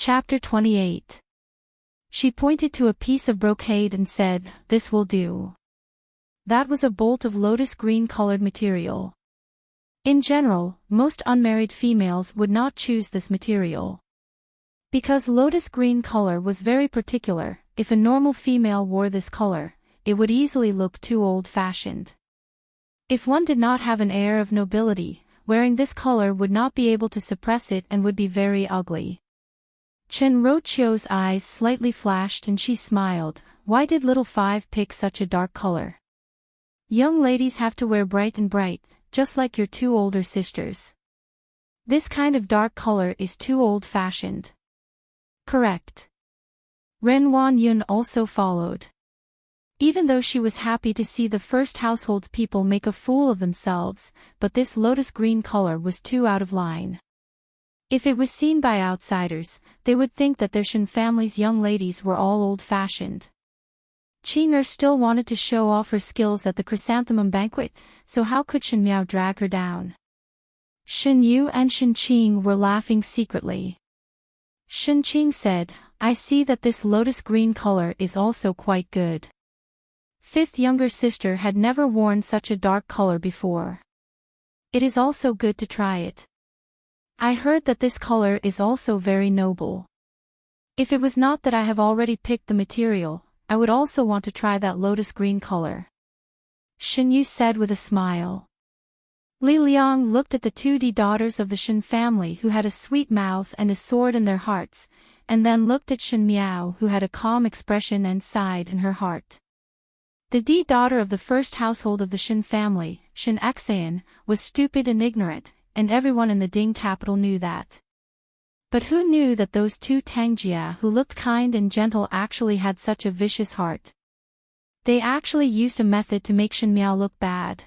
Chapter 28. She pointed to a piece of brocade and said, "This will do." That was a bolt of lotus green colored material. In general, most unmarried females would not choose this material. Because lotus green color was very particular, if a normal female wore this color, it would easily look too old-fashioned. If one did not have an air of nobility, wearing this color would not be able to suppress it and would be very ugly. Chen Rochio's eyes slightly flashed and she smiled. Why did little five pick such a dark color? Young ladies have to wear bright and bright, just like your two older sisters. This kind of dark color is too old-fashioned. Correct. Ren Wanyun also followed. Even though she was happy to see the first household's people make a fool of themselves, but this lotus green color was too out of line. If it was seen by outsiders, they would think that their Shen family's young ladies were all old-fashioned. Qing'er still wanted to show off her skills at the chrysanthemum banquet, so how could Shen Miao drag her down? Shen Yu and Shen Qing were laughing secretly. Shen Qing said, "I see that this lotus green color is also quite good." Fifth younger sister had never worn such a dark color before. It is also good to try it. I heard that this color is also very noble. If it was not that I have already picked the material, I would also want to try that lotus green color. Shen Yu said with a smile. Li Liang looked at the 2D daughters of the Shen family who had a sweet mouth and a sword in their hearts, and then looked at Shen Miao who had a calm expression and sighed in her heart. The D daughter of the first household of the Shen family, Shen Xayan, was stupid and ignorant, and everyone in the Ding capital knew that. But who knew that those two Tangjia who looked kind and gentle actually had such a vicious heart? They actually used a method to make Shen Miao look bad.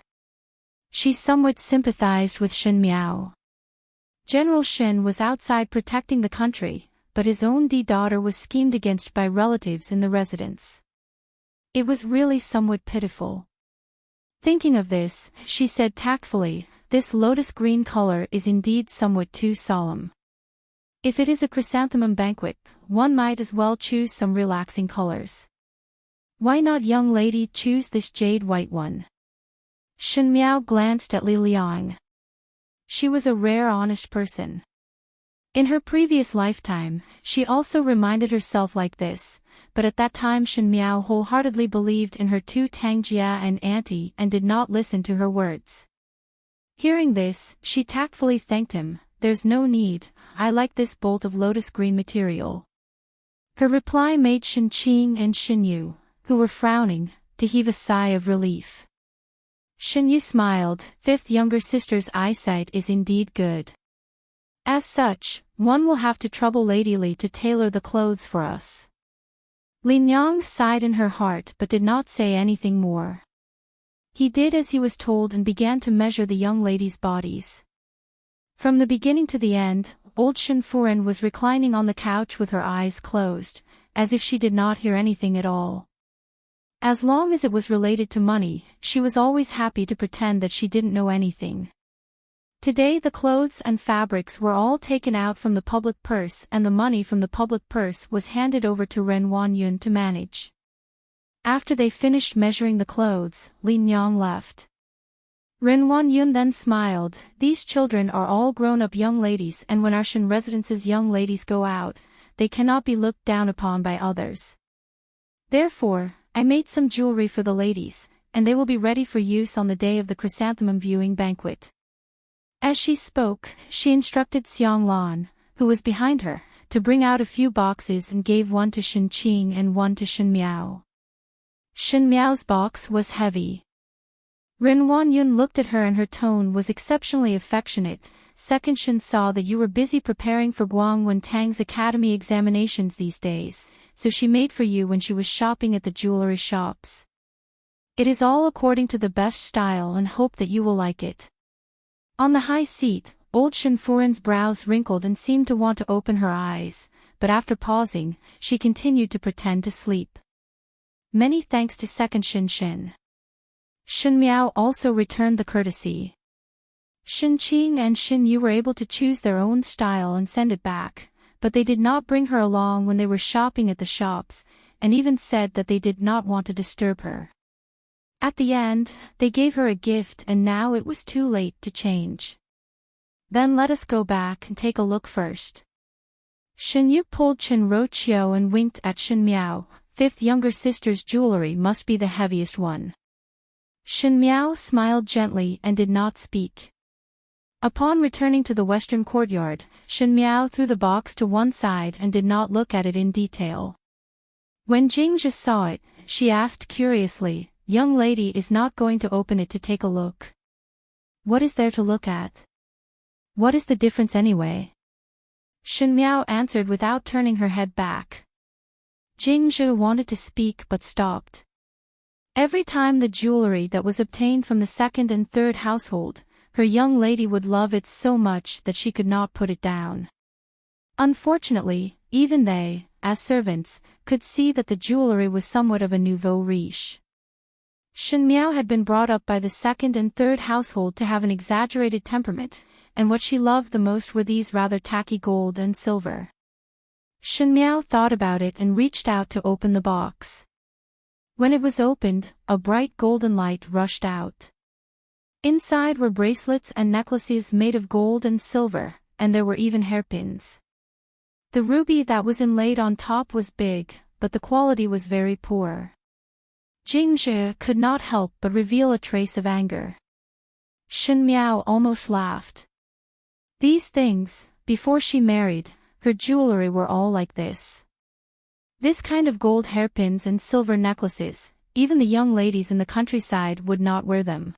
She somewhat sympathized with Shen Miao. General Shen was outside protecting the country, but his own D daughter was schemed against by relatives in the residence. It was really somewhat pitiful. Thinking of this, she said tactfully, "This lotus green color is indeed somewhat too solemn. If it is a chrysanthemum banquet, one might as well choose some relaxing colors. Why not, young lady, choose this jade white one?" Shen Miao glanced at Li Liang. She was a rare honest person. In her previous lifetime, she also reminded herself like this, but at that time Shen Miao wholeheartedly believed in her two Tangjia and auntie and did not listen to her words. Hearing this, she tactfully thanked him. "There's no need, I like this bolt of lotus green material." Her reply made Shen Qing and Shen Yu, who were frowning, to heave a sigh of relief. Shen Yu smiled. Fifth younger sister's eyesight is indeed good. As such, one will have to trouble Lady Li to tailor the clothes for us. Li Nyang sighed in her heart but did not say anything more. He did as he was told and began to measure the young ladies' bodies. From the beginning to the end, old Shen Furen was reclining on the couch with her eyes closed, as if she did not hear anything at all. As long as it was related to money, she was always happy to pretend that she didn't know anything. Today the clothes and fabrics were all taken out from the public purse and the money from the public purse was handed over to Ren Wanyun to manage. After they finished measuring the clothes, Li Nyang left. Ren Wanyun then smiled. "These children are all grown-up young ladies, and when our Shen residence's young ladies go out, they cannot be looked down upon by others. Therefore, I made some jewelry for the ladies, and they will be ready for use on the day of the chrysanthemum viewing banquet." As she spoke, she instructed Xiang Lan, who was behind her, to bring out a few boxes and gave one to Shen Qing and one to Shen Miao. Shen Miao's box was heavy. Ren Wanyun looked at her and her tone was exceptionally affectionate. "Second Shen saw that you were busy preparing for Guangwen Tang's academy examinations these days, so she made for you when she was shopping at the jewelry shops. It is all according to the best style and hope that you will like it." On the high seat, old Shen Furen's brows wrinkled and seemed to want to open her eyes, but after pausing, she continued to pretend to sleep. "Many thanks to second Shen Shen." Shen Miao also returned the courtesy. Shen Qing and Shen Yu were able to choose their own style and send it back, but they did not bring her along when they were shopping at the shops, and even said that they did not want to disturb her. At the end, they gave her a gift and now it was too late to change. Then let us go back and take a look first. Shen Yu pulled Chen Roqiu and winked at Shen Miao. Fifth younger sister's jewelry must be the heaviest one. Shen Miao smiled gently and did not speak. Upon returning to the western courtyard, Shen Miao threw the box to one side and did not look at it in detail. When Jingzhi saw it, she asked curiously, "Young lady is not going to open it to take a look. What is there to look at? What is the difference anyway?" Shen Miao answered without turning her head back. Jingzhi wanted to speak but stopped. Every time the jewelry that was obtained from the second and third household, her young lady would love it so much that she could not put it down. Unfortunately, even they, as servants, could see that the jewelry was somewhat of a nouveau riche. Shen Miao had been brought up by the second and third household to have an exaggerated temperament, and what she loved the most were these rather tacky gold and silver. Shen Miao thought about it and reached out to open the box. When it was opened, a bright golden light rushed out. Inside were bracelets and necklaces made of gold and silver, and there were even hairpins. The ruby that was inlaid on top was big, but the quality was very poor. Jingzhi could not help but reveal a trace of anger. Shen Miao almost laughed. These things, before she married, her jewelry were all like this. This kind of gold hairpins and silver necklaces, even the young ladies in the countryside would not wear them.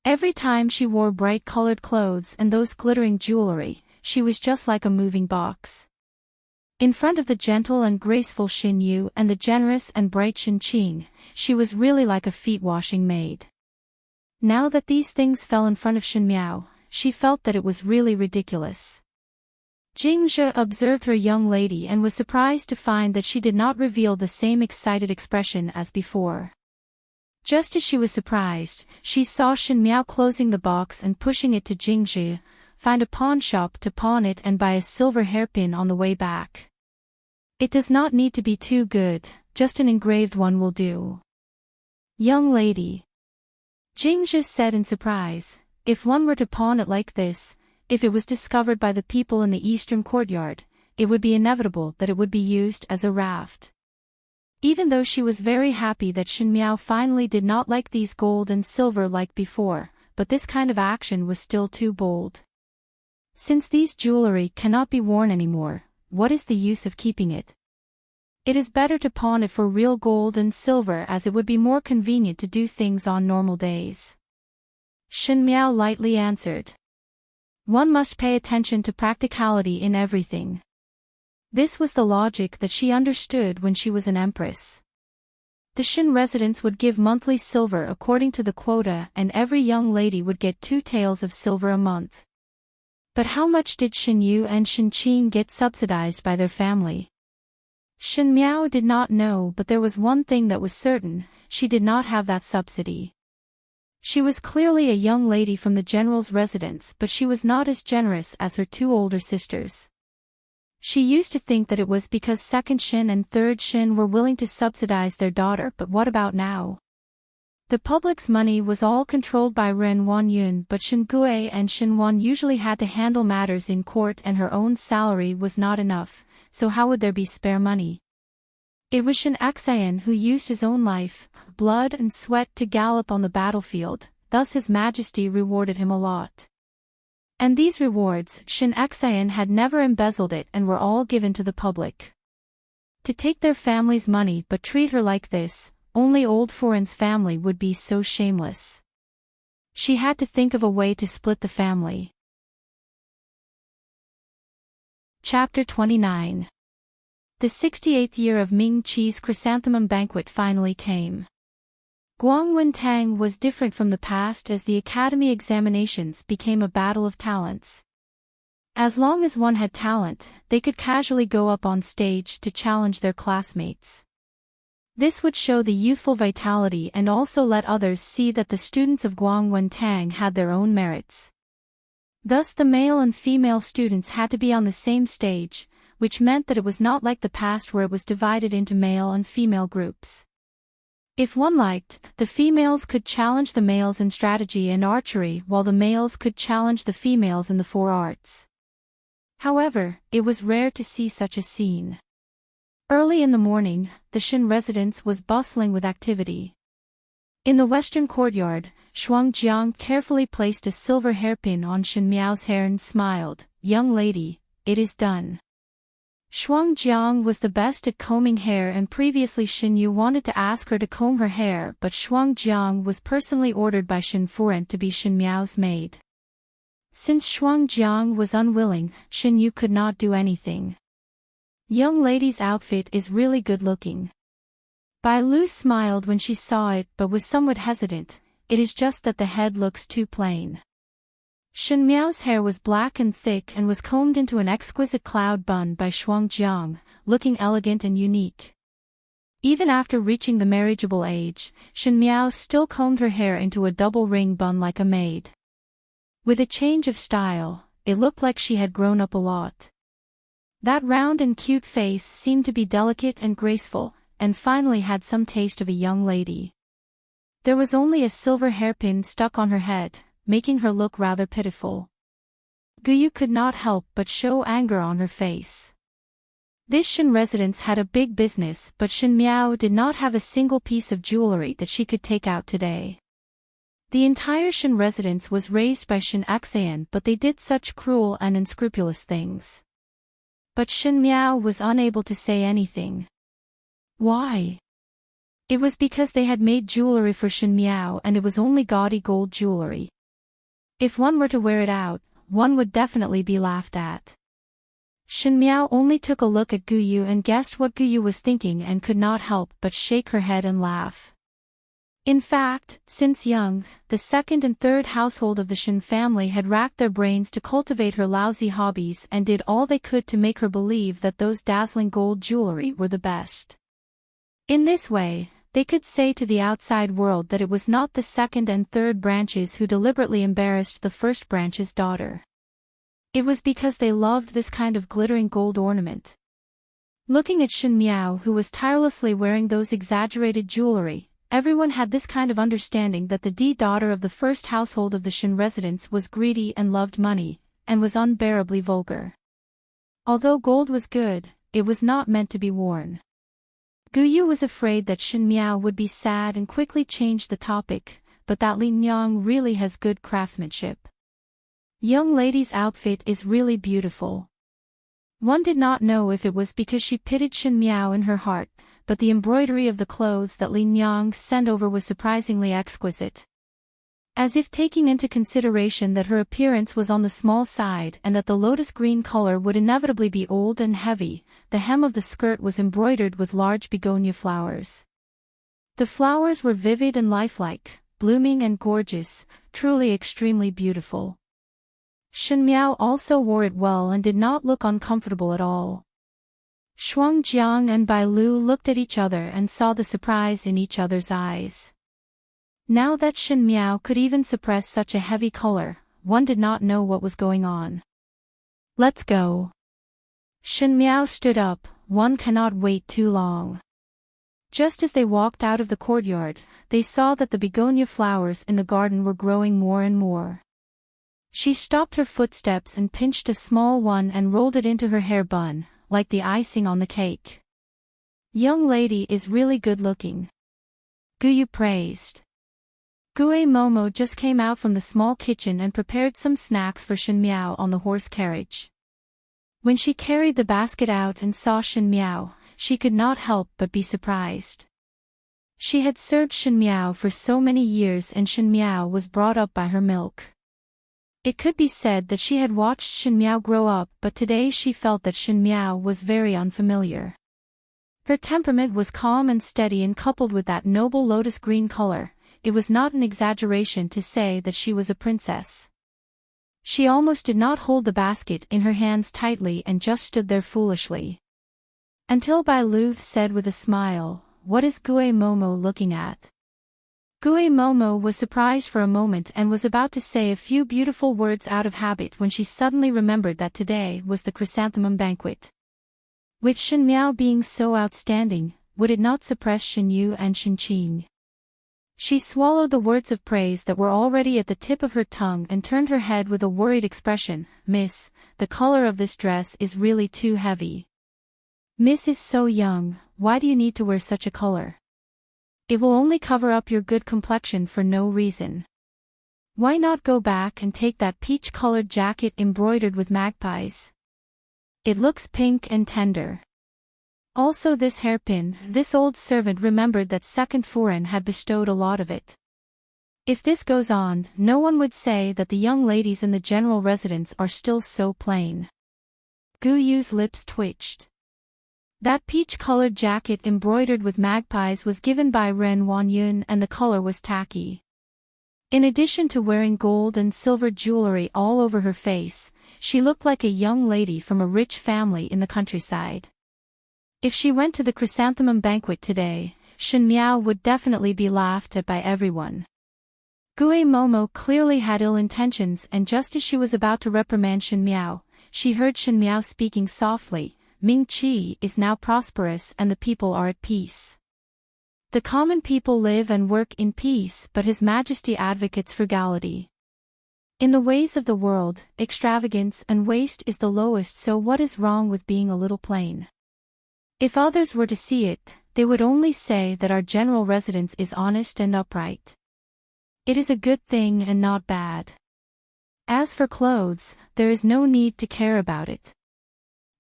Every time she wore bright-colored clothes and those glittering jewelry, she was just like a moving box. In front of the gentle and graceful Shen Yu and the generous and bright Shen Qing, she was really like a feet-washing maid. Now that these things fell in front of Shen Miao, she felt that it was really ridiculous. Jingzhi observed her young lady and was surprised to find that she did not reveal the same excited expression as before. Just as she was surprised, she saw Shen Miao closing the box and pushing it to Jingzhi, "Find a pawn shop to pawn it and buy a silver hairpin on the way back. It does not need to be too good, just an engraved one will do." "Young lady," Jingzhi said in surprise, "if one were to pawn it like this, if it was discovered by the people in the eastern courtyard, it would be inevitable that it would be used as a raft." Even though she was very happy that Shen Miao finally did not like these gold and silver like before, but this kind of action was still too bold. Since these jewelry cannot be worn anymore, what is the use of keeping it? It is better to pawn it for real gold and silver as it would be more convenient to do things on normal days. Shen Miao lightly answered. One must pay attention to practicality in everything. This was the logic that she understood when she was an empress. The Shen residents would give monthly silver according to the quota and every young lady would get 2 taels of silver a month. But how much did Shen Yu and Shen Qing get subsidized by their family? Shen Miao did not know, but there was one thing that was certain, she did not have that subsidy. She was clearly a young lady from the general's residence, but she was not as generous as her 2 older sisters. She used to think that it was because second Shen and third Shen were willing to subsidize their daughter, but what about now? The public's money was all controlled by Ren Wanyun, but Shen Gui and Shen Wan usually had to handle matters in court and her own salary was not enough, so how would there be spare money? It was Shen Xian who used his own life, blood and sweat to gallop on the battlefield, thus His Majesty rewarded him a lot. And these rewards, Shen Xian had never embezzled it and were all given to the public. To take their family's money but treat her like this, only old Foreign's family would be so shameless. She had to think of a way to split the family. Chapter 29. The 68th year of Ming Qi's chrysanthemum banquet finally came. Guangwentang was different from the past as the academy examinations became a battle of talents. As long as one had talent, they could casually go up on stage to challenge their classmates. This would show the youthful vitality and also let others see that the students of Guangwentang had their own merits. Thus the male and female students had to be on the same stage, which meant that it was not like the past where it was divided into male and female groups. If one liked, the females could challenge the males in strategy and archery while the males could challenge the females in the four arts. However, it was rare to see such a scene. Early in the morning, the Shin residence was bustling with activity. In the western courtyard, Shuangjiang carefully placed a silver hairpin on Shin Miao's hair and smiled, "Young lady, it is done." Shuangjiang was the best at combing hair, and previously Shin Yu wanted to ask her to comb her hair, but Shuangjiang was personally ordered by Shin Furen to be Shin Miao's maid. Since Shuangjiang was unwilling, Shin Yu could not do anything. "Young lady's outfit is really good looking." Bai Lu smiled when she saw it but was somewhat hesitant. "It is just that the head looks too plain." Shin Miao's hair was black and thick and was combed into an exquisite cloud bun by Shuangjiang, looking elegant and unique. Even after reaching the marriageable age, Shin Miao still combed her hair into a double ring bun like a maid. With a change of style, it looked like she had grown up a lot. That round and cute face seemed to be delicate and graceful, and finally had some taste of a young lady. There was only a silver hairpin stuck on her head, making her look rather pitiful. Guyu could not help but show anger on her face. This Shin residence had a big business, but Shin Miao did not have a single piece of jewelry that she could take out today. The entire Shin residence was raised by Shin Xan, but they did such cruel and unscrupulous things. But Shin Miao was unable to say anything. Why? It was because they had made jewelry for Shin Miao and it was only gaudy gold jewelry. If one were to wear it out, one would definitely be laughed at. Shin Miao only took a look at Guyu and guessed what Guyu was thinking and could not help but shake her head and laugh. In fact, since young, the second and third household of the Shin family had racked their brains to cultivate her lousy hobbies and did all they could to make her believe that those dazzling gold jewelry were the best. In this way, they could say to the outside world that it was not the second and third branches who deliberately embarrassed the first branch's daughter. It was because they loved this kind of glittering gold ornament. Looking at Shin Miao, who was tirelessly wearing those exaggerated jewelry, everyone had this kind of understanding that the daughter of the first household of the Shin residence was greedy and loved money, and was unbearably vulgar. Although gold was good, it was not meant to be worn. Guyu was afraid that Shin Miao would be sad and quickly changed the topic, but that Li Nyang really has good craftsmanship. "Young lady's outfit is really beautiful." One did not know if it was because she pitied Shin Miao in her heart, but the embroidery of the clothes that Li Nyang sent over was surprisingly exquisite. As if taking into consideration that her appearance was on the small side and that the lotus green color would inevitably be old and heavy, the hem of the skirt was embroidered with large begonia flowers. The flowers were vivid and lifelike, blooming and gorgeous, truly extremely beautiful. Shin Miao also wore it well and did not look uncomfortable at all. Shuangjiang and Bai Lu looked at each other and saw the surprise in each other's eyes. Now that Shin Miao could even suppress such a heavy color, one did not know what was going on. "Let's go." Shin Miao stood up, "One cannot wait too long." Just as they walked out of the courtyard, they saw that the begonia flowers in the garden were growing more and more. She stopped her footsteps and pinched a small one and rolled it into her hair bun, like the icing on the cake. "Young lady is really good looking," Guyu praised. Gue Momo just came out from the small kitchen and prepared some snacks for Shin Miao on the horse carriage. When she carried the basket out and saw Shin Miao, she could not help but be surprised. She had served Shin Miao for so many years and Shin Miao was brought up by her milk. It could be said that she had watched Shin Miao grow up, but today she felt that Shin Miao was very unfamiliar. Her temperament was calm and steady, and coupled with that noble lotus green color, it was not an exaggeration to say that she was a princess. She almost did not hold the basket in her hands tightly and just stood there foolishly. Until Bai Lu said with a smile, "What is Gue Momo looking at?" Gue Momo was surprised for a moment and was about to say a few beautiful words out of habit when she suddenly remembered that today was the chrysanthemum banquet. With Shen Miao being so outstanding, would it not suppress Shen Yu and Shen Qing? She swallowed the words of praise that were already at the tip of her tongue and turned her head with a worried expression. Miss, the color of this dress is really too heavy. Miss is so young, why do you need to wear such a color? It will only cover up your good complexion for no reason. Why not go back and take that peach-colored jacket embroidered with magpies? It looks pink and tender. Also this hairpin, this old servant remembered that second foreign had bestowed a lot of it. If this goes on, no one would say that the young ladies in the general residence are still so plain. Gu Yu's lips twitched. That peach-colored jacket embroidered with magpies was given by Ren Wanyun and the color was tacky. In addition to wearing gold and silver jewelry all over her face, she looked like a young lady from a rich family in the countryside. If she went to the chrysanthemum banquet today, Shen Miao would definitely be laughed at by everyone. Gue Momo clearly had ill intentions and just as she was about to reprimand Shen Miao, she heard Shen Miao speaking softly. Ming Qi is now prosperous and the people are at peace. The common people live and work in peace, but His Majesty advocates frugality. In the ways of the world, extravagance and waste is the lowest, so what is wrong with being a little plain? If others were to see it, they would only say that our general residence is honest and upright. It is a good thing and not bad. As for clothes, there is no need to care about it.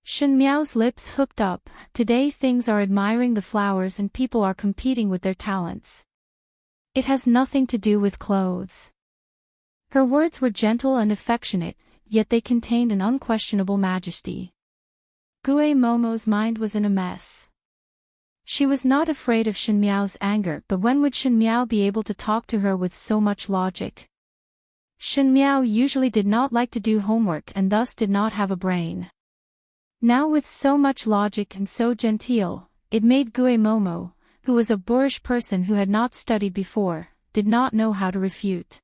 Shen Miao's lips hooked up. Today things are admiring the flowers and people are competing with their talents. It has nothing to do with clothes. Her words were gentle and affectionate, yet they contained an unquestionable majesty. Gue Momo's mind was in a mess. She was not afraid of Shen Miao's anger, but when would Shen Miao be able to talk to her with so much logic? Shen Miao usually did not like to do homework and thus did not have a brain. Now with so much logic and so genteel, it made Gue Momo, who was a boorish person who had not studied before, did not know how to refute.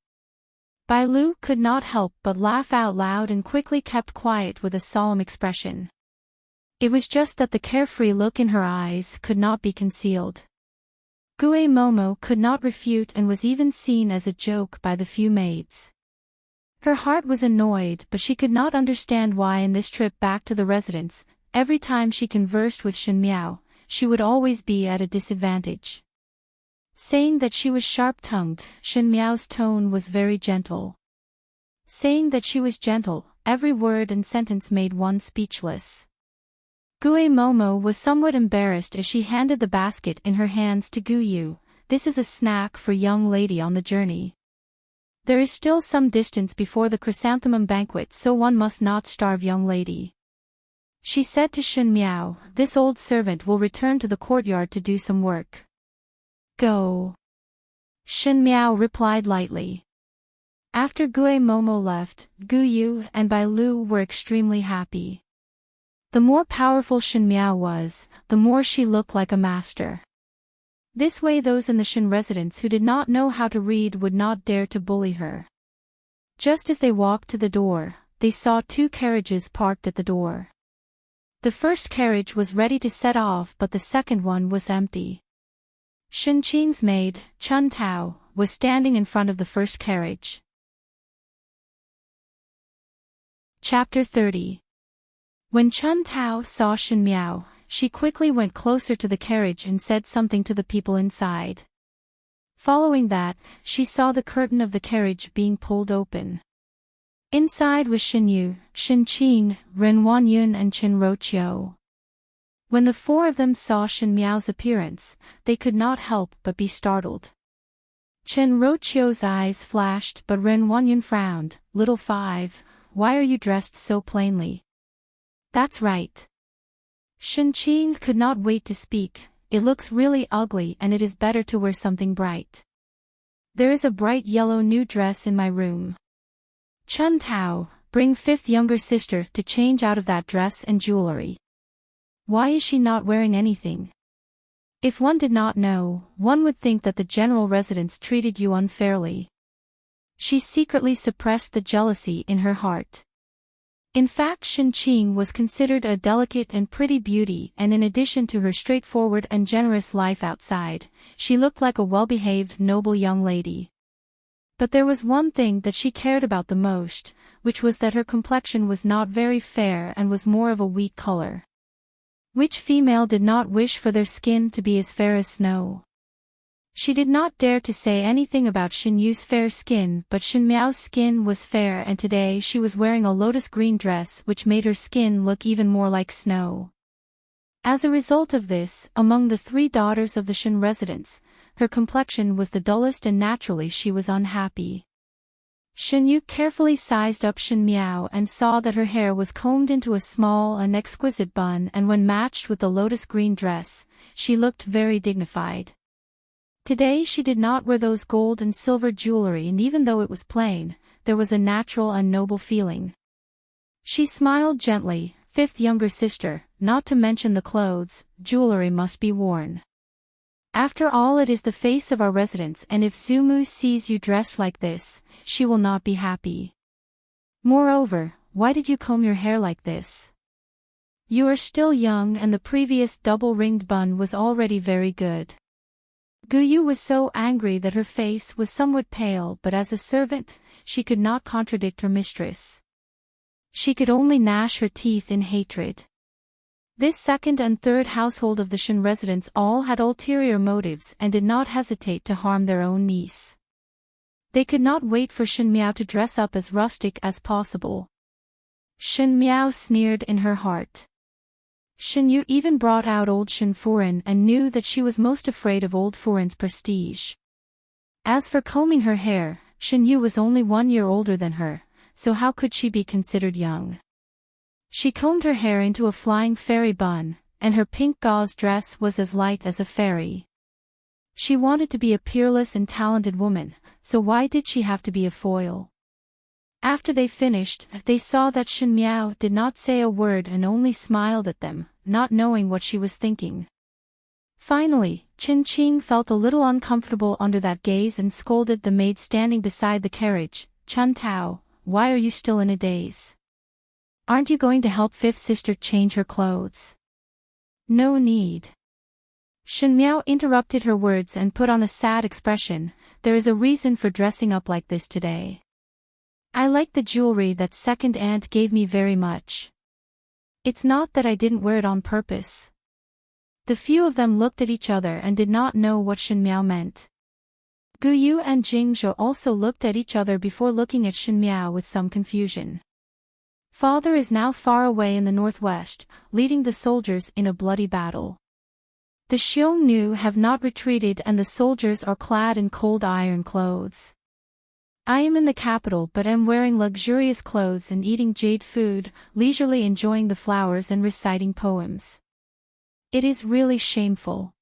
Bai Lu could not help but laugh out loud and quickly kept quiet with a solemn expression. It was just that the carefree look in her eyes could not be concealed. Gue Momo could not refute and was even seen as a joke by the few maids. Her heart was annoyed, but she could not understand why in this trip back to the residence, every time she conversed with Shen Miao, she would always be at a disadvantage. Saying that she was sharp-tongued, Shen Miao's tone was very gentle. Saying that she was gentle, every word and sentence made one speechless. Gue Momo was somewhat embarrassed as she handed the basket in her hands to Gu Yu. This is a snack for young lady on the journey. There is still some distance before the chrysanthemum banquet, so one must not starve young lady. She said to Shen Miao, this old servant will return to the courtyard to do some work. Go. Shen Miao replied lightly. After Gue Momo left, Gu Yu and Bai Lu were extremely happy. The more powerful Shen Miao was, the more she looked like a master. This way those in the Shen residence who did not know how to read would not dare to bully her. Just as they walked to the door, they saw two carriages parked at the door. The first carriage was ready to set off, but the second one was empty. Shen Qing's maid, Chun Tao, was standing in front of the first carriage. Chapter 30. When Chun Tao saw Shen Miao, she quickly went closer to the carriage and said something to the people inside. Following that, she saw the curtain of the carriage being pulled open. Inside was Shen Yu, Shen Qing, Ren Wanyun and Chen Roqiu. When the four of them saw Shen Miao's appearance, they could not help but be startled. Chen Roqiu's eyes flashed, but Ren Wanyun frowned. Little five, why are you dressed so plainly? That's right. Shen Qing could not wait to speak. It looks really ugly and it is better to wear something bright. There is a bright yellow new dress in my room. Chun Tao, bring fifth younger sister to change out of that dress and jewelry. Why is she not wearing anything? If one did not know, one would think that the general residence treated you unfairly. She secretly suppressed the jealousy in her heart. In fact, Qing was considered a delicate and pretty beauty, and in addition to her straightforward and generous life outside, she looked like a well-behaved, noble young lady. But there was one thing that she cared about the most, which was that her complexion was not very fair and was more of a wheat color. Which female did not wish for their skin to be as fair as snow? She did not dare to say anything about Yu's fair skin, but Miao's skin was fair, and today she was wearing a lotus green dress which made her skin look even more like snow. As a result of this, among the 3 daughters of the Shen residents, her complexion was the dullest, and naturally she was unhappy. Yu carefully sized up Miao and saw that her hair was combed into a small and exquisite bun, and when matched with the lotus green dress, she looked very dignified. Today she did not wear those gold and silver jewelry, and even though it was plain, there was a natural and noble feeling. She smiled gently. 5th younger sister, not to mention the clothes, jewelry must be worn. After all, it is the face of our residence, and if Zumu sees you dressed like this, she will not be happy. Moreover, why did you comb your hair like this? You are still young, and the previous double-ringed bun was already very good. Guyu was so angry that her face was somewhat pale, but as a servant, she could not contradict her mistress. She could only gnash her teeth in hatred. This 2nd and 3rd household of the Shen residents all had ulterior motives and did not hesitate to harm their own niece. They could not wait for Shen Miao to dress up as rustic as possible. Shen Miao sneered in her heart. Shen Yu even brought out old Shen Furen and knew that she was most afraid of old Furen's prestige. As for combing her hair, Shen Yu was only 1 year older than her, so how could she be considered young? She combed her hair into a flying fairy bun, and her pink gauze dress was as light as a fairy. She wanted to be a peerless and talented woman, so why did she have to be a foil? After they finished, they saw that Shen Miao did not say a word and only smiled at them, not knowing what she was thinking. Finally, Qing felt a little uncomfortable under that gaze and scolded the maid standing beside the carriage. "Chun Tao, why are you still in a daze? Aren't you going to help 5th sister change her clothes?" "No need." Shen Miao interrupted her words and put on a sad expression. "There is a reason for dressing up like this today. I like the jewelry that 2nd aunt gave me very much. It's not that I didn't wear it on purpose." The few of them looked at each other and did not know what Shen Miao meant. Guyu and Jingzhou also looked at each other before looking at Shen Miao with some confusion. Father is now far away in the northwest, leading the soldiers in a bloody battle. The Xiongnu have not retreated and the soldiers are clad in cold iron clothes. I am in the capital but am wearing luxurious clothes and eating jade food, leisurely enjoying the flowers and reciting poems. It is really shameful."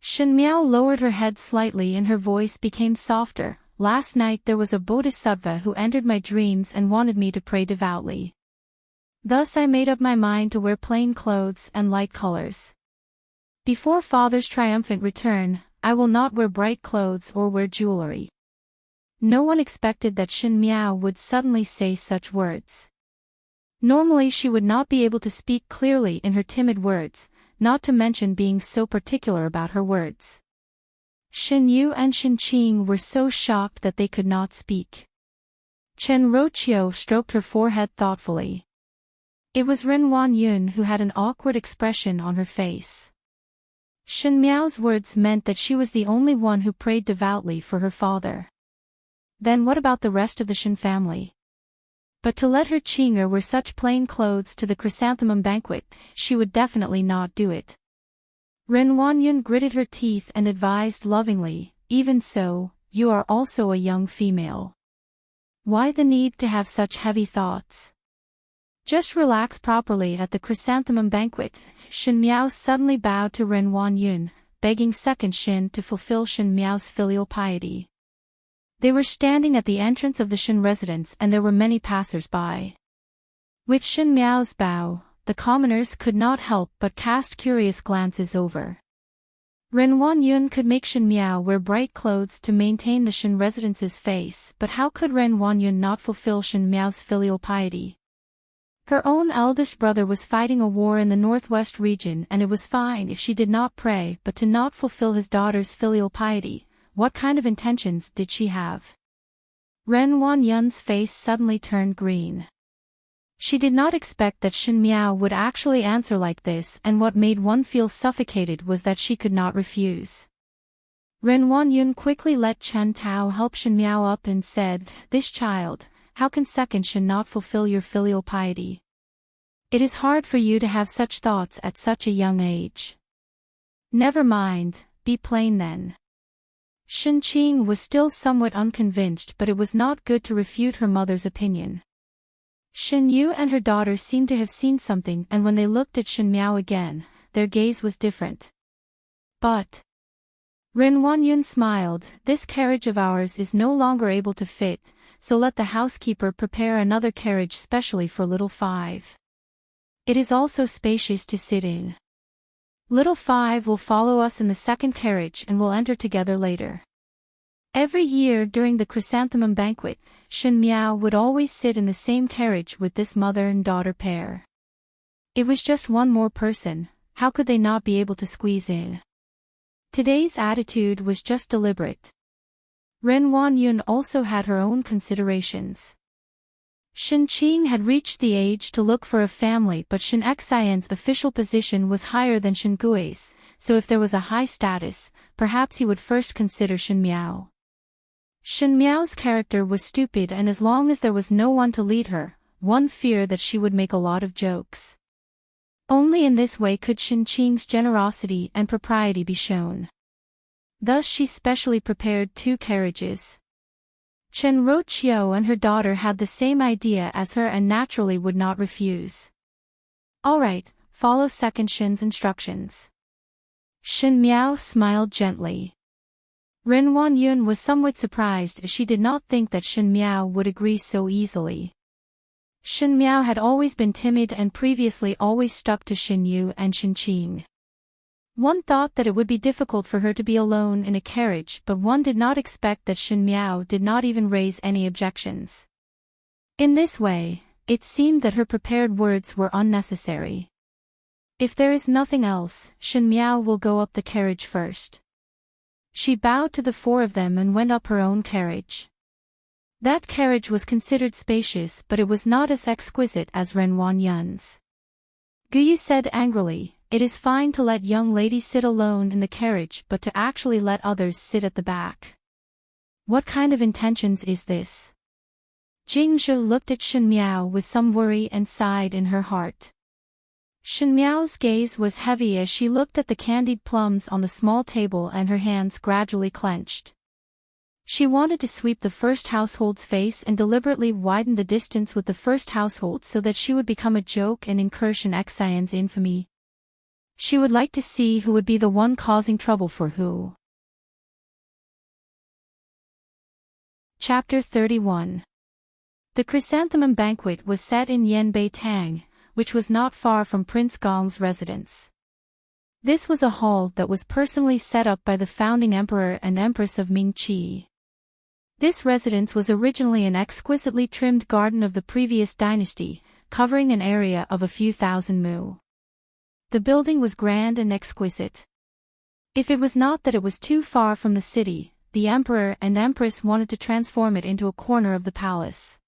Shen Miao lowered her head slightly and her voice became softer. "Last night there was a bodhisattva who entered my dreams and wanted me to pray devoutly. Thus I made up my mind to wear plain clothes and light colors. Before Father's triumphant return, I will not wear bright clothes or wear jewelry." No one expected that Shen Miao would suddenly say such words. Normally she would not be able to speak clearly in her timid words, not to mention being so particular about her words. Shen Yu and Shen Qing were so shocked that they could not speak. Chen Roqiu stroked her forehead thoughtfully. It was Ren Wanyun who had an awkward expression on her face. Shen Miao's words meant that she was the only one who prayed devoutly for her father. Then what about the rest of the Shen family? But to let her Qing'er wear such plain clothes to the chrysanthemum banquet, she would definitely not do it. Ren Wanyun gritted her teeth and advised lovingly, "Even so, you are also a young female. Why the need to have such heavy thoughts? Just relax properly at the chrysanthemum banquet." Shen Miao suddenly bowed to Ren Wanyun, begging second Shen to fulfill Shen Miao's filial piety. They were standing at the entrance of the Shen residence and there were many passers-by. With Shen Miao's bow, the commoners could not help but cast curious glances over. Ren Wanyun could make Shen Miao wear bright clothes to maintain the Shen residence's face, but how could Ren Wanyun not fulfill Shen Miao's filial piety? Her own eldest brother was fighting a war in the northwest region, and it was fine if she did not pray, but to not fulfill his daughter's filial piety, what kind of intentions did she have? Ren Wanyun's face suddenly turned green. She did not expect that Shen Miao would actually answer like this, and what made one feel suffocated was that she could not refuse. Ren Wanyun quickly let Chen Tao help Shen Miao up and said, "This child, how can second Shen not fulfill your filial piety? It is hard for you to have such thoughts at such a young age." "Never mind, be plain then." Shen Qing was still somewhat unconvinced, but it was not good to refute her mother's opinion. Shen Yu and her daughter seemed to have seen something, and when they looked at Shen Miao again, their gaze was different. "But..." Ren Wanyun smiled, "This carriage of ours is no longer able to fit, so let the housekeeper prepare another carriage specially for little Five. It is also spacious to sit in. Little Five will follow us in the second carriage and will enter together later." Every year during the chrysanthemum banquet, Shen Miao would always sit in the same carriage with this mother and daughter pair. It was just one more person, how could they not be able to squeeze in? Today's attitude was just deliberate. Ren Wanyun also had her own considerations. Shen Qing had reached the age to look for a family, but Shen Xian's official position was higher than Shen Gui's, so if there was a high status, perhaps he would first consider Shen Miao. Shen Miao's character was stupid, and as long as there was no one to lead her, one feared that she would make a lot of jokes. Only in this way could Shen Qing's generosity and propriety be shown. Thus she specially prepared 2 carriages. Chen Roqiu and her daughter had the same idea as her and naturally would not refuse. "All right, follow second Shen's instructions." Shen Miao smiled gently. Ren Wanyun was somewhat surprised, as she did not think that Shen Miao would agree so easily. Shen Miao had always been timid and previously always stuck to Shen Yu and Shen Qing. One thought that it would be difficult for her to be alone in a carriage, but one did not expect that Shen Miao did not even raise any objections. In this way, it seemed that her prepared words were unnecessary. "If there is nothing else, Shen Miao will go up the carriage first." She bowed to the 4 of them and went up her own carriage. That carriage was considered spacious, but it was not as exquisite as Ren Wanyun's. Guyu said angrily, "It is fine to let young ladies sit alone in the carriage, but to actually let others sit at the back. What kind of intentions is this?" Jing Zhe looked at Shen Miao with some worry and sighed in her heart. Shen Miao's gaze was heavy as she looked at the candied plums on the small table, and her hands gradually clenched. She wanted to sweep the first household's face and deliberately widen the distance with the first household so that she would become a joke and incur Shen Xian's infamy. She would like to see who would be the one causing trouble for who. Chapter 31. The chrysanthemum banquet was set in Yanbei Tang, which was not far from Prince Gong's residence. This was a hall that was personally set up by the founding emperor and empress of Mingqi. This residence was originally an exquisitely trimmed garden of the previous dynasty, covering an area of a few thousand mu. The building was grand and exquisite. If it was not that it was too far from the city, the emperor and empress wanted to transform it into a corner of the palace.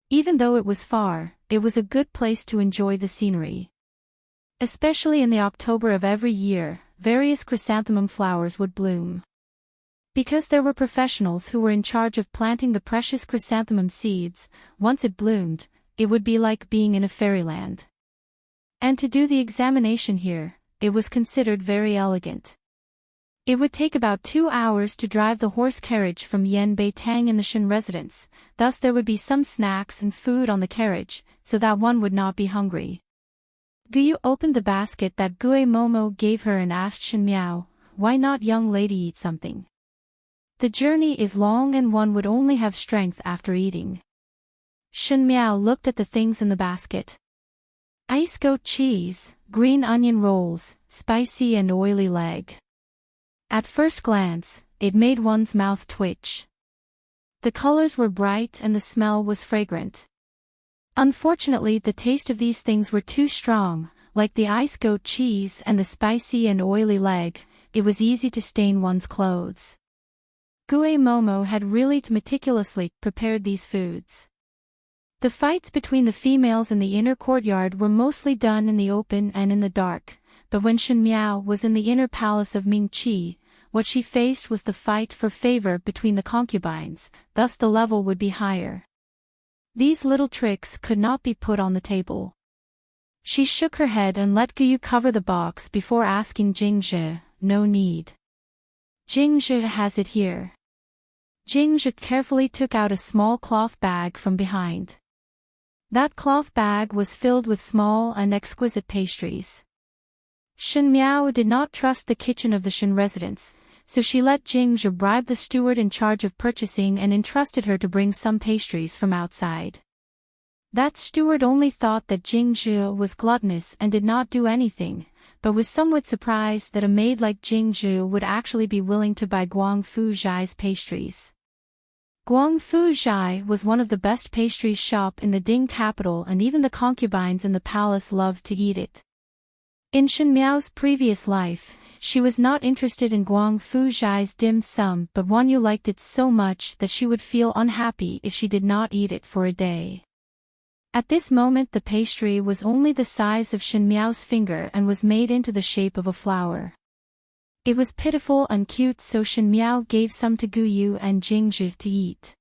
Even though it was far, it was a good place to enjoy the scenery. Especially in the October of every year, various chrysanthemum flowers would bloom. Because there were professionals who were in charge of planting the precious chrysanthemum seeds, once it bloomed, it would be like being in a fairyland. And to do the examination here, it was considered very elegant. It would take about 2 hours to drive the horse carriage from Yanbei Tang in the Shen residence, thus there would be some snacks and food on the carriage, so that one would not be hungry. Guyu opened the basket that Gue Momo gave her and asked Shen Miao, "Why not young lady eat something? The journey is long and one would only have strength after eating." Shen Miao looked at the things in the basket. Ice goat cheese, green onion rolls, spicy and oily leg. At first glance, it made one's mouth twitch. The colors were bright and the smell was fragrant. Unfortunately, the taste of these things were too strong, like the ice goat cheese and the spicy and oily leg. It was easy to stain one's clothes. Gue Momo had really meticulously prepared these foods. The fights between the females in the inner courtyard were mostly done in the open and in the dark, but when Shen Miao was in the inner palace of Ming Qi, what she faced was the fight for favor between the concubines, thus the level would be higher. These little tricks could not be put on the table. She shook her head and let Guyu cover the box before asking Jingzhe, "No need. Jingzhe has it here." Jingzhe carefully took out a small cloth bag from behind. That cloth bag was filled with small and exquisite pastries. Shen Miao did not trust the kitchen of the Shen residence, so she let Jingzhe bribe the steward in charge of purchasing and entrusted her to bring some pastries from outside. That steward only thought that Jingzhe was gluttonous and did not do anything, but was somewhat surprised that a maid like Jingzhe would actually be willing to buy Guang Fu Zhai's pastries. Guang Fu Zhai was one of the best pastry shop in the Ding capital, and even the concubines in the palace loved to eat it. In Shen Miao's previous life, she was not interested in Guang Fu Zhai's dim sum, but Wan Yu liked it so much that she would feel unhappy if she did not eat it for a day. At this moment the pastry was only the size of Shen Miao's finger and was made into the shape of a flower. It was pitiful and cute, so Shen Miao gave some to Guyu and Jingzhe to eat.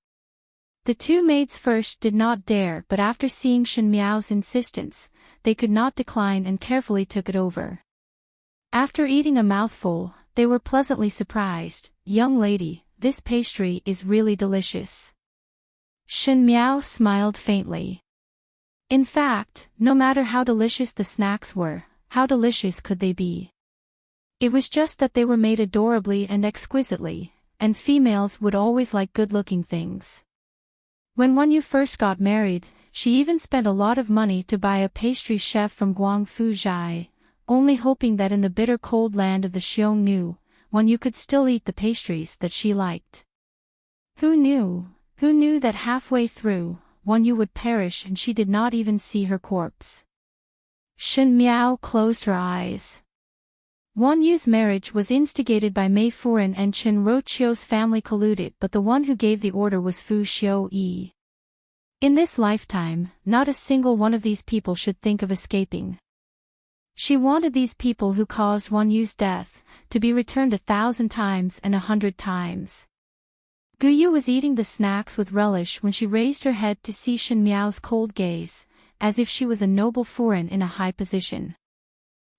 The two maids first did not dare, but after seeing Shen Miao's insistence, they could not decline and carefully took it over. After eating a mouthful, they were pleasantly surprised. "Young lady, this pastry is really delicious." Shen Miao smiled faintly. In fact, no matter how delicious the snacks were, how delicious could they be? It was just that they were made adorably and exquisitely, and females would always like good-looking things. When Wan Yu first got married, she even spent a lot of money to buy a pastry chef from Guang Fu Zhai, only hoping that in the bitter cold land of the Xiongnu, Wan Yu could still eat the pastries that she liked. Who knew? Who knew that halfway through, Wan Yu would perish and she did not even see her corpse? Shen Miao closed her eyes. Wan Yu's marriage was instigated by Mei Furan, and Chen Roqiu's family colluded, but the one who gave the order was Fu Xiuyi. In this lifetime, not a single one of these people should think of escaping. She wanted these people who caused Wan Yu's death to be returned 1,000 times and 100 times. Guyu was eating the snacks with relish when she raised her head to see Shen Miao's cold gaze, as if she was a noble Furan in a high position.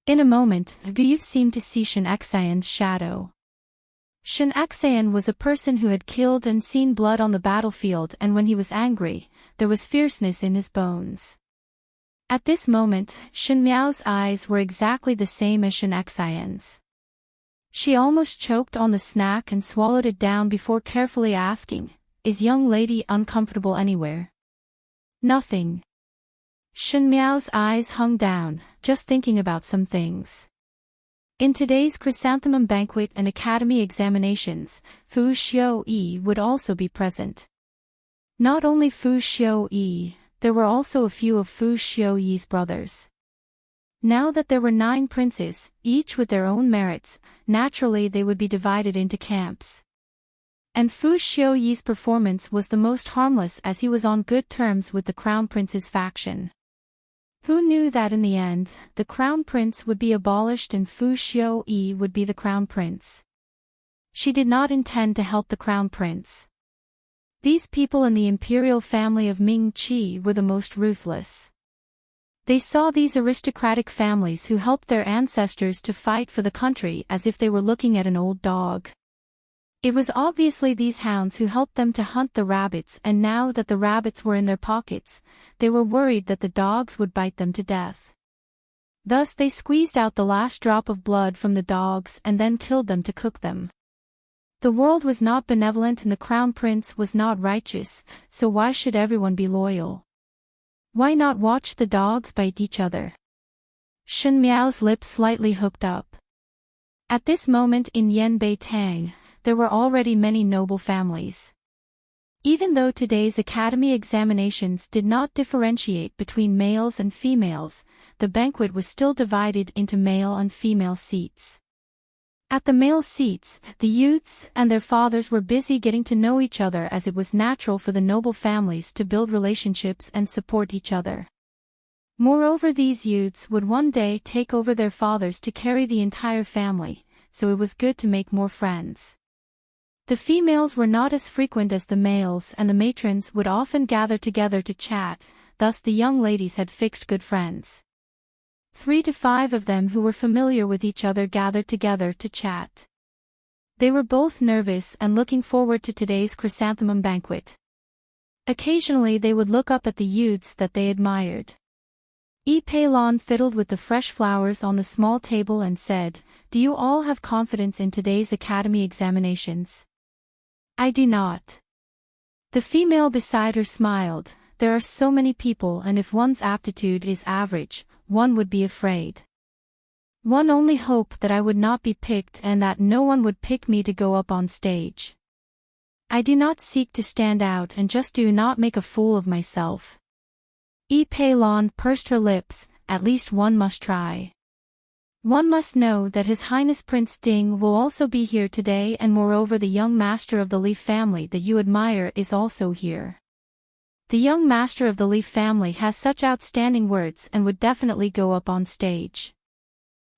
In a moment, Guyu seemed to see Shen Xian's shadow. Shen Xian was a person who had killed and seen blood on the battlefield, and when he was angry, there was fierceness in his bones. At this moment, Shen Miao's eyes were exactly the same as Shen Xian's. She almost choked on the snack and swallowed it down before carefully asking, "Is young lady uncomfortable anywhere?" "Nothing." Shen Miao's eyes hung down, just thinking about some things. In today's chrysanthemum banquet and academy examinations, Fu Xiuyi would also be present. Not only Fu Xiuyi, there were also a few of Fu Xiuyi's brothers. Now that there were 9 princes, each with their own merits, naturally they would be divided into camps. And Fu Xiuyi's performance was the most harmless, as he was on good terms with the Crown Prince's faction. Who knew that in the end, the Crown Prince would be abolished and Fu Xiuyi would be the Crown Prince? She did not intend to help the Crown Prince. These people in the imperial family of Ming Qi were the most ruthless. They saw these aristocratic families who helped their ancestors to fight for the country as if they were looking at an old dog. It was obviously these hounds who helped them to hunt the rabbits, and now that the rabbits were in their pockets, they were worried that the dogs would bite them to death. Thus they squeezed out the last drop of blood from the dogs and then killed them to cook them. The world was not benevolent and the Crown Prince was not righteous, so why should everyone be loyal? Why not watch the dogs bite each other? Shen Miao's lips slightly hooked up. At this moment in Yanbei Tang, there were already many noble families. Even though today's academy examinations did not differentiate between males and females, the banquet was still divided into male and female seats. At the male seats, the youths and their fathers were busy getting to know each other, as it was natural for the noble families to build relationships and support each other. Moreover, these youths would one day take over their fathers to carry the entire family, so it was good to make more friends. The females were not as frequent as the males, and the matrons would often gather together to chat, thus the young ladies had fixed good friends. 3 to 5 of them who were familiar with each other gathered together to chat. They were both nervous and looking forward to today's chrysanthemum banquet. Occasionally they would look up at the youths that they admired. Pelon fiddled with the fresh flowers on the small table and said, "Do you all have confidence in today's academy examinations?" "I do not." The female beside her smiled. "There are so many people, and if one's aptitude is average, one would be afraid. One only hoped that I would not be picked and that no one would pick me to go up on stage. I do not seek to stand out and just do not make a fool of myself." Pelon pursed her lips. "At least one must try. One must know that His Highness Prince Ding will also be here today, and moreover the young master of the Leaf family that you admire is also here. The young master of the Leaf family has such outstanding words and would definitely go up on stage.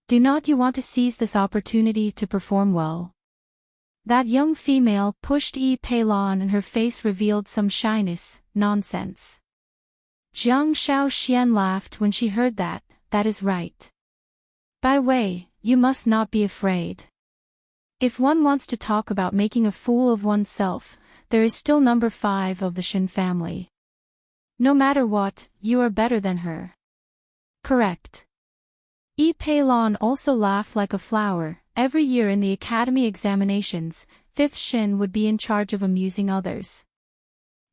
Do not you want to seize this opportunity to perform well?" That young female pushed Pelon and her face revealed some shyness. "Nonsense." Jiang Shaoxian laughed when she heard that. "That is right. By the way, you must not be afraid. If one wants to talk about making a fool of oneself, there is still number 5 of the Shin family. No matter what, you are better than her." "Correct." Pelon also laughed like a flower. Every year in the academy examinations, 5th Shin would be in charge of amusing others.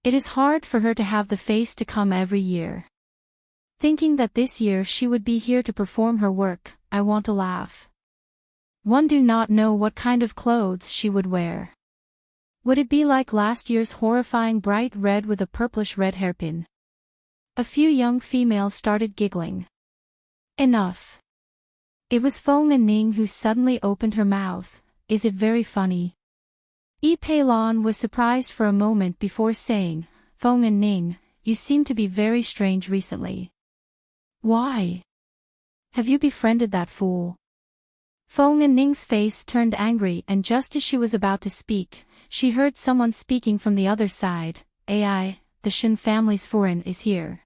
It is hard for her to have the face to come every year. Thinking that this year she would be here to perform her work, I want to laugh. One do not know what kind of clothes she would wear. Would it be like last year's horrifying bright red with a purplish red hairpin? A few young females started giggling. Enough. It was Feng and Ning who suddenly opened her mouth. "Is it very funny?" Pelon was surprised for a moment before saying, "Feng and Ning, you seem to be very strange recently. Why? Have you befriended that fool?" Feng and Ning's face turned angry, and just as she was about to speak, she heard someone speaking from the other side. "Ai, the Shin family's foreign is here."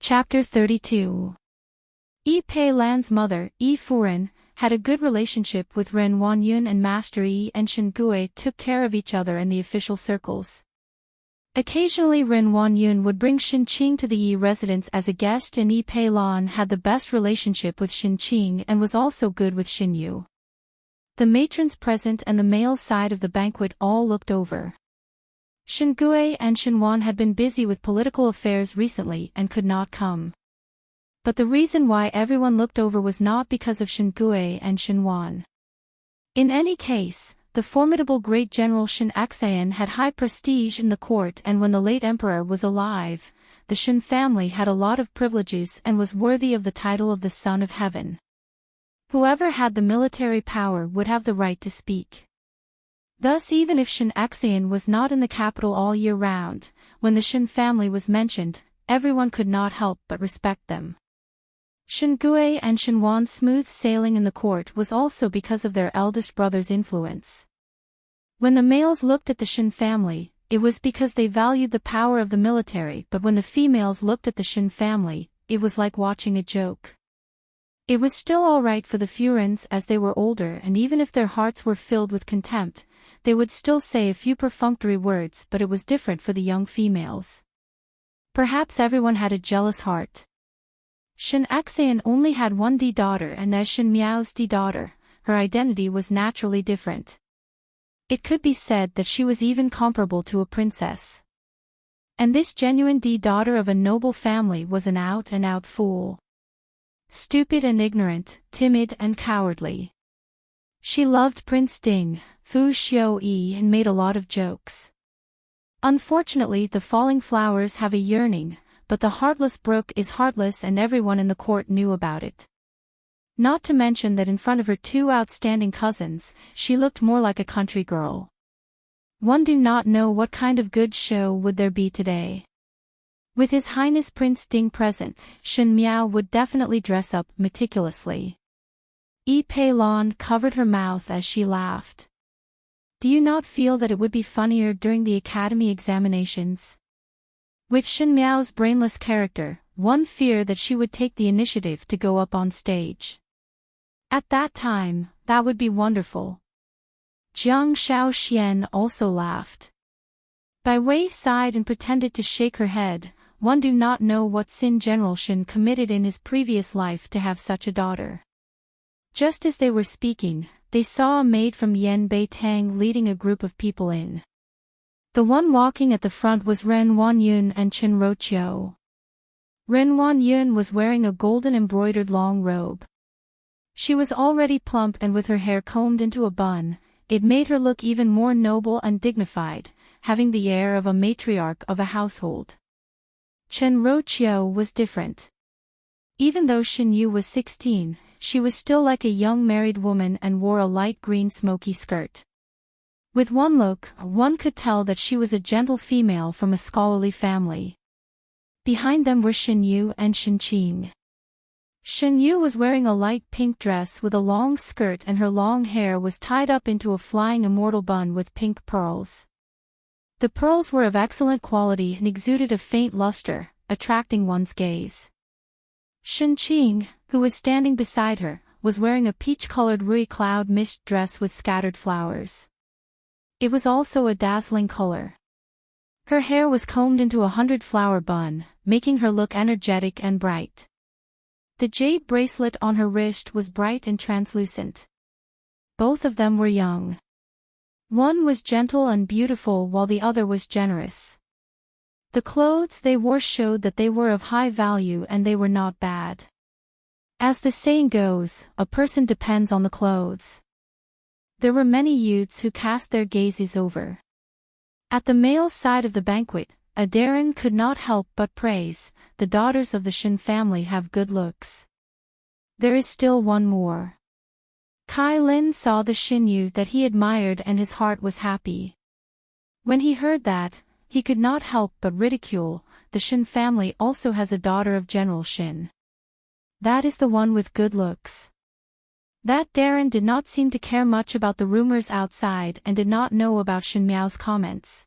Chapter 32. Pelan's mother, Furen, had a good relationship with Ren Wanyun, and Master and Shin Gui took care of each other in the official circles. Occasionally Ren Wanyun would bring Shin Qing to the Yi residence as a guest, and Pelan had the best relationship with Shin Qing and was also good with Shin Yu. The matrons present and the male side of the banquet all looked over. Shin Gui and Shin Wan had been busy with political affairs recently and could not come. But the reason why everyone looked over was not because of Shin Gui and Shin Wan. In any case, the formidable great general Shin Xan had high prestige in the court, and when the late emperor was alive, the Shin family had a lot of privileges and was worthy of the title of the Son of Heaven. Whoever had the military power would have the right to speak. Thus, even if Shin Xan was not in the capital all year round, when the Shin family was mentioned, everyone could not help but respect them. Shin Gui and Shin Wan's smooth sailing in the court was also because of their eldest brother's influence. When the males looked at the Shin family, it was because they valued the power of the military, but when the females looked at the Shin family, it was like watching a joke. It was still all right for the Furens as they were older, and even if their hearts were filled with contempt, they would still say a few perfunctory words, but it was different for the young females. Perhaps everyone had a jealous heart. Shin Xan only had one daughter, and as Shin Miao's daughter, her identity was naturally different. It could be said that she was even comparable to a princess. And this genuine daughter of a noble family was an out-and-out fool. Stupid and ignorant, timid and cowardly. She loved Prince Ding, Fu Xiu-yi, and made a lot of jokes. Unfortunately, the falling flowers have a yearning, but the heartless brook is heartless and everyone in the court knew about it. Not to mention that in front of her two outstanding cousins, she looked more like a country girl. One do not know what kind of good show would there be today. With His Highness Prince Ding present, Shen Miao would definitely dress up meticulously. Yi Pei Lan covered her mouth as she laughed. Do you not feel that it would be funnier during the academy examinations? With Shen Miao's brainless character, one feared that she would take the initiative to go up on stage. At that time, that would be wonderful. Jiang Shaoxian also laughed. Bai Wei sighed and pretended to shake her head. One do not know what sin General Shen committed in his previous life to have such a daughter. Just as they were speaking, they saw a maid from Yan Beitang leading a group of people in. The one walking at the front was Ren Wanyun and Chen Roqiu. Ren Wanyun was wearing a golden embroidered long robe. She was already plump and with her hair combed into a bun, it made her look even more noble and dignified, having the air of a matriarch of a household. Chen Roqiu was different. Even though Shen Yu was 16, she was still like a young married woman and wore a light green smoky skirt. With one look, one could tell that she was a gentle female from a scholarly family. Behind them were Shen Yu and Shen Qing. Shen Yu was wearing a light pink dress with a long skirt and her long hair was tied up into a flying immortal bun with pink pearls. The pearls were of excellent quality and exuded a faint luster, attracting one's gaze. Shen Qing, who was standing beside her, was wearing a peach-colored rui cloud mist dress with scattered flowers. It was also a dazzling color. Her hair was combed into a 100-flower bun, making her look energetic and bright. The jade bracelet on her wrist was bright and translucent. Both of them were young. One was gentle and beautiful while the other was generous. The clothes they wore showed that they were of high value and they were not bad. As the saying goes, a person depends on the clothes. There were many youths who cast their gazes over. At the male side of the banquet, Adarin could not help but praise, the daughters of the Shen family have good looks. There is still one more. Kai Lin saw the Shen Yu that he admired and his heart was happy. When he heard that, he could not help but ridicule, the Shen family also has a daughter of General Shen. That is the one with good looks. That Darren did not seem to care much about the rumors outside and did not know about Shen Miao's comments.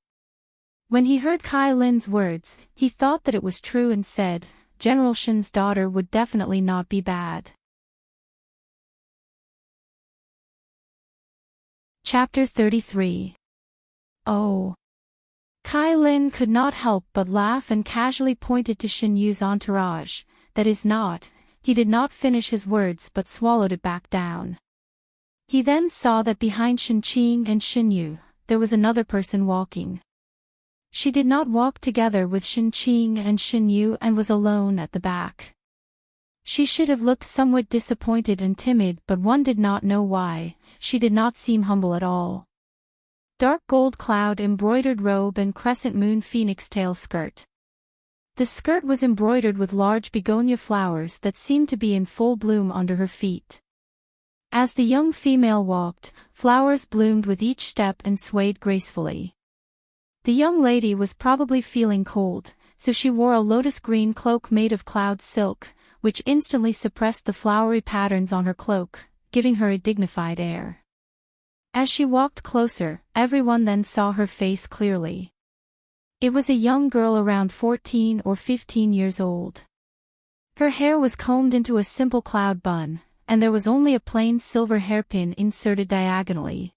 When he heard Kai Lin's words, he thought that it was true and said, General Shen's daughter would definitely not be bad. Chapter 33. Oh. Kai Lin could not help but laugh and casually pointed to Shen Yu's entourage, that is not. He did not finish his words but swallowed it back down. He then saw that behind Shen Qing and Shen Yu, there was another person walking. She did not walk together with Shen Qing and Shen Yu and was alone at the back. She should have looked somewhat disappointed and timid but one did not know why, she did not seem humble at all. Dark gold cloud embroidered robe and crescent moon phoenix tail skirt. The skirt was embroidered with large begonia flowers that seemed to be in full bloom under her feet. As the young female walked, flowers bloomed with each step and swayed gracefully. The young lady was probably feeling cold, so she wore a lotus green cloak made of cloud silk, which instantly suppressed the flowery patterns on her cloak, giving her a dignified air. As she walked closer, everyone then saw her face clearly. It was a young girl around 14 or 15 years old. Her hair was combed into a simple cloud bun, and there was only a plain silver hairpin inserted diagonally.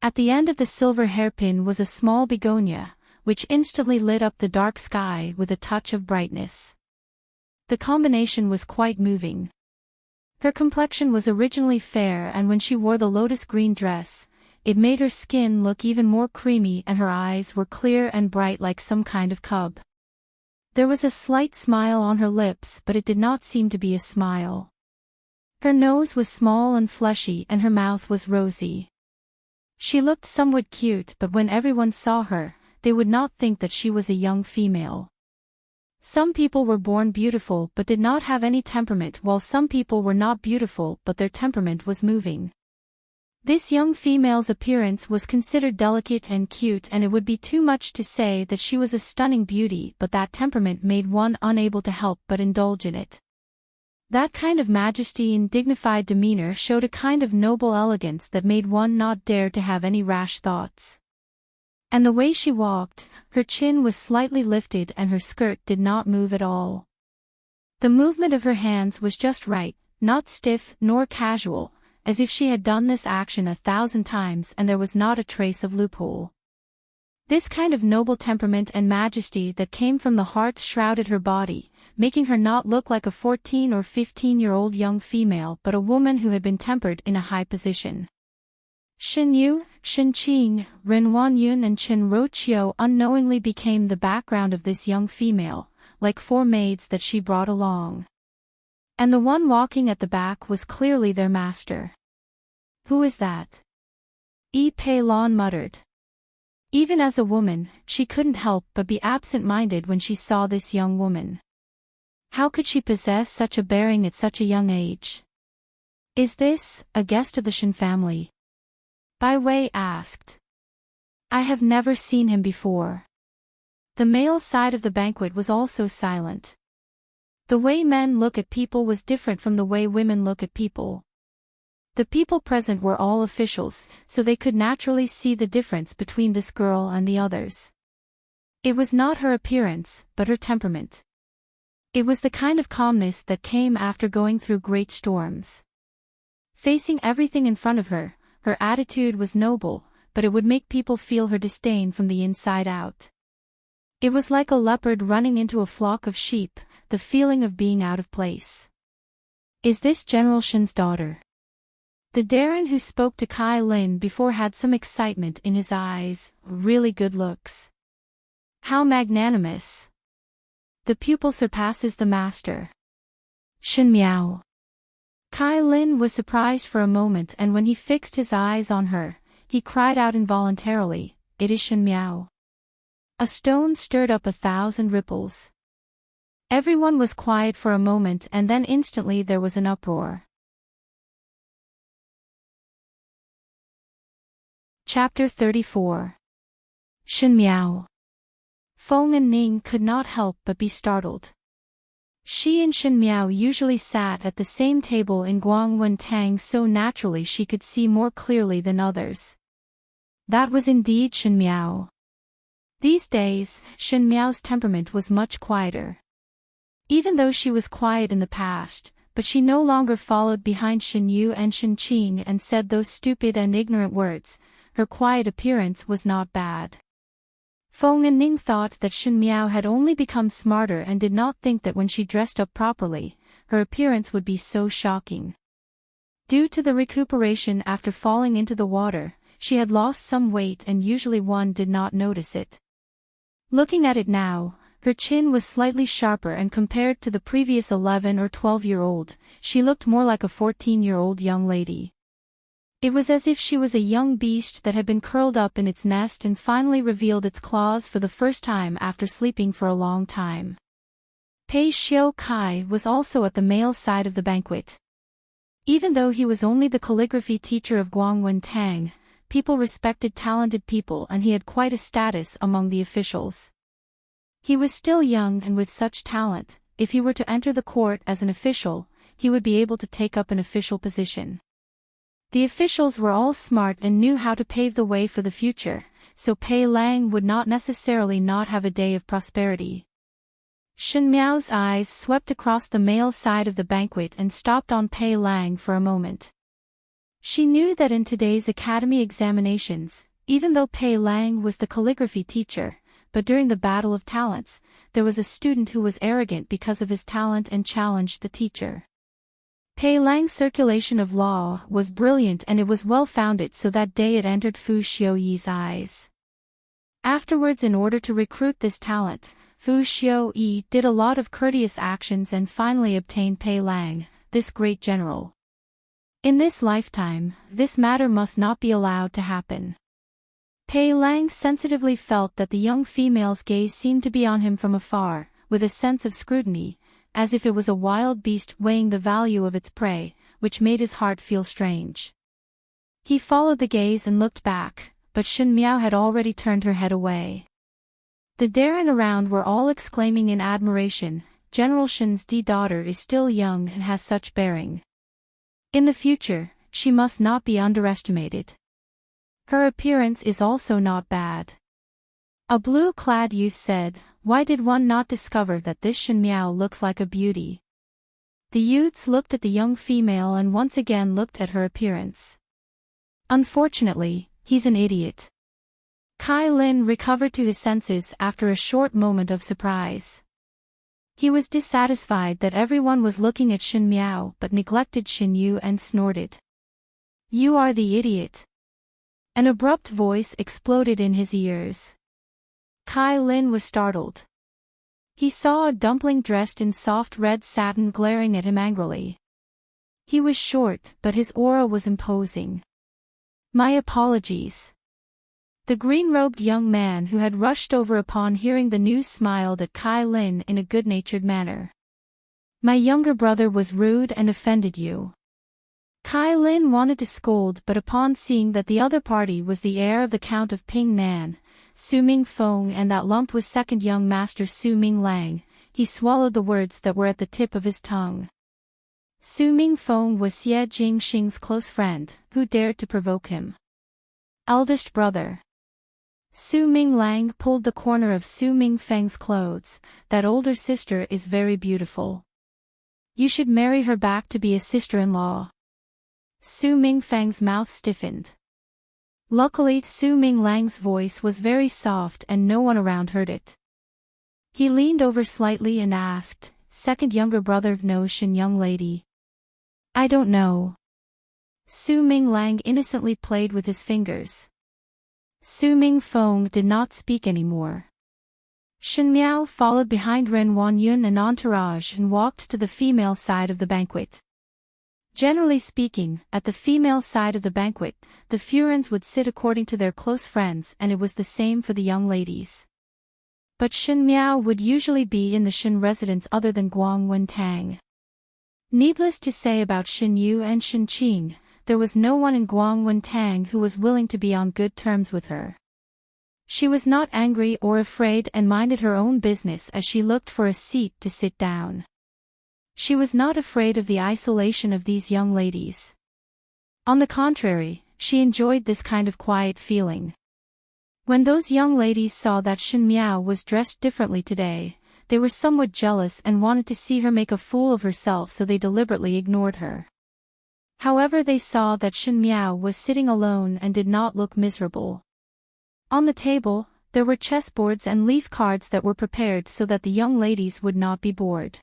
At the end of the silver hairpin was a small begonia, which instantly lit up the dark sky with a touch of brightness. The combination was quite moving. Her complexion was originally fair and when she wore the lotus green dress, it made her skin look even more creamy and her eyes were clear and bright like some kind of cub. There was a slight smile on her lips but it did not seem to be a smile. Her nose was small and fleshy and her mouth was rosy. She looked somewhat cute, but when everyone saw her, they would not think that she was a young female. Some people were born beautiful but did not have any temperament, while some people were not beautiful but their temperament was moving. This young female's appearance was considered delicate and cute, and it would be too much to say that she was a stunning beauty, but that temperament made one unable to help but indulge in it. That kind of majesty and dignified demeanor showed a kind of noble elegance that made one not dare to have any rash thoughts. And the way she walked, her chin was slightly lifted and her skirt did not move at all. The movement of her hands was just right, not stiff nor casual, as if she had done this action 1,000 times and there was not a trace of loophole. This kind of noble temperament and majesty that came from the heart shrouded her body, making her not look like a 14 or 15-year-old young female but a woman who had been tempered in a high position. Shin Yu, Shin Qing, Ren Wan Yun and Chen Ro Chiu unknowingly became the background of this young female, like 4 maids that she brought along. And the one walking at the back was clearly their master. "Who is that?" Yi Pei Lan muttered. Even as a woman, she couldn't help but be absent-minded when she saw this young woman. How could she possess such a bearing at such a young age? "Is this a guest of the Shin family?" Bai Wei asked. "I have never seen him before." The male side of the banquet was also silent. The way men look at people was different from the way women look at people. The people present were all officials, so they could naturally see the difference between this girl and the others. It was not her appearance, but her temperament. It was the kind of calmness that came after going through great storms. Facing everything in front of her, her attitude was noble, but it would make people feel her disdain from the inside out. It was like a leopard running into a flock of sheep, the feeling of being out of place. "Is this General Shin's daughter?" The Darren who spoke to Kai Lin before had some excitement in his eyes, really good looks. "How magnanimous! The pupil surpasses the master." "Shin Miao." Kai Lin was surprised for a moment, and when he fixed his eyes on her, he cried out involuntarily, "It is Shin Miao." A stone stirred up 1,000 ripples. Everyone was quiet for a moment and then instantly there was an uproar. Chapter 34. Shin Miao. Feng and Ning could not help but be startled. She and Shin Miao usually sat at the same table in Guangwen Tang so naturally she could see more clearly than others. That was indeed Shin Miao. These days, Shin Miao's temperament was much quieter. Even though she was quiet in the past, but she no longer followed behind Shin Yu and Shin Qing and said those stupid and ignorant words, her quiet appearance was not bad. Feng and Ning thought that Shin Miao had only become smarter and did not think that when she dressed up properly, her appearance would be so shocking. Due to the recuperation after falling into the water, she had lost some weight and usually one did not notice it. Looking at it now, her chin was slightly sharper and compared to the previous 11 or 12-year-old, she looked more like a 14-year-old young lady. It was as if she was a young beast that had been curled up in its nest and finally revealed its claws for the first time after sleeping for a long time. Pei Xiu Kai was also at the male side of the banquet. Even though he was only the calligraphy teacher of Guangwen Tang, people respected talented people and he had quite a status among the officials. He was still young and with such talent, if he were to enter the court as an official, he would be able to take up an official position. The officials were all smart and knew how to pave the way for the future, so Pei Lang would not necessarily not have a day of prosperity. Shin Miao's eyes swept across the male side of the banquet and stopped on Pei Lang for a moment. She knew that in today's academy examinations, even though Pei Lang was the calligraphy teacher, but during the battle of talents, there was a student who was arrogant because of his talent and challenged the teacher. Pei Lang's circulation of law was brilliant and it was well-founded, so that day it entered Fu Xiuyi's eyes. Afterwards, in order to recruit this talent, Fu Xiuyi did a lot of courteous actions and finally obtained Pei Lang, this great general. In this lifetime, this matter must not be allowed to happen. Pei Lang sensitively felt that the young female's gaze seemed to be on him from afar, with a sense of scrutiny, as if it was a wild beast weighing the value of its prey, which made his heart feel strange. He followed the gaze and looked back, but Shen Miao had already turned her head away. The Darren around were all exclaiming in admiration, General Shen's daughter is still young and has such bearing. In the future, she must not be underestimated. Her appearance is also not bad. A blue-clad youth said, why did one not discover that this Shen Miao looks like a beauty? The youths looked at the young female and once again looked at her appearance. Unfortunately, he's an idiot. Kai Lin recovered to his senses after a short moment of surprise. He was dissatisfied that everyone was looking at Shen Miao but neglected Shen Yu and snorted. You are the idiot. An abrupt voice exploded in his ears. Kai Lin was startled. He saw a dumpling dressed in soft red satin glaring at him angrily. He was short, but his aura was imposing. My apologies. The green-robed young man who had rushed over upon hearing the news smiled at Kai Lin in a good-natured manner. My younger brother was rude and offended you. Kai Lin wanted to scold, but upon seeing that the other party was the heir of the Count of Ping Nan, Su Ming Feng, and that lump was second young master Su Ming Lang, he swallowed the words that were at the tip of his tongue. Su Ming Feng was Xie Jingxing's close friend, who dared to provoke him. Eldest brother. Su Ming Lang pulled the corner of Su Ming Feng's clothes. That older sister is very beautiful. You should marry her back to be a sister-in-law. Su Ming Feng's mouth stiffened. Luckily, Su Ming Lang's voice was very soft and no one around heard it. He leaned over slightly and asked, second younger brother knows Shen young lady? I don't know. Su Ming Lang innocently played with his fingers. Su Ming Feng did not speak anymore. Shen Miao followed behind Ren Wanyun and entourage and walked to the female side of the banquet. Generally speaking, at the female side of the banquet, the Furens would sit according to their close friends, and it was the same for the young ladies. But Shen Miao would usually be in the Shen residence other than Guang Wentang. Needless to say about Shen Yu and Shen Qing, there was no one in Guang Wentang who was willing to be on good terms with her. She was not angry or afraid and minded her own business as she looked for a seat to sit down. She was not afraid of the isolation of these young ladies. On the contrary, she enjoyed this kind of quiet feeling. When those young ladies saw that Shen Miao was dressed differently today, they were somewhat jealous and wanted to see her make a fool of herself, so they deliberately ignored her. However, they saw that Shen Miao was sitting alone and did not look miserable. On the table, there were chessboards and leaf cards that were prepared so that the young ladies would not be bored.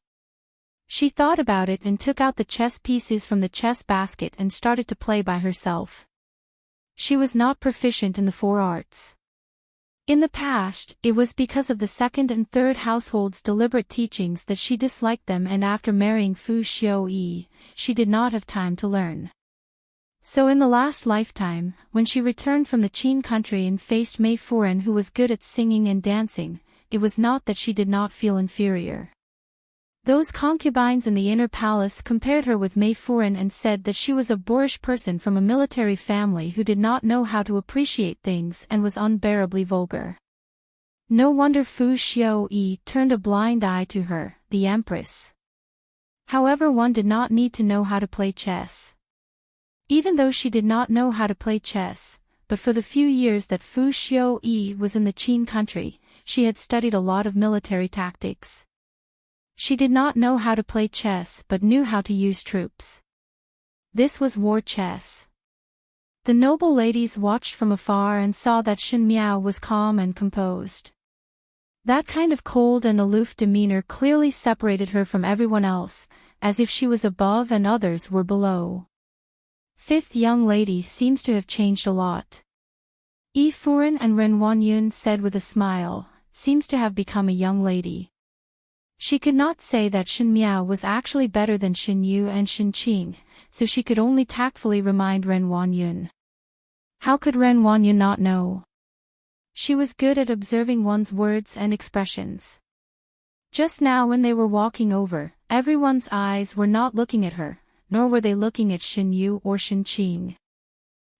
She thought about it and took out the chess pieces from the chess basket and started to play by herself. She was not proficient in the four arts. In the past, it was because of the second and third household's deliberate teachings that she disliked them, and after marrying Fu Xiuyi, she did not have time to learn. So in the last lifetime, when she returned from the Qin country and faced Mei Furen, who was good at singing and dancing, it was not that she did not feel inferior. Those concubines in the inner palace compared her with Mei Furen and said that she was a boorish person from a military family who did not know how to appreciate things and was unbearably vulgar. No wonder Fu Xiuyi turned a blind eye to her, the Empress. However, one did not need to know how to play chess. Even though she did not know how to play chess, but for the few years that Fu Xiuyi was in the Qin country, she had studied a lot of military tactics. She did not know how to play chess but knew how to use troops. This was war chess. The noble ladies watched from afar and saw that Shen Miao was calm and composed. That kind of cold and aloof demeanor clearly separated her from everyone else, as if she was above and others were below. Fifth young lady seems to have changed a lot. Yi Furen and Ren Wanyun said with a smile, seems to have become a young lady. She could not say that Shen Miao was actually better than Shen Yu and Shen Qing, so she could only tactfully remind Ren Wanyun. How could Ren Wanyun not know? She was good at observing one's words and expressions. Just now when they were walking over, everyone's eyes were not looking at her, nor were they looking at Shen Yu or Shen Qing.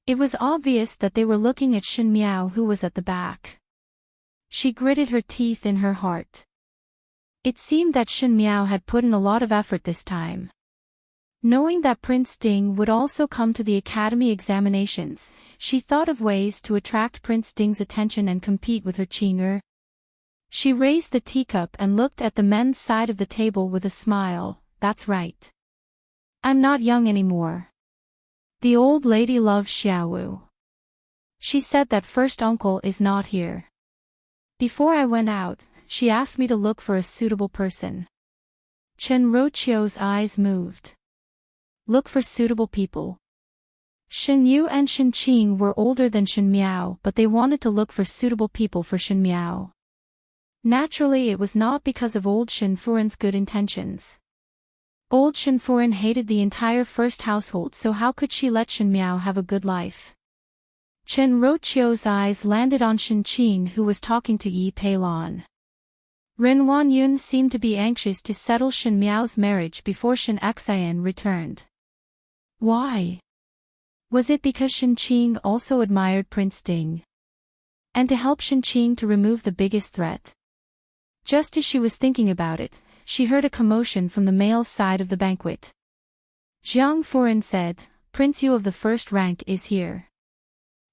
It was obvious that they were looking at Shen Miao, who was at the back. She gritted her teeth in her heart. It seemed that Shen Miao had put in a lot of effort this time. Knowing that Prince Ding would also come to the academy examinations, she thought of ways to attract Prince Ding's attention and compete with her Qing'er. She raised the teacup and looked at the men's side of the table with a smile. That's right. I'm not young anymore. The old lady loves Xiaowu. She said that first uncle is not here. Before I went out, she asked me to look for a suitable person. Chen Roqiu's eyes moved. Look for suitable people. Shen Yu and Shen Qing were older than Shen Miao, but they wanted to look for suitable people for Shen Miao. Naturally, it was not because of old Shen Furen's good intentions. Old Shen Furen hated the entire first household, so how could she let Shen Miao have a good life? Chen Roqiu's eyes landed on Shen Qing, who was talking to Yi Peilon. Ren Wanyun seemed to be anxious to settle Shen Miao's marriage before Shen Xian returned. Why? Was it because Shen Qing also admired Prince Ding? And to help Shen Qing to remove the biggest threat? Just as she was thinking about it, she heard a commotion from the male side of the banquet. Jiang Furen said, Prince Yu of the first rank is here.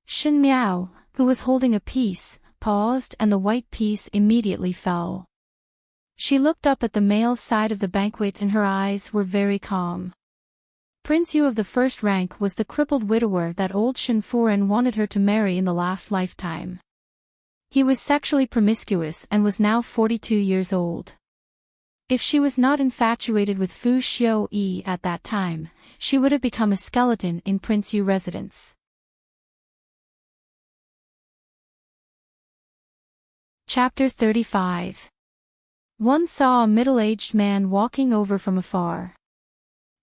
Shen Miao, who was holding a piece, paused and the white piece immediately fell. She looked up at the male side of the banquet and her eyes were very calm. Prince Yu of the first rank was the crippled widower that old Shen Furen wanted her to marry in the last lifetime. He was sexually promiscuous and was now 42 years old. If she was not infatuated with Fu Xiu-yi at that time, she would have become a skeleton in Prince Yu residence. Chapter 35. One saw a middle-aged man walking over from afar.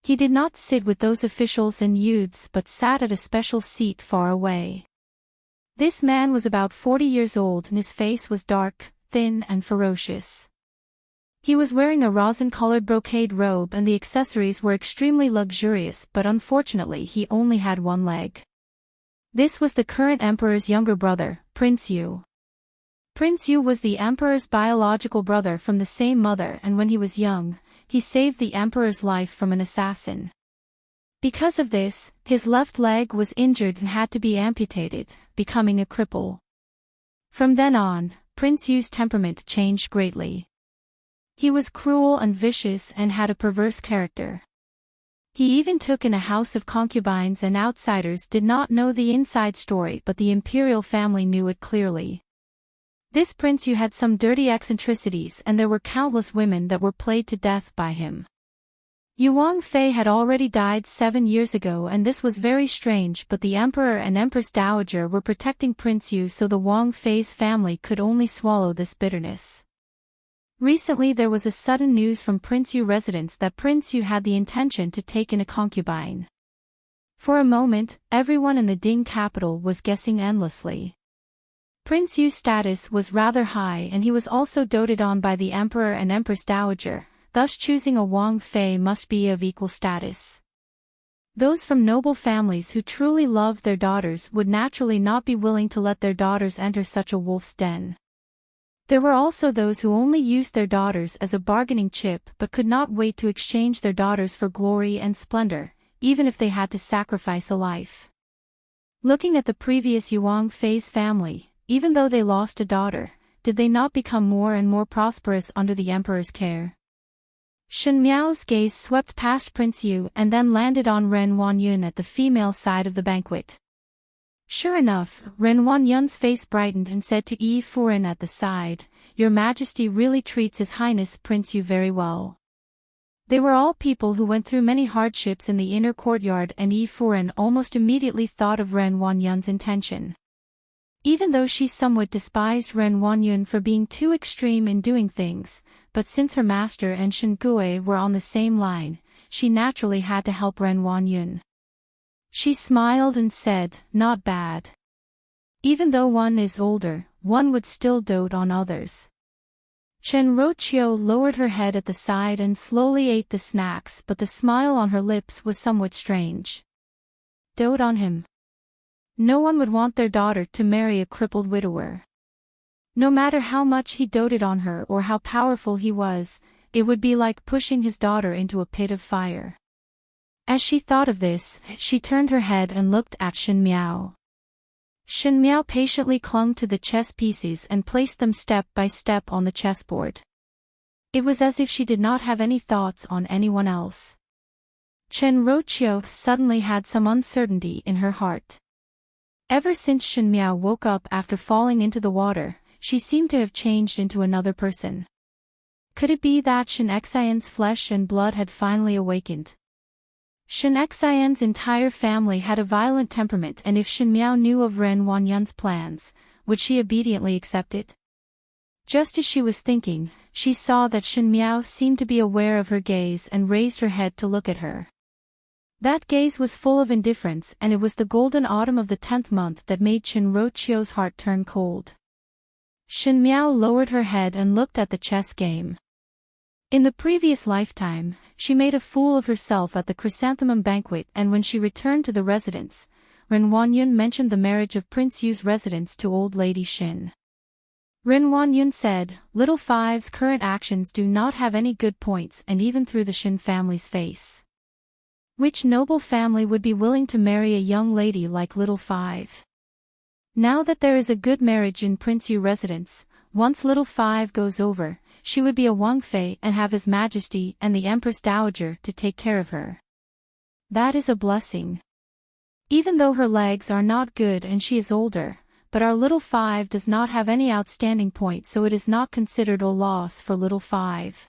He did not sit with those officials and youths but sat at a special seat far away. This man was about 40 years old and his face was dark, thin and ferocious. He was wearing a rosin-colored brocade robe and the accessories were extremely luxurious, but unfortunately he only had one leg. This was the current emperor's younger brother, Prince Yu. Prince Yu was the emperor's biological brother from the same mother, and when he was young, he saved the emperor's life from an assassin. Because of this, his left leg was injured and had to be amputated, becoming a cripple. From then on, Prince Yu's temperament changed greatly. He was cruel and vicious and had a perverse character. He even took in a house of concubines and outsiders did not know the inside story, but the imperial family knew it clearly. This Prince Yu had some dirty eccentricities and there were countless women that were played to death by him. Yuang Fei had already died 7 years ago and this was very strange, but the Emperor and Empress Dowager were protecting Prince Yu, so the Wang Fei's family could only swallow this bitterness. Recently there was a sudden news from Prince Yu residence that Prince Yu had the intention to take in a concubine. For a moment, everyone in the Ding capital was guessing endlessly. Prince Yu's status was rather high and he was also doted on by the Emperor and Empress Dowager, thus choosing a Wang Fei must be of equal status. Those from noble families who truly loved their daughters would naturally not be willing to let their daughters enter such a wolf's den. There were also those who only used their daughters as a bargaining chip but could not wait to exchange their daughters for glory and splendor, even if they had to sacrifice a life. Looking at the previous Yuang Fei's family, even though they lost a daughter, did they not become more and more prosperous under the emperor's care? Shen Miao's gaze swept past Prince Yu and then landed on Ren Wanyun at the female side of the banquet. Sure enough, Ren Wanyun's face brightened and said to Yi Furen at the side, Your Majesty really treats His Highness Prince Yu very well. They were all people who went through many hardships in the inner courtyard and Yi Furen almost immediately thought of Ren Wanyun's intention. Even though she somewhat despised Ren Wanyun for being too extreme in doing things, but since her master and Shen Gui were on the same line, she naturally had to help Ren Wanyun. She smiled and said, "Not bad. Even though one is older, one would still dote on others." Chen Rochio lowered her head at the side and slowly ate the snacks, but the smile on her lips was somewhat strange. Dote on him. No one would want their daughter to marry a crippled widower. No matter how much he doted on her or how powerful he was, it would be like pushing his daughter into a pit of fire. As she thought of this, she turned her head and looked at Shen Miao. Shen Miao patiently clung to the chess pieces and placed them step by step on the chessboard. It was as if she did not have any thoughts on anyone else. Chen Rochio suddenly had some uncertainty in her heart. Ever since Shen Miao woke up after falling into the water, she seemed to have changed into another person. Could it be that Shen Xian's flesh and blood had finally awakened? Shen Xian's entire family had a violent temperament, and if Shen Miao knew of Ren Wanyun's plans, would she obediently accept it? Just as she was thinking, she saw that Shen Miao seemed to be aware of her gaze and raised her head to look at her. That gaze was full of indifference, and it was the golden autumn of the 10th month that made Chen Rochio's heart turn cold. Shen Miao lowered her head and looked at the chess game. In the previous lifetime, she made a fool of herself at the chrysanthemum banquet, and when she returned to the residence, Ren Wanyun mentioned the marriage of Prince Yu's residence to old lady Shin. Ren Wanyun said, "Little Five's current actions do not have any good points, and even through the Shin family's face. Which noble family would be willing to marry a young lady like Little Five? Now that there is a good marriage in Prince Yu residence, once Little Five goes over, she would be a Wang Fei and have His Majesty and the Empress Dowager to take care of her. That is a blessing. Even though her legs are not good and she is older, but our Little Five does not have any outstanding points, so it is not considered a loss for Little Five."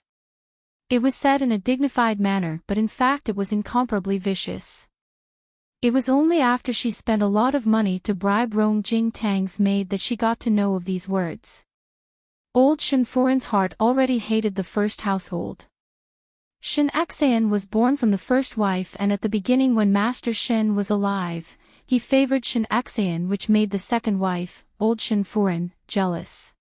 It was said in a dignified manner, but in fact it was incomparably vicious. It was only after she spent a lot of money to bribe Rong Jing Tang's maid that she got to know of these words. Old Shen Furen's heart already hated the first household. Shen Xian was born from the first wife, and at the beginning when Master Shen was alive, he favored Shen Xian, which made the second wife, old Shen Furen, jealous.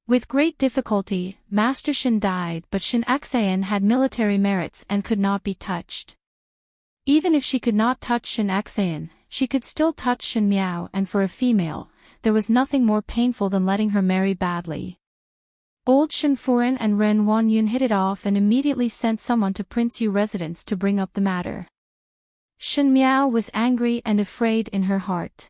With great difficulty, Master Shen died, but Shen Xian had military merits and could not be touched. Even if she could not touch Shen Xian, she could still touch Shen Miao, and for a female, there was nothing more painful than letting her marry badly. Old Shen Furen and Ren Wanyun hit it off and immediately sent someone to Prince Yu residence to bring up the matter. Shen Miao was angry and afraid in her heart.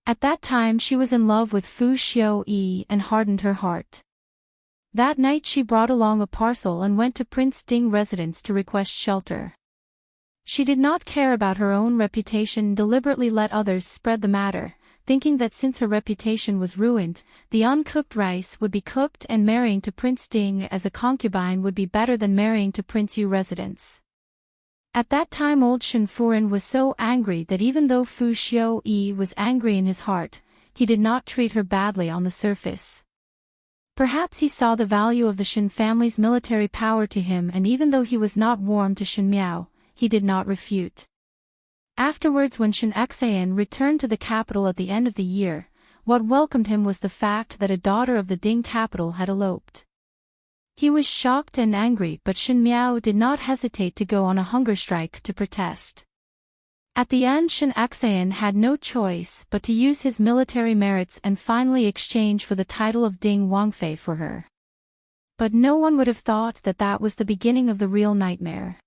At that time she was in love with Fu Xiu-yi and hardened her heart. That night she brought along a parcel and went to Prince Ding's residence to request shelter. She did not care about her own reputation and deliberately let others spread the matter, thinking that since her reputation was ruined, the uncooked rice would be cooked and marrying to Prince Ding as a concubine would be better than marrying to Prince Yu residence. At that time old Shen Furen was so angry that even though Fu Xiu-yi was angry in his heart, he did not treat her badly on the surface. Perhaps he saw the value of the Shen family's military power to him, and even though he was not warm to Shen Miao, he did not refute. Afterwards, when Shen Xian returned to the capital at the end of the year, what welcomed him was the fact that a daughter of the Ding capital had eloped. He was shocked and angry, but Shen Miao did not hesitate to go on a hunger strike to protest. At the end, Shen Xian had no choice but to use his military merits and finally exchange for the title of Ding Wangfei for her. But no one would have thought that that was the beginning of the real nightmare.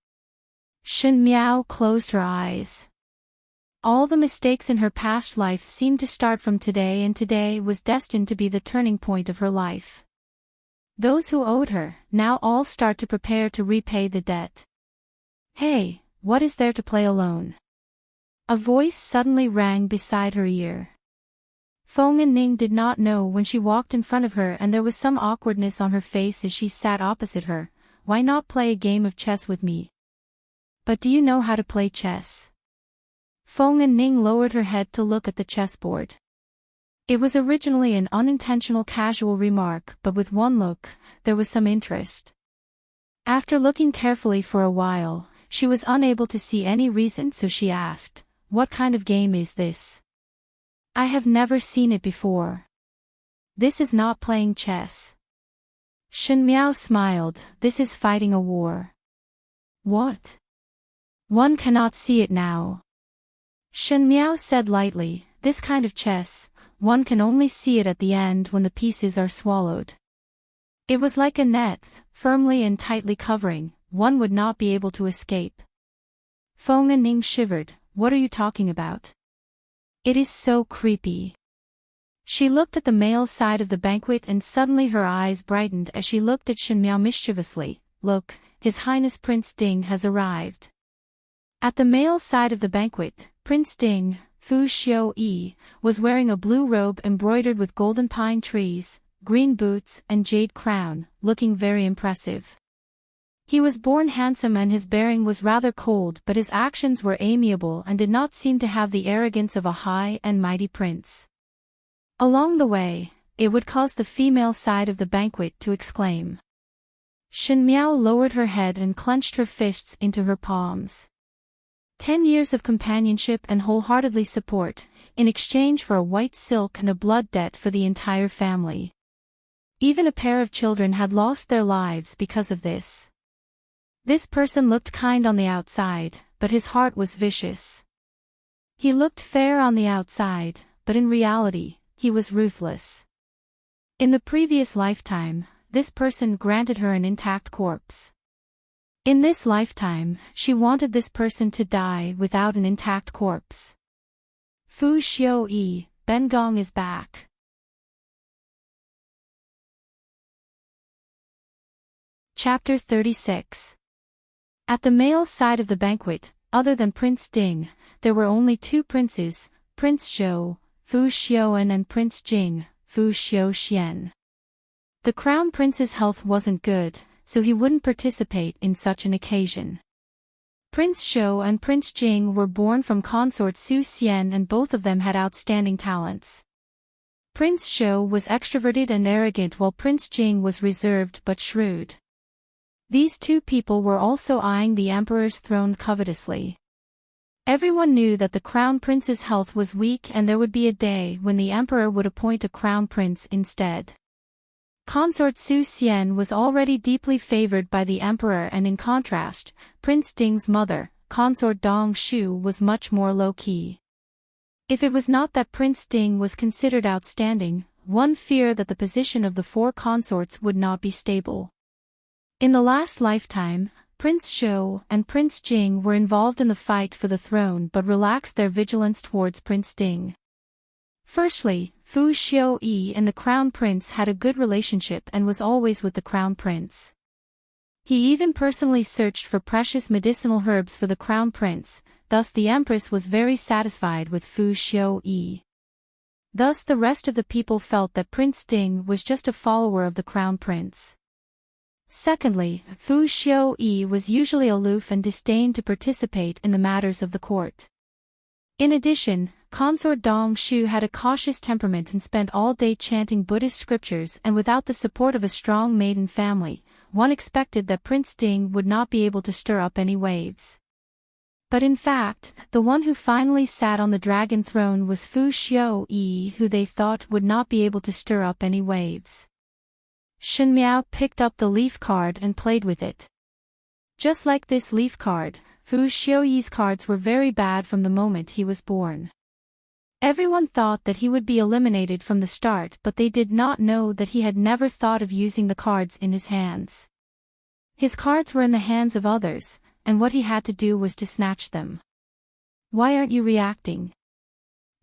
Shen Miao closed her eyes. All the mistakes in her past life seemed to start from today, and today was destined to be the turning point of her life. Those who owed her, now all start to prepare to repay the debt. "Hey, what is there to play alone?" A voice suddenly rang beside her ear. Feng and Ning did not know when she walked in front of her, and there was some awkwardness on her face as she sat opposite her. "Why not play a game of chess with me?" "But do you know how to play chess?" Feng and Ning lowered her head to look at the chessboard. It was originally an unintentional casual remark, but with one look, there was some interest. After looking carefully for a while, she was unable to see any reason, so she asked, "What kind of game is this? I have never seen it before." "This is not playing chess." Shen Miao smiled, "This is fighting a war." "What? One cannot see it now." Shen Miao said lightly, "This kind of chess, one can only see it at the end when the pieces are swallowed. It was like a net, firmly and tightly covering, one would not be able to escape." Feng and Ning shivered. "What are you talking about? It is so creepy." She looked at the male side of the banquet and suddenly her eyes brightened as she looked at Shen Miao mischievously. "Look, His Highness Prince Ding has arrived." At the male side of the banquet, Prince Ding, Fu Xiu-yi, was wearing a blue robe embroidered with golden pine trees, green boots and jade crown, looking very impressive. He was born handsome and his bearing was rather cold, but his actions were amiable and did not seem to have the arrogance of a high and mighty prince. Along the way, it would cause the female side of the banquet to exclaim. Shen Miao lowered her head and clenched her fists into her palms. 10 years of companionship and wholeheartedly support, in exchange for a white silk and a blood debt for the entire family. Even a pair of children had lost their lives because of this. This person looked kind on the outside, but his heart was vicious. He looked fair on the outside, but in reality, he was ruthless. In the previous lifetime, this person granted her an intact corpse. In this lifetime, she wanted this person to die without an intact corpse. Fu Xiu-yi, Ben Gong is back. Chapter 36. At the male side of the banquet, other than Prince Ding, there were only 2 princes, Prince Zhou, Fu Xiuan and Prince Jing, Fu Xiuxian. The crown prince's health wasn't good, so he wouldn't participate in such an occasion. Prince Zhou and Prince Jing were born from consort Su Xian and both of them had outstanding talents. Prince Zhou was extroverted and arrogant while Prince Jing was reserved but shrewd. These 2 people were also eyeing the emperor's throne covetously. Everyone knew that the crown prince's health was weak and there would be a day when the emperor would appoint a crown prince instead. Consort Su Xian was already deeply favored by the emperor and in contrast, Prince Ding's mother, Consort Dong Shu was much more low-key. If it was not that Prince Ding was considered outstanding, one feared that the position of the 4 consorts would not be stable. In the last lifetime, Prince Zhou and Prince Jing were involved in the fight for the throne but relaxed their vigilance towards Prince Ding. Firstly, Fu Xiu-yi and the crown prince had a good relationship and was always with the crown prince. He even personally searched for precious medicinal herbs for the crown prince, thus the Empress was very satisfied with Fu Xiu-yi. Thus the rest of the people felt that Prince Ding was just a follower of the crown prince. Secondly, Fu Xiu-yi was usually aloof and disdained to participate in the matters of the court. In addition, Consort Dong Shu had a cautious temperament and spent all day chanting Buddhist scriptures, and without the support of a strong maiden family, one expected that Prince Ding would not be able to stir up any waves. But in fact, the one who finally sat on the dragon throne was Fu Xiu-yi, who they thought would not be able to stir up any waves. Shen Miao picked up the leaf card and played with it. Just like this leaf card, Fu Xiuyi's cards were very bad from the moment he was born. Everyone thought that he would be eliminated from the start, but they did not know that he had never thought of using the cards in his hands. His cards were in the hands of others, and what he had to do was to snatch them. "Why aren't you reacting?"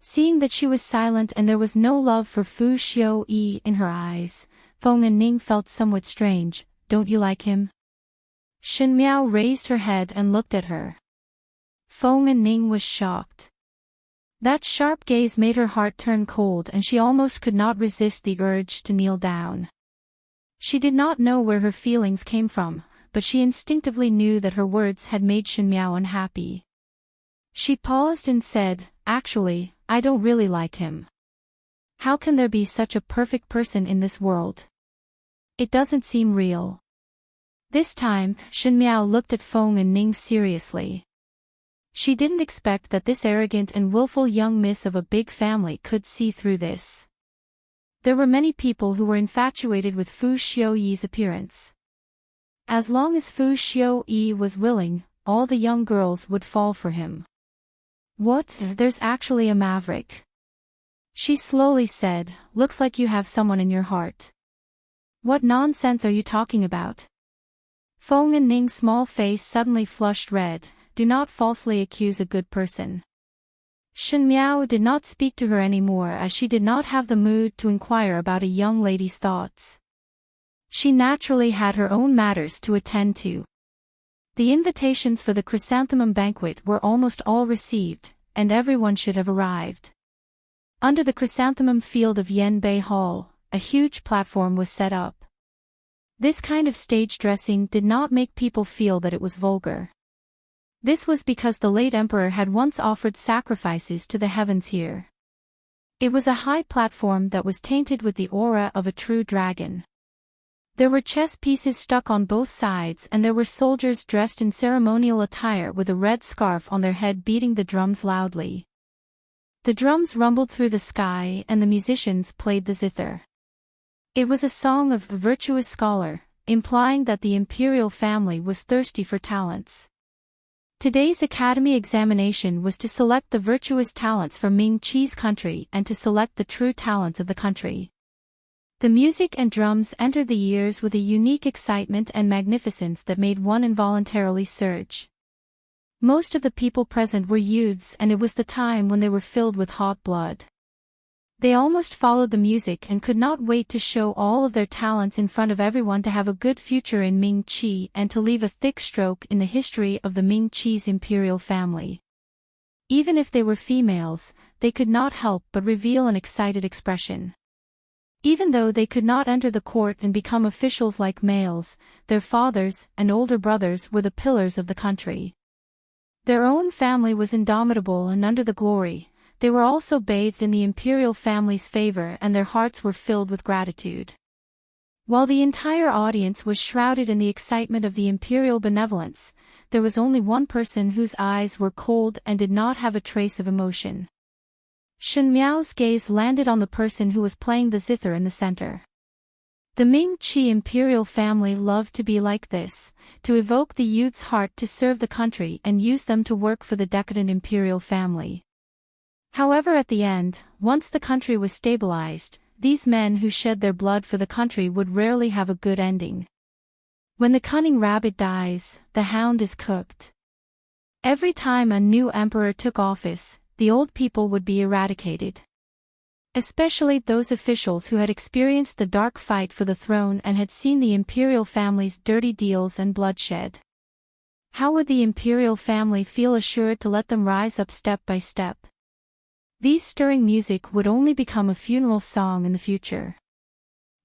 Seeing that she was silent and there was no love for Fu Xiu-yi in her eyes, Feng and Ning felt somewhat strange. "Don't you like him?" Shen Miao raised her head and looked at her. Feng and Ning was shocked. That sharp gaze made her heart turn cold and she almost could not resist the urge to kneel down. She did not know where her feelings came from, but she instinctively knew that her words had made Shen Miao unhappy. She paused and said, "Actually, I don't really like him." How can there be such a perfect person in this world? It doesn't seem real. This time, Shen Miao looked at Feng and Ning seriously. She didn't expect that this arrogant and willful young miss of a big family could see through this. There were many people who were infatuated with Fu Xiuyi's appearance. As long as Fu Xiuyi was willing, all the young girls would fall for him. What? There's actually a maverick. She slowly said, looks like you have someone in your heart. What nonsense are you talking about? Feng and Ning's small face suddenly flushed red. Do not falsely accuse a good person. Shen Miao did not speak to her anymore as she did not have the mood to inquire about a young lady's thoughts. She naturally had her own matters to attend to. The invitations for the chrysanthemum banquet were almost all received, and everyone should have arrived. Under the chrysanthemum field of Yanbei Hall, a huge platform was set up. This kind of stage dressing did not make people feel that it was vulgar. This was because the late emperor had once offered sacrifices to the heavens here. It was a high platform that was tainted with the aura of a true dragon. There were chess pieces stuck on both sides and there were soldiers dressed in ceremonial attire with a red scarf on their head beating the drums loudly. The drums rumbled through the sky and the musicians played the zither. It was a song of a virtuous scholar, implying that the imperial family was thirsty for talents. Today's academy examination was to select the virtuous talents from Ming Qi's country and to select the true talents of the country. The music and drums entered the ears with a unique excitement and magnificence that made one involuntarily surge. Most of the people present were youths and it was the time when they were filled with hot blood. They almost followed the music and could not wait to show all of their talents in front of everyone to have a good future in Ming Qi and to leave a thick stroke in the history of the Ming Qi's imperial family. Even if they were females, they could not help but reveal an excited expression. Even though they could not enter the court and become officials like males, their fathers and older brothers were the pillars of the country. Their own family was indomitable and under the glory. They were also bathed in the imperial family's favor and their hearts were filled with gratitude. While the entire audience was shrouded in the excitement of the imperial benevolence, there was only one person whose eyes were cold and did not have a trace of emotion. Shen Miao's gaze landed on the person who was playing the zither in the center. The Ming Qi imperial family loved to be like this, to evoke the youth's heart to serve the country and use them to work for the decadent imperial family. However, at the end, once the country was stabilized, these men who shed their blood for the country would rarely have a good ending. When the cunning rabbit dies, the hound is cooked. Every time a new emperor took office, the old people would be eradicated. Especially those officials who had experienced the dark fight for the throne and had seen the imperial family's dirty deals and bloodshed. How would the imperial family feel assured to let them rise up step by step? These stirring music would only become a funeral song in the future.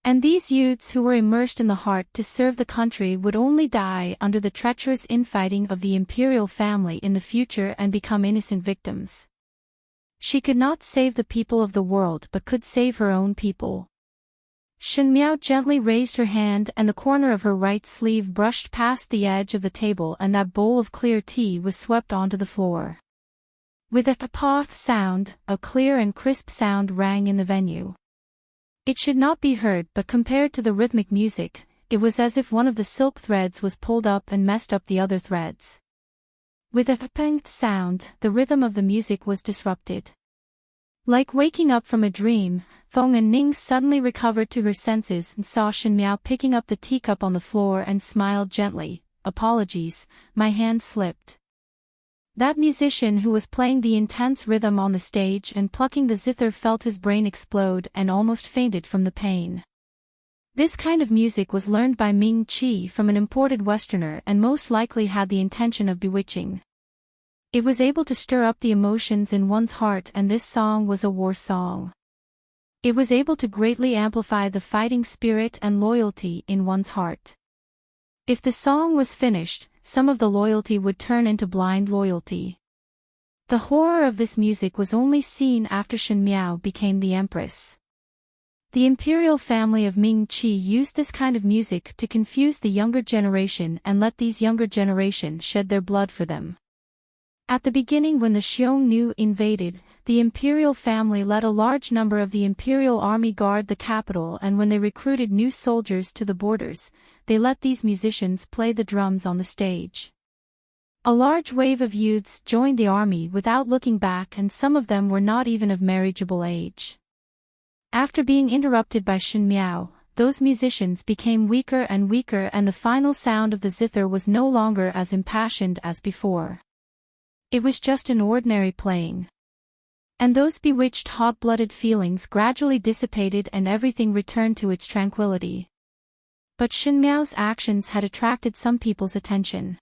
And these youths who were immersed in the heart to serve the country would only die under the treacherous infighting of the imperial family in the future and become innocent victims. She could not save the people of the world but could save her own people. Shen Miao gently raised her hand and the corner of her right sleeve brushed past the edge of the table and that bowl of clear tea was swept onto the floor. With a pop sound, a clear and crisp sound rang in the venue. It should not be heard but compared to the rhythmic music, it was as if one of the silk threads was pulled up and messed up the other threads. With a panged sound, the rhythm of the music was disrupted. Like waking up from a dream, Feng and Ning suddenly recovered to her senses and saw Shen Miao picking up the teacup on the floor and smiled gently. Apologies, my hand slipped. That musician who was playing the intense rhythm on the stage and plucking the zither felt his brain explode and almost fainted from the pain. This kind of music was learned by Ming Qi from an imported Westerner and most likely had the intention of bewitching. It was able to stir up the emotions in one's heart and this song was a war song. It was able to greatly amplify the fighting spirit and loyalty in one's heart. If the song was finished, some of the loyalty would turn into blind loyalty. The horror of this music was only seen after Shen Miao became the Empress. The imperial family of Ming Qi used this kind of music to confuse the younger generation and let these younger generation shed their blood for them. At the beginning, when the Xiongnu invaded, the imperial family led a large number of the imperial army guard the capital, and when they recruited new soldiers to the borders, they let these musicians play the drums on the stage. A large wave of youths joined the army without looking back, and some of them were not even of marriageable age. After being interrupted by Shen Miao, those musicians became weaker and weaker, and the final sound of the zither was no longer as impassioned as before. It was just an ordinary playing. And those bewitched hot-blooded feelings gradually dissipated and everything returned to its tranquility. But Shen Miao's actions had attracted some people's attention.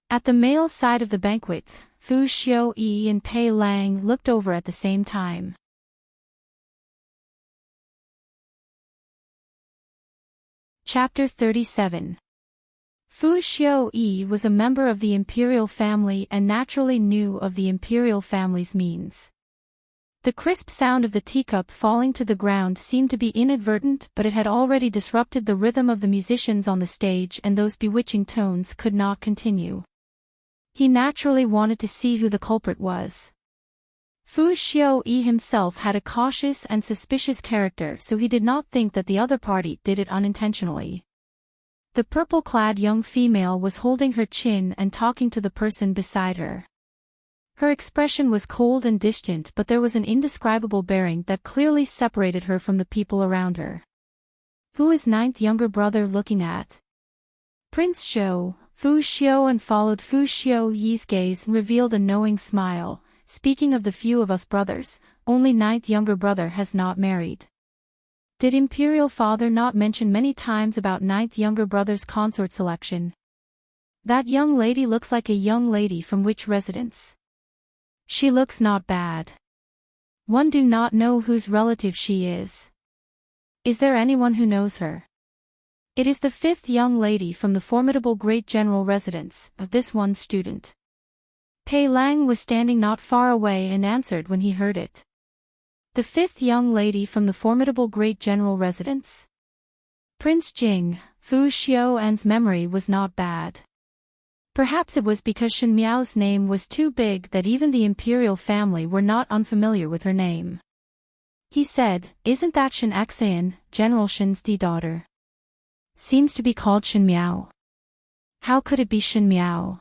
At the male side of the banquet, Fu Xiaoyi and Pei Lang looked over at the same time. Chapter 37. Fu Xiaoyi was a member of the imperial family and naturally knew of the imperial family's means. The crisp sound of the teacup falling to the ground seemed to be inadvertent, but it had already disrupted the rhythm of the musicians on the stage, and those bewitching tones could not continue. He naturally wanted to see who the culprit was. Fu Xiaoyi himself had a cautious and suspicious character, so he did not think that the other party did it unintentionally. The purple-clad young female was holding her chin and talking to the person beside her. Her expression was cold and distant, but there was an indescribable bearing that clearly separated her from the people around her. Who is ninth younger brother looking at? Prince Shou. Fu Xiao followed Fu Xiaoyi's gaze and revealed a knowing smile. Speaking of the few of us brothers, only ninth younger brother has not married. Did imperial father not mention many times about ninth younger brother's consort selection? That young lady looks like a young lady from which residence? She looks not bad. One do not know whose relative she is. Is there anyone who knows her? It is the fifth young lady from the formidable great general residence of this one student. Pei Lang was standing not far away and answered when he heard it. The fifth young lady from the formidable great general residence? Prince Jing. Fu Xiaoan's memory was not bad. Perhaps it was because Shen Miao's name was too big that even the imperial family were not unfamiliar with her name. He said, "Isn't that Shen Exayan, General Shen's daughter? Seems to be called Shen Miao. How could it be Shen Miao?"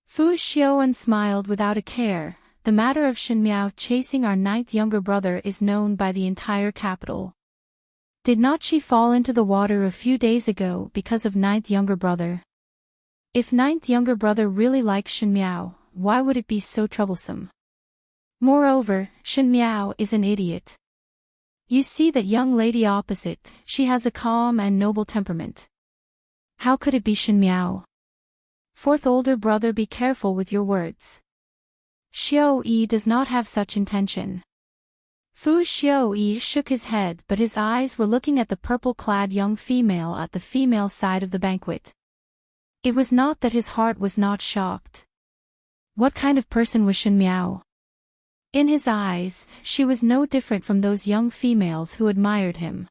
Fu Xiaoan smiled without a care. The matter of Shen Miao chasing our ninth younger brother is known by the entire capital. Did not she fall into the water a few days ago because of ninth younger brother? If ninth younger brother really likes Shen Miao, why would it be so troublesome? Moreover, Shen Miao is an idiot. You see that young lady opposite, she has a calm and noble temperament. How could it be Shen Miao? Fourth older brother, be careful with your words. Xiaoyi does not have such intention. Fu Xiaoyi shook his head, but his eyes were looking at the purple-clad young female at the female side of the banquet. It was not that his heart was not shocked. What kind of person was Shen Miao? In his eyes, she was no different from those young females who admired him.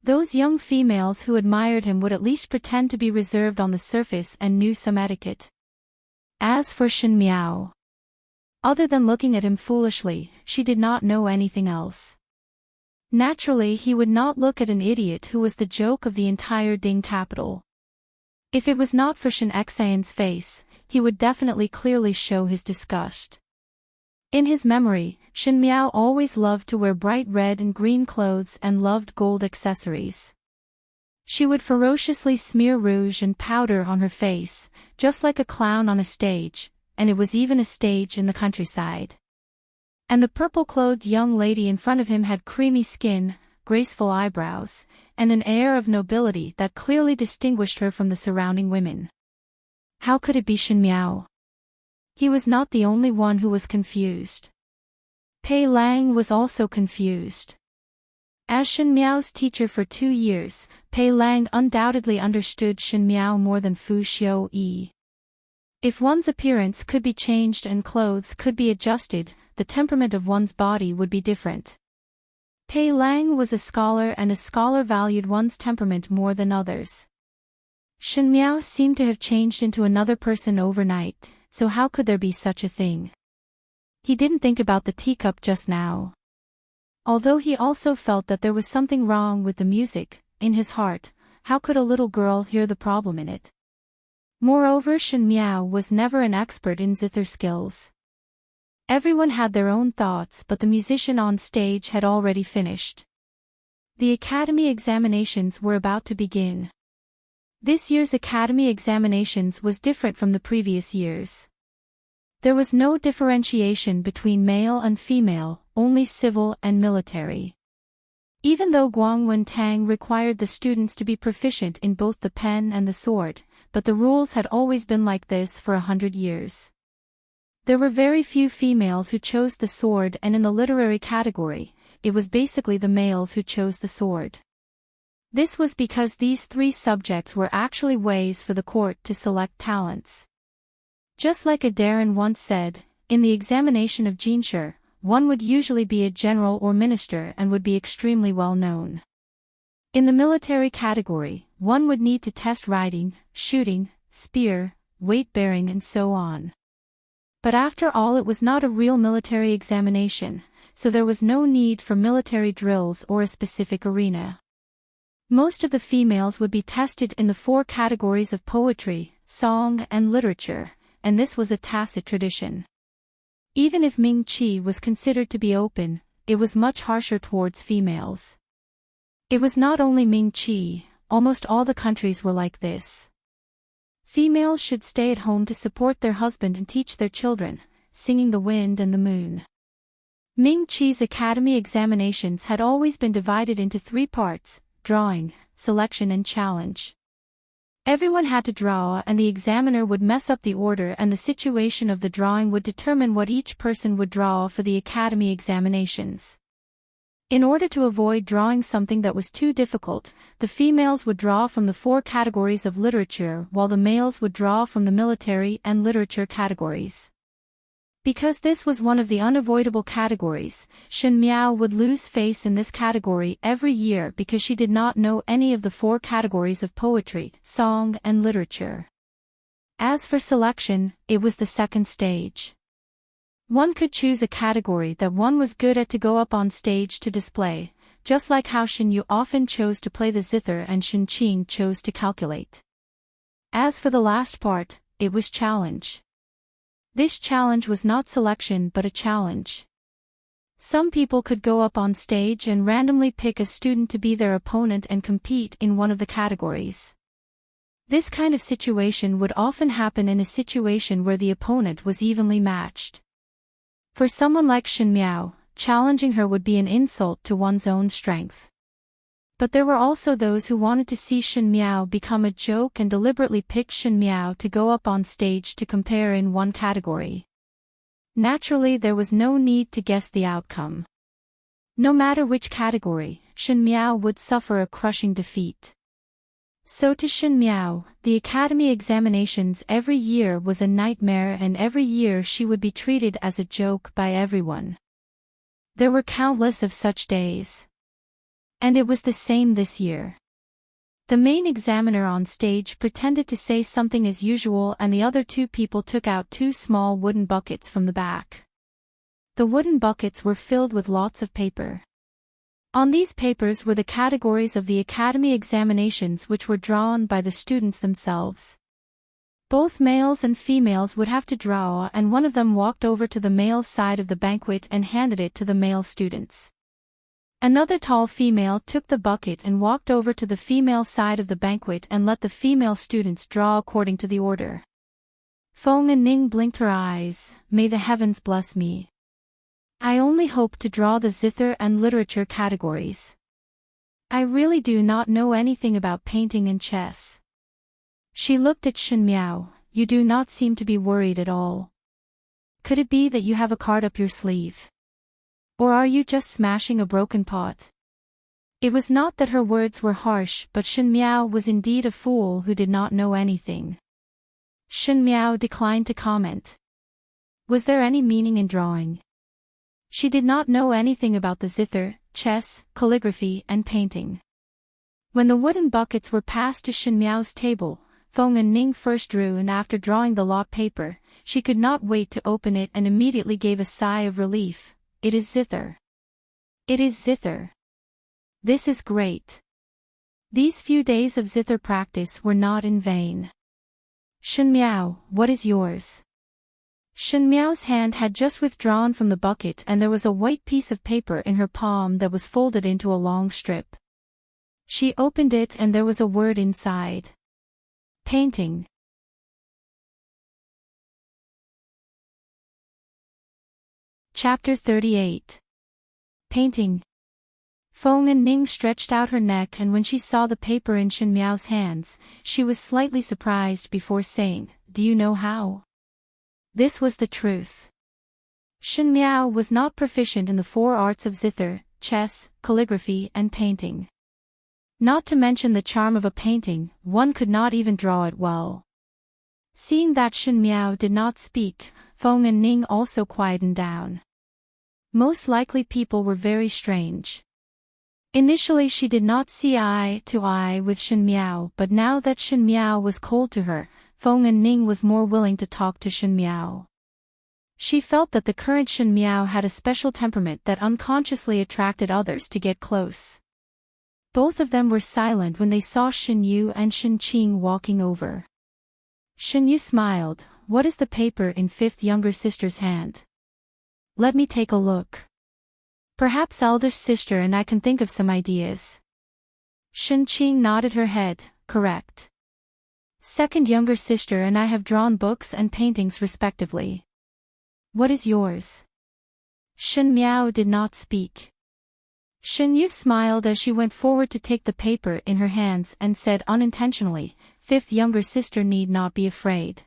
Those young females who admired him would at least pretend to be reserved on the surface and knew some etiquette. As for Shen Miao, other than looking at him foolishly, she did not know anything else. Naturally, he would not look at an idiot who was the joke of the entire Ding capital. If it was not for Shen Exayan's face, he would definitely clearly show his disgust. In his memory, Shen Miao always loved to wear bright red and green clothes and loved gold accessories. She would ferociously smear rouge and powder on her face, just like a clown on a stage, and it was even a stage in the countryside. And the purple-clothed young lady in front of him had creamy skin, graceful eyebrows, and an air of nobility that clearly distinguished her from the surrounding women. How could it be Shen Miao? He was not the only one who was confused. Pei Lang was also confused. As Shen Miao's teacher for 2 years, Pei Lang undoubtedly understood Shen Miao more than Fu Xiaoyi. If one's appearance could be changed and clothes could be adjusted, the temperament of one's body would be different. Pei Lang was a scholar, and a scholar valued one's temperament more than others. Shen Miao seemed to have changed into another person overnight, so how could there be such a thing? He didn't think about the teacup just now. Although he also felt that there was something wrong with the music, in his heart, how could a little girl hear the problem in it? Moreover, Shen Miao was never an expert in zither skills. Everyone had their own thoughts, but the musician on stage had already finished. The academy examinations were about to begin. This year's academy examinations was different from the previous years. There was no differentiation between male and female, only civil and military. Even though Guangwen Tang required the students to be proficient in both the pen and the sword, but the rules had always been like this for 100 years. There were very few females who chose the sword, and in the literary category, it was basically the males who chose the sword. This was because these three subjects were actually ways for the court to select talents. Just like Adarin once said, in the examination of Jinshi, one would usually be a general or minister and would be extremely well known. In the military category, one would need to test riding, shooting, spear, weight-bearing and so on. But after all, it was not a real military examination, so there was no need for military drills or a specific arena. Most of the females would be tested in the 4 categories of poetry, song and literature, and this was a tacit tradition. Even if Ming Qi was considered to be open, it was much harsher towards females. It was not only Ming Qi, almost all the countries were like this. Females should stay at home to support their husband and teach their children, singing the wind and the moon. Ming Qi's academy examinations had always been divided into 3 parts: drawing, selection and challenge. Everyone had to draw, and the examiner would mess up the order, and the situation of the drawing would determine what each person would draw for the academy examinations. In order to avoid drawing something that was too difficult, the females would draw from the 4 categories of literature while the males would draw from the military and literature categories. Because this was one of the unavoidable categories, Shen Miao would lose face in this category every year because she did not know any of the 4 categories of poetry, song and literature. As for selection, it was the second stage. One could choose a category that one was good at to go up on stage to display, just like how Shen Yu often chose to play the zither and Shen Qing chose to calculate. As for the last part, it was challenge. This challenge was not selection but a challenge. Some people could go up on stage and randomly pick a student to be their opponent and compete in one of the categories. This kind of situation would often happen in a situation where the opponent was evenly matched. For someone like Shen Miao, challenging her would be an insult to one's own strength. But there were also those who wanted to see Shen Miao become a joke and deliberately picked Shen Miao to go up on stage to compare in one category. Naturally, there was no need to guess the outcome. No matter which category, Shen Miao would suffer a crushing defeat. So to Shen Miao, the academy examinations every year was a nightmare, and every year she would be treated as a joke by everyone. There were countless of such days. And it was the same this year. The main examiner on stage pretended to say something as usual, and the other 2 people took out 2 small wooden buckets from the back. The wooden buckets were filled with lots of paper. On these papers were the categories of the academy examinations, which were drawn by the students themselves. Both males and females would have to draw, and one of them walked over to the male side of the banquet and handed it to the male students. Another tall female took the bucket and walked over to the female side of the banquet and let the female students draw according to the order. Feng and Ning blinked her eyes. May the heavens bless me. I only hope to draw the zither and literature categories. I really do not know anything about painting and chess. She looked at Shen Miao. You do not seem to be worried at all. Could it be that you have a card up your sleeve? Or are you just smashing a broken pot? It was not that her words were harsh, but Shen Miao was indeed a fool who did not know anything. Shen Miao declined to comment. Was there any meaning in drawing? She did not know anything about the zither, chess, calligraphy, and painting. When the wooden buckets were passed to Shin Miao's table, Feng and Ning first drew, and after drawing the lot paper, she could not wait to open it and immediately gave a sigh of relief. It is zither. It is zither. This is great. These few days of zither practice were not in vain. Shin Miao, what is yours? Shin Miao's hand had just withdrawn from the bucket and there was a white piece of paper in her palm that was folded into a long strip. She opened it and there was a word inside. Painting. Chapter 38. Painting. Feng and Ning stretched out her neck, and when she saw the paper in Shin Miao's hands, she was slightly surprised before saying, "Do you know how?" This was the truth. Shin Miao was not proficient in the four arts of zither, chess, calligraphy, and painting. Not to mention the charm of a painting, one could not even draw it well. Seeing that Shin Miao did not speak, Feng and Ning also quietened down. Most likely people were very strange. Initially she did not see eye to eye with Shin Miao, but now that Shin Miao was cold to her, Feng and Ning was more willing to talk to Shin Miao. She felt that the current Shin Miao had a special temperament that unconsciously attracted others to get close. Both of them were silent when they saw Shin Yu and Shin Qing walking over. Shin Yu smiled. "What is the paper in fifth younger sister's hand?" "Let me take a look. Perhaps eldest sister and I can think of some ideas." Shin Qing nodded her head. "Correct. Second younger sister and I have drawn books and paintings respectively." "What is yours?" Shin Miao did not speak. Shin Yu smiled as she went forward to take the paper in her hands and said unintentionally, "Fifth younger sister need not be afraid.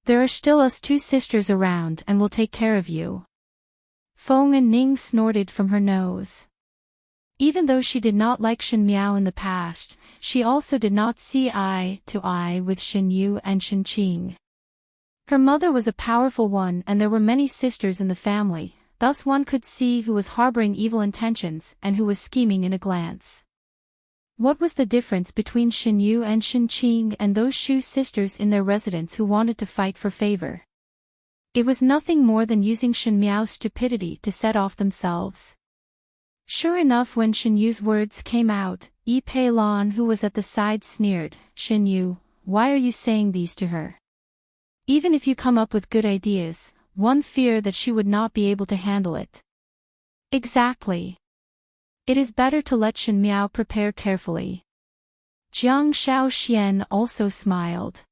There are still us two sisters around and will take care of you." Feng and Ning snorted from her nose. Even though she did not like Shin Miao in the past, she also did not see eye to eye with Shin Yu and Shin Qing. Her mother was a powerful one and there were many sisters in the family, thus one could see who was harboring evil intentions and who was scheming in a glance. What was the difference between Shin Yu and Shin Qing and those Shu sisters in their residence who wanted to fight for favor? It was nothing more than using Shin Miao's stupidity to set off themselves. Sure enough, when Shin Yu's words came out, Yi Pei Lan, who was at the side, sneered, "Shin Yu, why are you saying these to her? Even if you come up with good ideas, one fear that she would not be able to handle it." "Exactly. It is better to let Shin Miao prepare carefully." Jiang Shaoxian also smiled.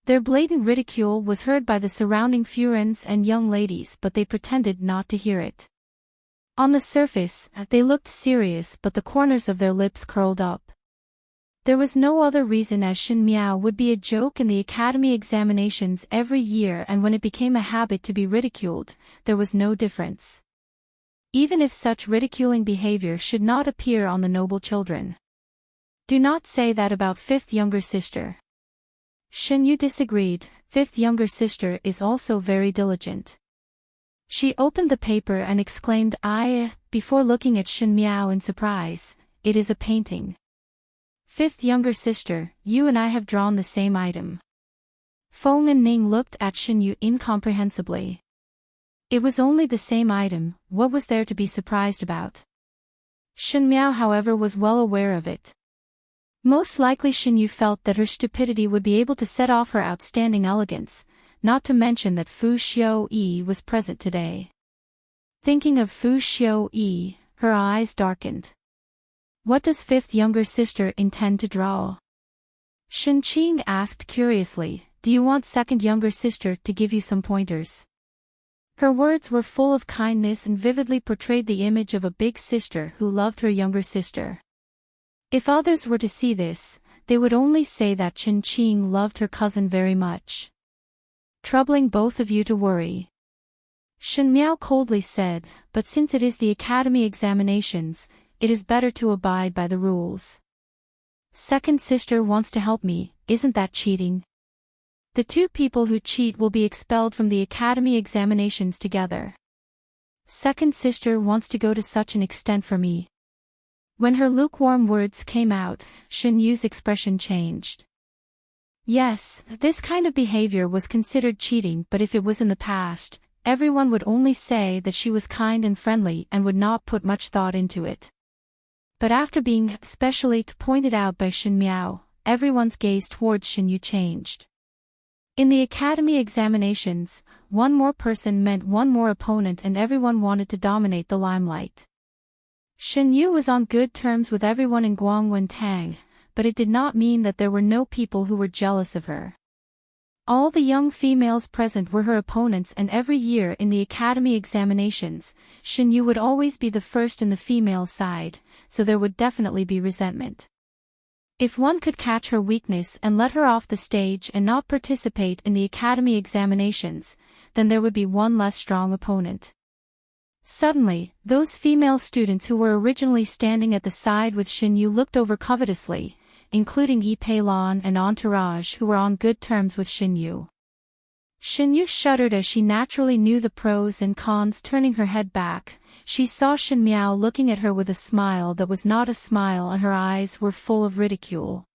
Their blatant ridicule was heard by the surrounding Furens and young ladies, but they pretended not to hear it. On the surface, they looked serious, but the corners of their lips curled up. There was no other reason as Shin Miao would be a joke in the academy examinations every year, and when it became a habit to be ridiculed, there was no difference. Even if such ridiculing behavior should not appear on the noble children. Do not say that about fifth younger sister. Shin Yu disagreed. Fifth younger sister is also very diligent. She opened the paper and exclaimed, before looking at Shin Miao in surprise, "It is a painting." "Fifth younger sister, you and I have drawn the same item." Feng and Ning looked at Shin Yu incomprehensibly. It was only the same item, what was there to be surprised about? Shin Miao, however, was well aware of it. Most likely Shin Yu felt that her stupidity would be able to set off her outstanding elegance, not to mention that Fu Xiu-yi was present today. Thinking of Fu Xiu-yi, her eyes darkened. What does fifth younger sister intend to draw? Shin Qing asked curiously, "Do you want second younger sister to give you some pointers?" Her words were full of kindness and vividly portrayed the image of a big sister who loved her younger sister. If others were to see this, they would only say that Shin Qing loved her cousin very much. "Troubling both of you to worry." Shin Miao coldly said, "But since it is the academy examinations, it is better to abide by the rules. Second sister wants to help me, isn't that cheating? The two people who cheat will be expelled from the academy examinations together." Second sister wants to go to such an extent for me. When her lukewarm words came out, Shin Yu's expression changed. Yes, this kind of behavior was considered cheating, but if it was in the past, everyone would only say that she was kind and friendly and would not put much thought into it. But after being specially pointed out by Shin Miao, everyone's gaze towards Shin Yu changed. In the academy examinations, one more person meant one more opponent and everyone wanted to dominate the limelight. Shin Yu was on good terms with everyone in Guangwentang, but it did not mean that there were no people who were jealous of her. All the young females present were her opponents, and every year in the academy examinations, Shin Yu would always be the first in the female side, so there would definitely be resentment. If one could catch her weakness and let her off the stage and not participate in the academy examinations, then there would be one less strong opponent. Suddenly, those female students who were originally standing at the side with Shin Yu looked over covetously, including Yi Pei-lan and Entourage, who were on good terms with Shin Yu. Shin Yu shuddered as she naturally knew the pros and cons. Turning her head back, she saw Shin Miao looking at her with a smile that was not a smile, and her eyes were full of ridicule.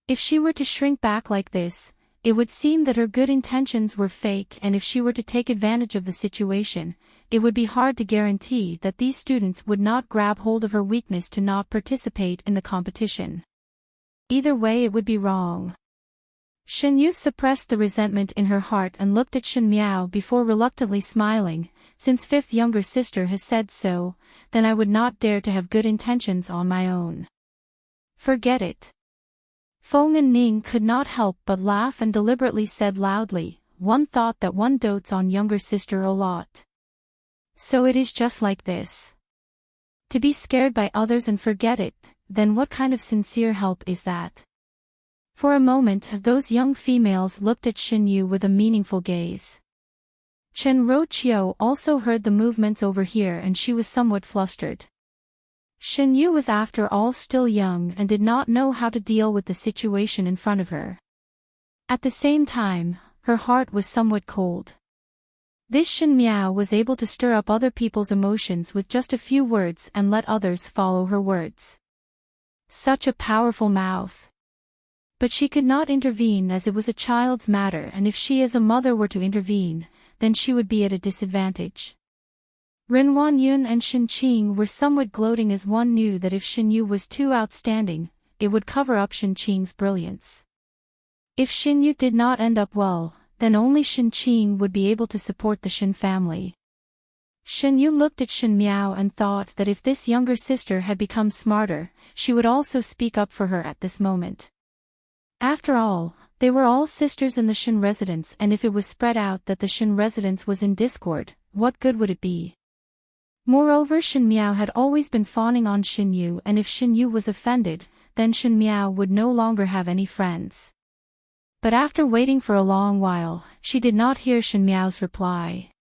If she were to shrink back like this, it would seem that her good intentions were fake, and if she were to take advantage of the situation, it would be hard to guarantee that these students would not grab hold of her weakness to not participate in the competition. Either way it would be wrong. Shin Yu suppressed the resentment in her heart and looked at Shin Miao before reluctantly smiling. Since fifth younger sister has said so, then I would not dare to have good intentions on my own. Forget it. Feng and Ning could not help but laugh and deliberately said loudly, one thought that one dotes on younger sister a lot. So it is just like this. To be scared by others and forget it, then what kind of sincere help is that? For a moment those young females looked at Shin Yu with a meaningful gaze. Chen Roqiu also heard the movements over here and she was somewhat flustered. Shin Yu was after all still young and did not know how to deal with the situation in front of her. At the same time, her heart was somewhat cold. This Shin Miao was able to stir up other people's emotions with just a few words and let others follow her words. Such a powerful mouth. But she could not intervene as it was a child's matter, and if she as a mother were to intervene, then she would be at a disadvantage. Ren Wanyun and Shin Qing were somewhat gloating as one knew that if Shin Yu was too outstanding, it would cover up Shin Qing's brilliance. If Shin Yu did not end up well, then only Shin Qing would be able to support the Shin family. Shin Yu looked at Shin Miao and thought that if this younger sister had become smarter, she would also speak up for her at this moment. After all, they were all sisters in the Shin residence, and if it was spread out that the Shin residence was in discord, what good would it be? Moreover, Shin Miao had always been fawning on Shin Yu, and if Shin Yu was offended, then Shin Miao would no longer have any friends. But after waiting for a long while, she did not hear Shin Miao's reply.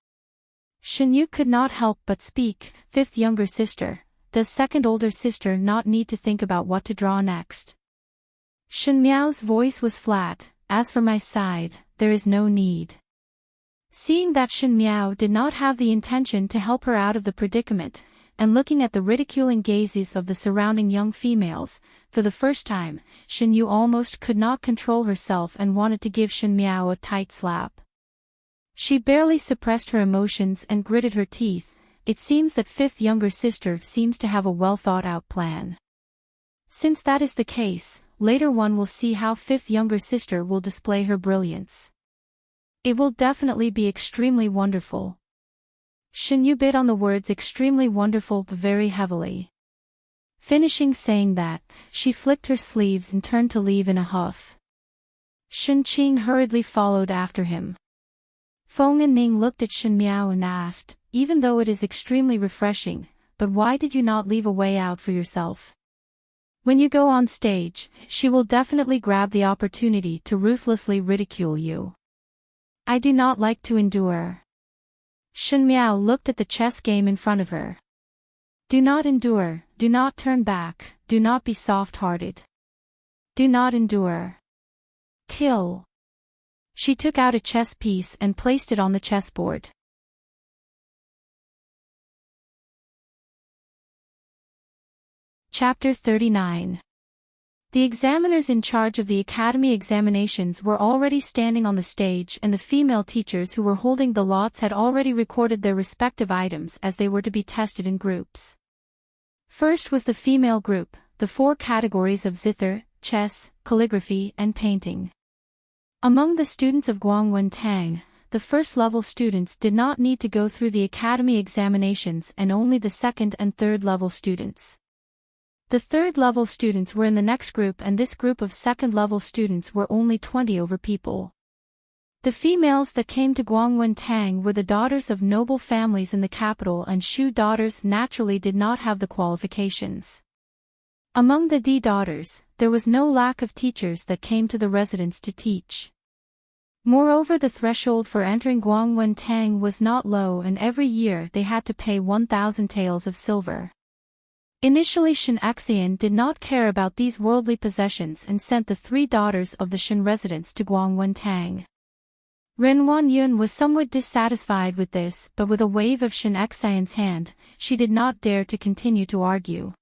Shin Yu could not help but speak. Fifth younger sister, does second older sister not need to think about what to draw next? Shin Miao's voice was flat. As for my side, there is no need. Seeing that Shin Miao did not have the intention to help her out of the predicament, and looking at the ridiculing gazes of the surrounding young females, for the first time, Shin Yu almost could not control herself and wanted to give Shin Miao a tight slap. She barely suppressed her emotions and gritted her teeth. It seems that fifth younger sister seems to have a well-thought-out plan. Since that is the case, later one will see how fifth younger sister will display her brilliance. It will definitely be extremely wonderful. Shin Yu bit on the words extremely wonderful very heavily. Finishing saying that, she flicked her sleeves and turned to leave in a huff. Shin Qing hurriedly followed after him. Feng and Ning looked at Shin Miao and asked, even though it is extremely refreshing, but why did you not leave a way out for yourself? When you go on stage, she will definitely grab the opportunity to ruthlessly ridicule you. I do not like to endure. Shin Miao looked at the chess game in front of her. Do not endure, do not turn back, do not be soft-hearted. Do not endure. Kill. She took out a chess piece and placed it on the chessboard. Chapter 39. The examiners in charge of the academy examinations were already standing on the stage, and the female teachers who were holding the lots had already recorded their respective items as they were to be tested in groups. First was the female group, the 4 categories of zither, chess, calligraphy, and painting. Among the students of Guangwen-Tang, the first-level students did not need to go through the academy examinations, and only the second and third-level students. The third-level students were in the next group, and this group of second-level students were only 20 over people. The females that came to Guangwen-Tang were the daughters of noble families in the capital, and Shu daughters naturally did not have the qualifications. Among the D daughters, there was no lack of teachers that came to the residence to teach. Moreover, the threshold for entering Guangwen-Tang was not low, and every year they had to pay 1,000 taels of silver. Initially, Shen Xian did not care about these worldly possessions and sent the 3 daughters of the Shen residents to Guangwen-Tang. Ren Wanyun was somewhat dissatisfied with this, but with a wave of Shen Xian's hand, she did not dare to continue to argue.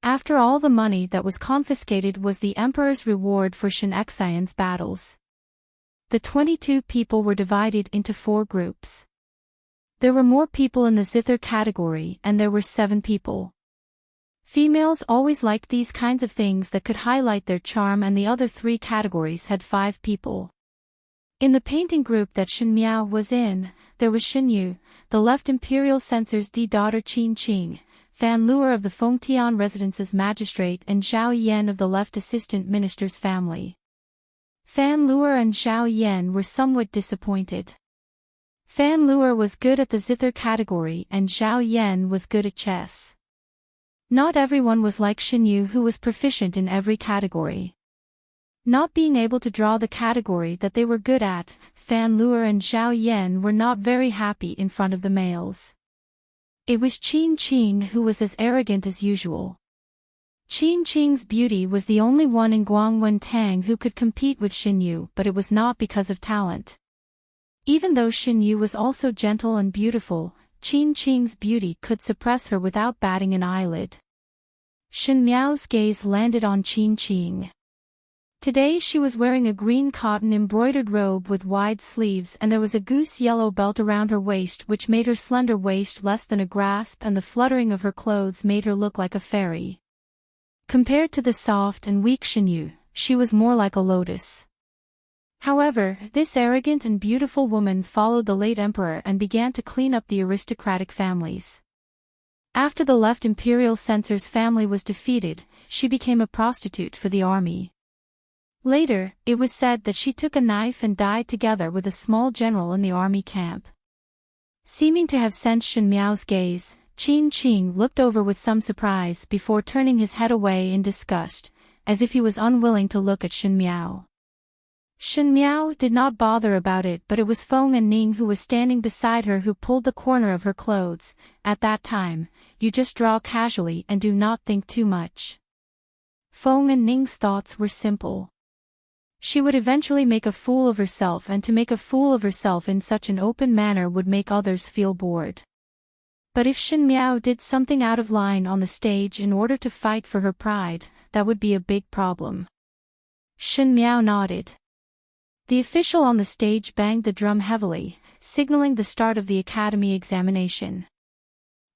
After all, the money that was confiscated was the emperor's reward for Shen Xian's battles. The 22 people were divided into 4 groups. There were more people in the zither category, and there were 7 people. Females always liked these kinds of things that could highlight their charm, and the other 3 categories had 5 people. In the painting group that Shen Miao was in, there was Shen Yu, the left imperial censor's daughter Qin Qing, Fan Luer of the Fengtian residence's magistrate, and Zhao Yan of the left assistant minister's family. Fan Luer and Zhao Yan were somewhat disappointed. Fan Luer was good at the zither category, and Zhao Yan was good at chess. Not everyone was like Shen Yu, who was proficient in every category. Not being able to draw the category that they were good at, Fan Luer and Zhao Yan were not very happy in front of the males. It was Qin Qing who was as arrogant as usual. Qin Qing's beauty was the only one in Guangwen-Tang who could compete with Shen Yu, but it was not because of talent. Even though Shen Yu was also gentle and beautiful, Qin Qing's beauty could suppress her without batting an eyelid. Shen Miao's gaze landed on Qin Qing. Today she was wearing a green cotton embroidered robe with wide sleeves, and there was a goose yellow belt around her waist which made her slender waist less than a grasp, and the fluttering of her clothes made her look like a fairy. Compared to the soft and weak Shen Yu, she was more like a lotus. However, this arrogant and beautiful woman followed the late emperor and began to clean up the aristocratic families. After the left imperial censor's family was defeated, she became a prostitute for the army. Later, it was said that she took a knife and died together with a small general in the army camp. Seeming to have sensed Shen Miao's gaze, Qin Qing looked over with some surprise before turning his head away in disgust, as if he was unwilling to look at Shen Miao. Shen Miao did not bother about it, but it was Feng and Ning who was standing beside her who pulled the corner of her clothes. At that time, you just draw casually and do not think too much. Feng and Ning's thoughts were simple. She would eventually make a fool of herself, and to make a fool of herself in such an open manner would make others feel bored. But if Shen Miao did something out of line on the stage in order to fight for her pride, that would be a big problem. Shen Miao nodded. The official on the stage banged the drum heavily, signaling the start of the academy examination.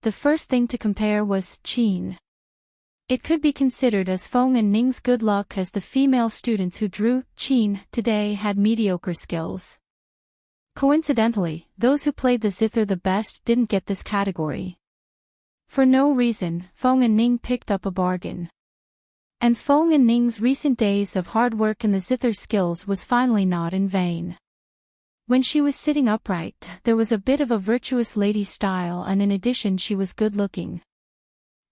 The first thing to compare was Qin. It could be considered as Feng and Ning's good luck, as the female students who drew Qin today had mediocre skills. Coincidentally, those who played the zither the best didn't get this category. For no reason, Feng and Ning picked up a bargain. And Feng and Ning's recent days of hard work in the zither skills was finally not in vain. When she was sitting upright, there was a bit of a virtuous lady style, and in addition she was good-looking.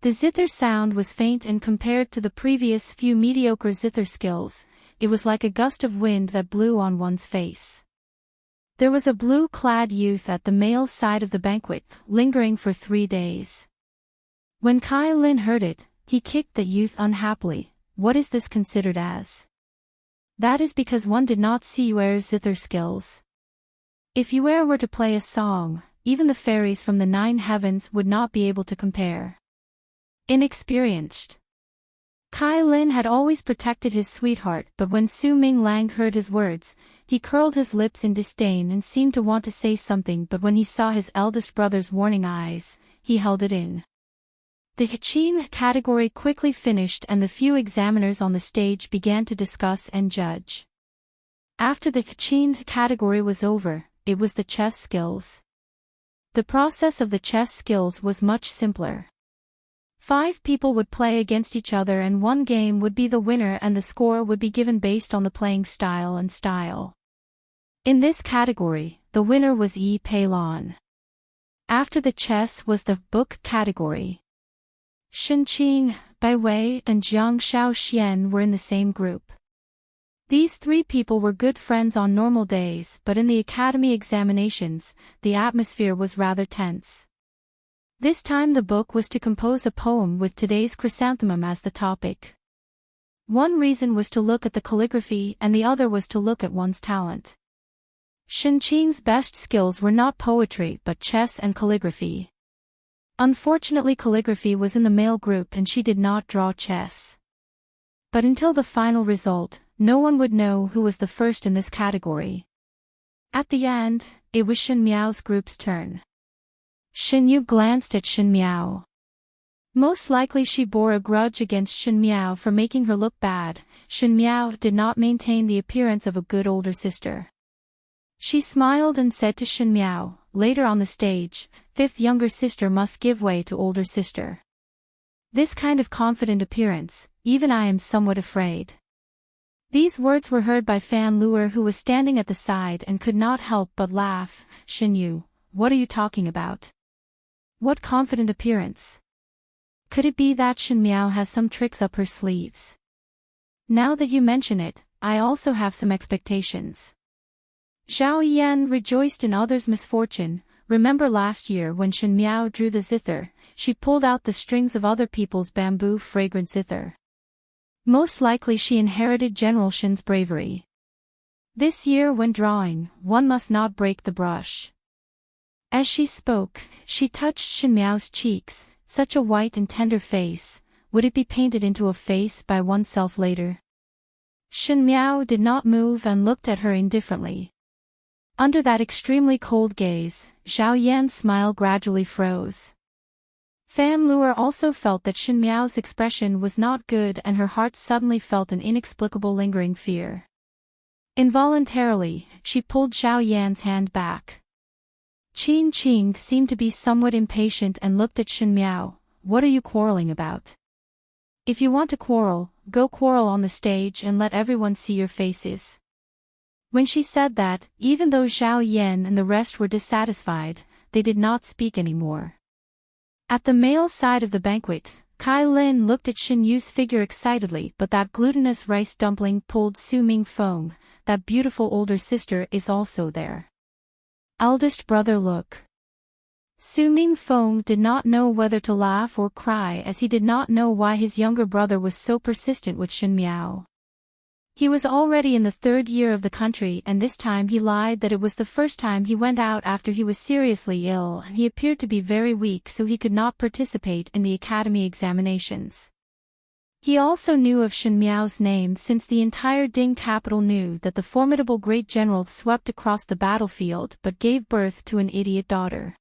The zither sound was faint, and compared to the previous few mediocre zither skills, it was like a gust of wind that blew on one's face. There was a blue-clad youth at the male side of the banquet, lingering for 3 days. When Kai Lin heard it, he kicked the youth unhappily. What is this considered as? That is because one did not see Yuer's zither skills. If Yuer were to play a song, even the fairies from the 9 heavens would not be able to compare. Inexperienced. Kai Lin had always protected his sweetheart, but when Su Ming Lang heard his words, he curled his lips in disdain and seemed to want to say something, but when he saw his eldest brother's warning eyes, he held it in. The Hichin category quickly finished and the few examiners on the stage began to discuss and judge. After the Hichin category was over, it was the chess skills. The process of the chess skills was much simpler. 5 people would play against each other and one game would be the winner and the score would be given based on the playing style and style. In this category, the winner was Yi Peilon. After the chess was the book category. Shenqing, Bai Wei and Jiang Shaoxian were in the same group. These 3 people were good friends on normal days, but in the academy examinations, the atmosphere was rather tense. This time the book was to compose a poem with today's chrysanthemum as the topic. One reason was to look at the calligraphy and the other was to look at one's talent. Shenqing's best skills were not poetry but chess and calligraphy. Unfortunately, calligraphy was in the male group and she did not draw chess. But until the final result, no one would know who was the first in this category. At the end, it was Shen Miao's group's turn. Shen Yu glanced at Shen Miao. Most likely she bore a grudge against Shen Miao for making her look bad. Shen Miao did not maintain the appearance of a good older sister. She smiled and said to Shen Miao, later on the stage, 5th younger sister must give way to older sister. This kind of confident appearance, even I am somewhat afraid. These words were heard by Fan Luer who was standing at the side and could not help but laugh. Shen Yu, what are you talking about? What confident appearance? Could it be that Shen Miao has some tricks up her sleeves? Now that you mention it, I also have some expectations. Zhao Yan rejoiced in others' misfortune. Remember last year when Shen Miao drew the zither, she pulled out the strings of other people's bamboo fragrant zither. Most likely she inherited General Shen's bravery. This year when drawing, one must not break the brush. As she spoke, she touched Shen Miao's cheeks, such a white and tender face, would it be painted into a face by oneself later? Shen Miao did not move and looked at her indifferently. Under that extremely cold gaze, Zhao Yan's smile gradually froze. Fan Luer also felt that Shen Miao's expression was not good and her heart suddenly felt an inexplicable lingering fear. Involuntarily, she pulled Zhao Yan's hand back. Qin Qing seemed to be somewhat impatient and looked at Shen Miao. What are you quarreling about? If you want to quarrel, go quarrel on the stage and let everyone see your faces. When she said that, even though Zhao Yan and the rest were dissatisfied, they did not speak anymore. At the male side of the banquet, Kai Lin looked at Shen Yu's figure excitedly, but that glutinous rice dumpling pulled Su Ming Feng, that beautiful older sister is also there. Eldest brother look. Su Ming Feng did not know whether to laugh or cry as he did not know why his younger brother was so persistent with Shen Miao. He was already in the 3rd year of the country and this time he lied that it was the first time he went out after he was seriously ill and he appeared to be very weak so he could not participate in the academy examinations. He also knew of Shen Miao's name since the entire Ding capital knew that the formidable great general swept across the battlefield but gave birth to an idiot daughter.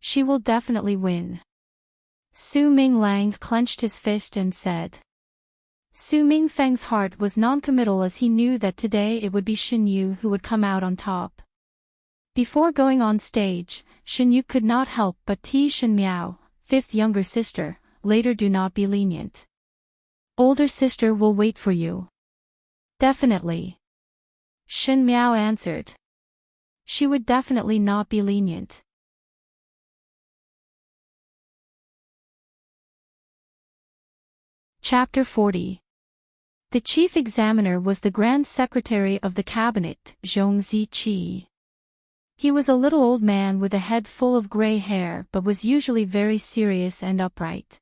She will definitely win. Su Ming Lang clenched his fist and said. Su Ming Feng's heart was non-committal as he knew that today it would be Shen Yu who would come out on top. Before going on stage, Shen Yu could not help but tease Shen Miao, 5th younger sister, later do not be lenient. Older sister will wait for you. Definitely. Shen Miao answered. She would definitely not be lenient. Chapter 40. The chief examiner was the Grand Secretary of the Cabinet, Zhong Ziqi. He was a little old man with a head full of gray hair but was usually very serious and upright.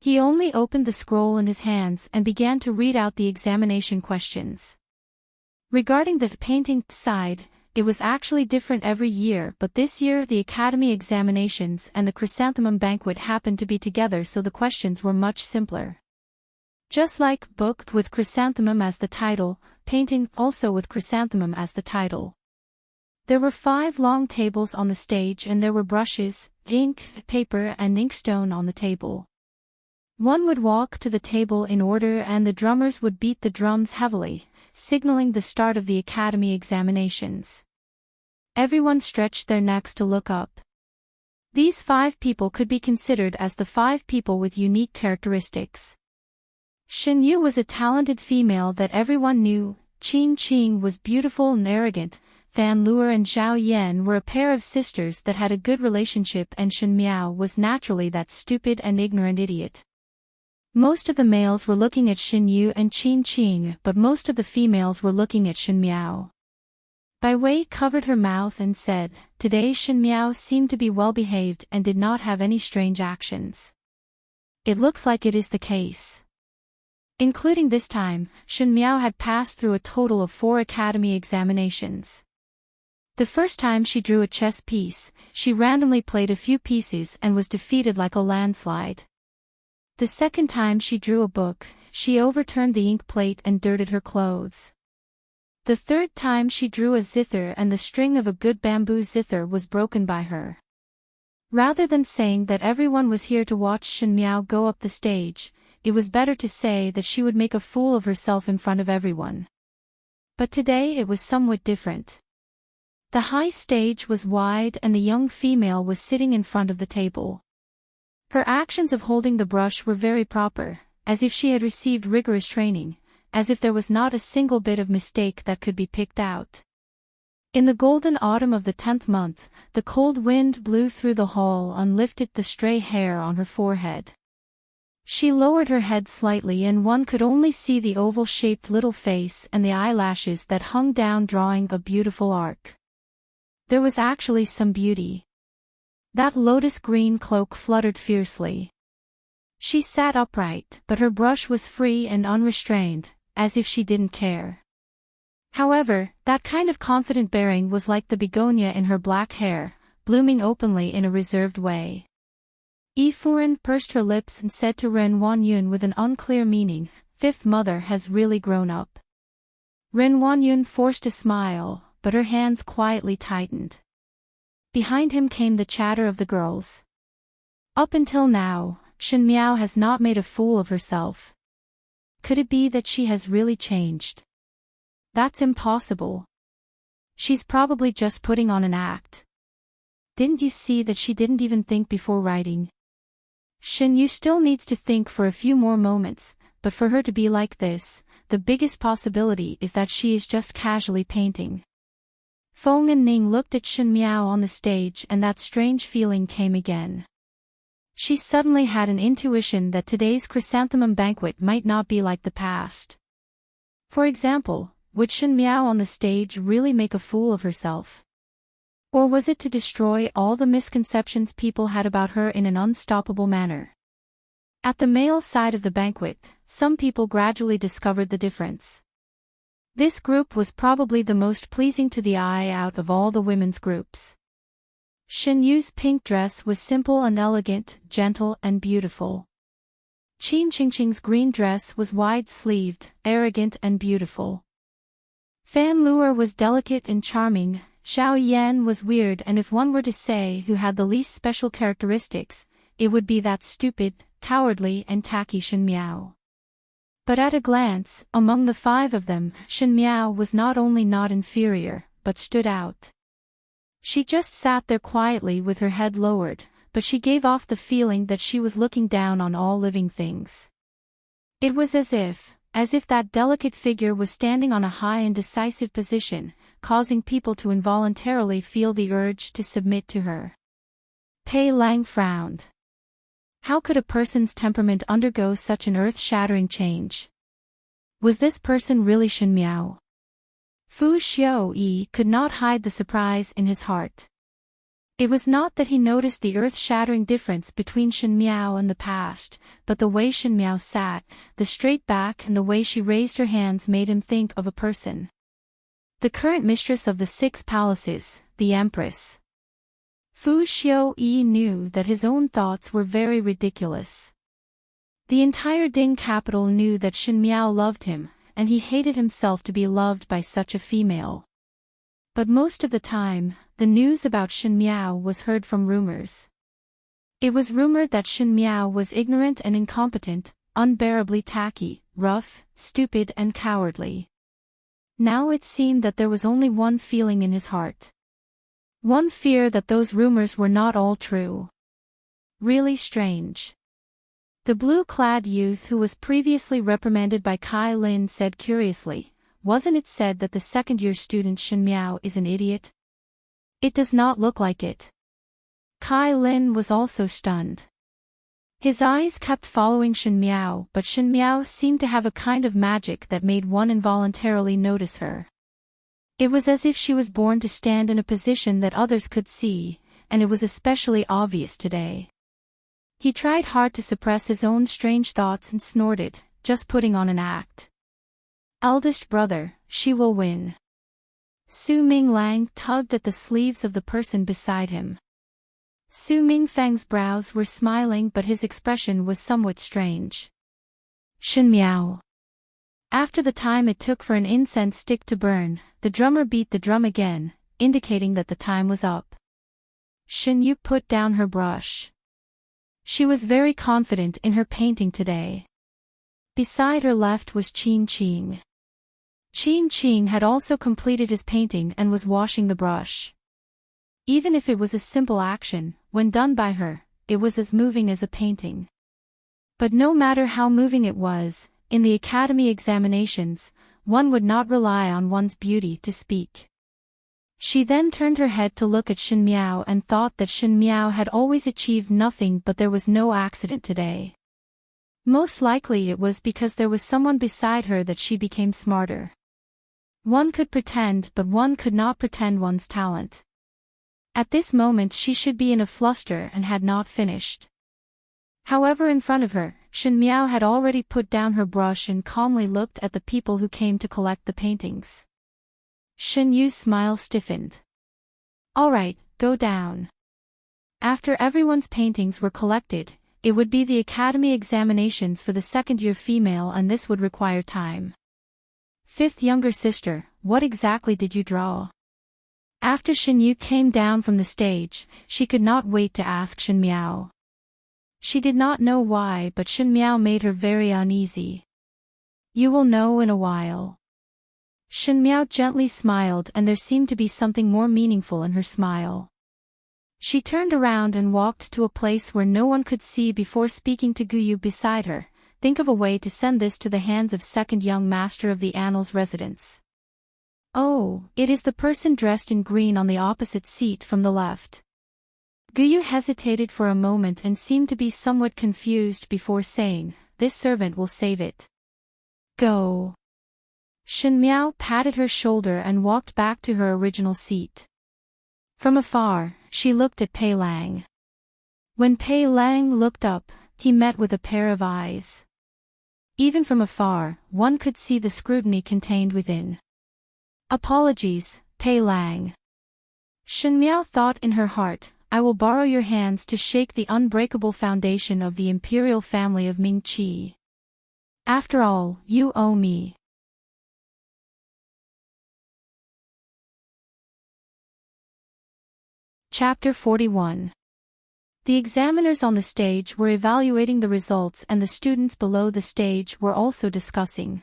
He only opened the scroll in his hands and began to read out the examination questions. Regarding the painting side, it was actually different every year, but this year the academy examinations and the chrysanthemum banquet happened to be together, so the questions were much simpler. Just like book with chrysanthemum as the title, painting also with chrysanthemum as the title. There were 5 long tables on the stage and there were brushes, ink, paper and inkstone on the table. One would walk to the table in order and the drummers would beat the drums heavily, signaling the start of the academy examinations. Everyone stretched their necks to look up. These 5 people could be considered as the 5 people with unique characteristics. Shen Yu was a talented female that everyone knew, Qing Qing was beautiful and arrogant, Fan Luer and Zhao Yan were a pair of sisters that had a good relationship, and Shen Miao was naturally that stupid and ignorant idiot. Most of the males were looking at Shen Yu and Qing Qing, but most of the females were looking at Shen Miao. Bai Wei covered her mouth and said, "Today Shen Miao seemed to be well behaved and did not have any strange actions. It looks like it is the case." Including this time, Shen Miao had passed through a total of 4 academy examinations. The first time she drew a chess piece, she randomly played a few pieces and was defeated like a landslide. The second time she drew a book, she overturned the ink plate and dirted her clothes. The third time she drew a zither and the string of a good bamboo zither was broken by her. Rather than saying that everyone was here to watch Shen Miao go up the stage, it was better to say that she would make a fool of herself in front of everyone. But today it was somewhat different. The high stage was wide and the young female was sitting in front of the table. Her actions of holding the brush were very proper, as if she had received rigorous training, as if there was not a single bit of mistake that could be picked out. In the golden autumn of the 10th month, the cold wind blew through the hall and lifted the stray hair on her forehead. She lowered her head slightly and one could only see the oval-shaped little face and the eyelashes that hung down, drawing a beautiful arc. There was actually some beauty. That lotus-green cloak fluttered fiercely. She sat upright, but her brush was free and unrestrained, as if she didn't care. However, that kind of confident bearing was like the begonia in her black hair, blooming openly in a reserved way. Yi Furen pursed her lips and said to Ren Wanyun with an unclear meaning, "Fifth mother has really grown up." Ren Wanyun forced a smile, but her hands quietly tightened. Behind him came the chatter of the girls. Up until now, Shen Miao has not made a fool of herself. Could it be that she has really changed? That's impossible. She's probably just putting on an act. Didn't you see that she didn't even think before writing? Shen Yu still needs to think for a few more moments, but for her to be like this, the biggest possibility is that she is just casually painting. Feng and Ning looked at Shen Miao on the stage and that strange feeling came again. She suddenly had an intuition that today's chrysanthemum banquet might not be like the past. For example, would Shen Miao on the stage really make a fool of herself? Or was it to destroy all the misconceptions people had about her in an unstoppable manner? At the male side of the banquet, some people gradually discovered the difference. This group was probably the most pleasing to the eye out of all the women's groups. Shen Yu's pink dress was simple and elegant, gentle and beautiful. Qin Qingqing's green dress was wide-sleeved, arrogant and beautiful. Fan Luer was delicate and charming, Zhao Yan was weird, and if one were to say who had the least special characteristics, it would be that stupid, cowardly and tacky Shen Miao. But at a glance, among the 5 of them, Shen Miao was not only not inferior, but stood out. She just sat there quietly with her head lowered, but she gave off the feeling that she was looking down on all living things. It was as if that delicate figure was standing on a high and decisive position, causing people to involuntarily feel the urge to submit to her. Pei Lang frowned. How could a person's temperament undergo such an earth-shattering change? Was this person really Shen Miao? Fu Xiaoyi could not hide the surprise in his heart. It was not that he noticed the earth-shattering difference between Shen Miao and the past, but the way Shen Miao sat, the straight back and the way she raised her hands made him think of a person. the current mistress of the 6 palaces, the Empress. Fu Xiaoyi knew that his own thoughts were very ridiculous. The entire Ding capital knew that Shen Miao loved him, and he hated himself to be loved by such a female. But most of the time, the news about Shen Miao was heard from rumors. It was rumored that Shen Miao was ignorant and incompetent, unbearably tacky, rough, stupid and cowardly. Now it seemed that there was only one feeling in his heart. One fear that those rumors were not all true. Really strange. The blue-clad youth who was previously reprimanded by Kai Lin said curiously, "Wasn't it said that the second-year student Shen Miao is an idiot? It does not look like it." Kai Lin was also stunned. His eyes kept following Shen Miao, but Shen Miao seemed to have a kind of magic that made one involuntarily notice her. It was as if she was born to stand in a position that others could see, and it was especially obvious today. He tried hard to suppress his own strange thoughts and snorted, "Just putting on an act. Eldest brother, she will win." Su Minglang tugged at the sleeves of the person beside him. Su Mingfang's brows were smiling but his expression was somewhat strange. "Shen Miao." After the time it took for an incense stick to burn, the drummer beat the drum again, indicating that the time was up. Shen Yu put down her brush. She was very confident in her painting today. Beside her left was Qin Qing. Qin Qing had also completed his painting and was washing the brush. Even if it was a simple action, when done by her, it was as moving as a painting. But no matter how moving it was, in the academy examinations, one would not rely on one's beauty to speak. She then turned her head to look at Shen Miao and thought that Shen Miao had always achieved nothing but there was no accident today. Most likely it was because there was someone beside her that she became smarter. One could pretend but one could not pretend one's talent. At this moment she should be in a fluster and had not finished. However, in front of her, Shen Miao had already put down her brush and calmly looked at the people who came to collect the paintings. Shen Yu's smile stiffened. "All right, go down." After everyone's paintings were collected, it would be the academy examinations for the second-year female and this would require time. "Fifth younger sister, what exactly did you draw?" After Shen Yu came down from the stage, she could not wait to ask Shen Miao. She did not know why, but Shen Miao made her very uneasy. "You will know in a while." Shen Miao gently smiled and there seemed to be something more meaningful in her smile. She turned around and walked to a place where no one could see before speaking to Gu Yu beside her. "Think of a way to send this to the hands of second young master of the Annals residence." "Oh, it is the person dressed in green on the opposite seat from the left." Gu Yu hesitated for a moment and seemed to be somewhat confused before saying, "This servant will save it. Go." Shen Miao patted her shoulder and walked back to her original seat. From afar, she looked at Pei Lang. When Pei Lang looked up, he met with a pair of eyes. Even from afar, one could see the scrutiny contained within. "Apologies, Pei Lang." Shen Miao thought in her heart, "I will borrow your hands to shake the unbreakable foundation of the imperial family of Ming Qi. After all, you owe me." Chapter 41. The examiners on the stage were evaluating the results and the students below the stage were also discussing.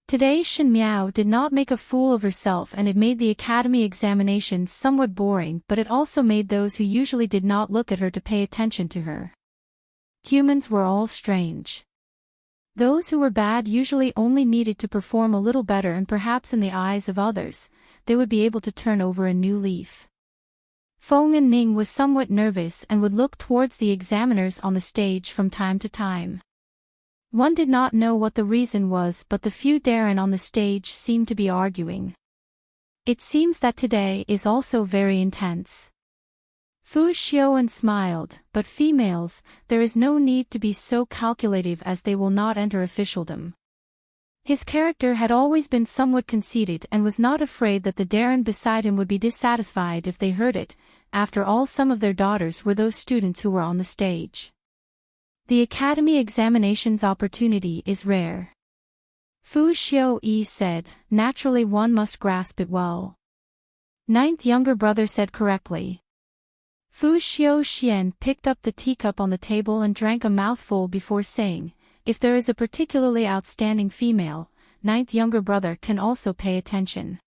Today Shen Miao did not make a fool of herself and it made the academy examinations somewhat boring, but it also made those who usually did not look at her to pay attention to her. Humans were all strange. Those who were bad usually only needed to perform a little better and perhaps in the eyes of others, they would be able to turn over a new leaf. Feng and Ning was somewhat nervous and would look towards the examiners on the stage from time to time. One did not know what the reason was, but the few Darren on the stage seemed to be arguing. It seems that today is also very intense. Fu Xiaoan smiled, but females, there is no need to be so calculative as they will not enter officialdom. His character had always been somewhat conceited and was not afraid that the Darren beside him would be dissatisfied if they heard it. After all, some of their daughters were those students who were on the stage. The academy examinations opportunity is rare. Fu Xiu-yi said, naturally one must grasp it well. Ninth younger brother said correctly. Fu Xiu-xian picked up the teacup on the table and drank a mouthful before saying, if there is a particularly outstanding female, ninth younger brother can also pay attention.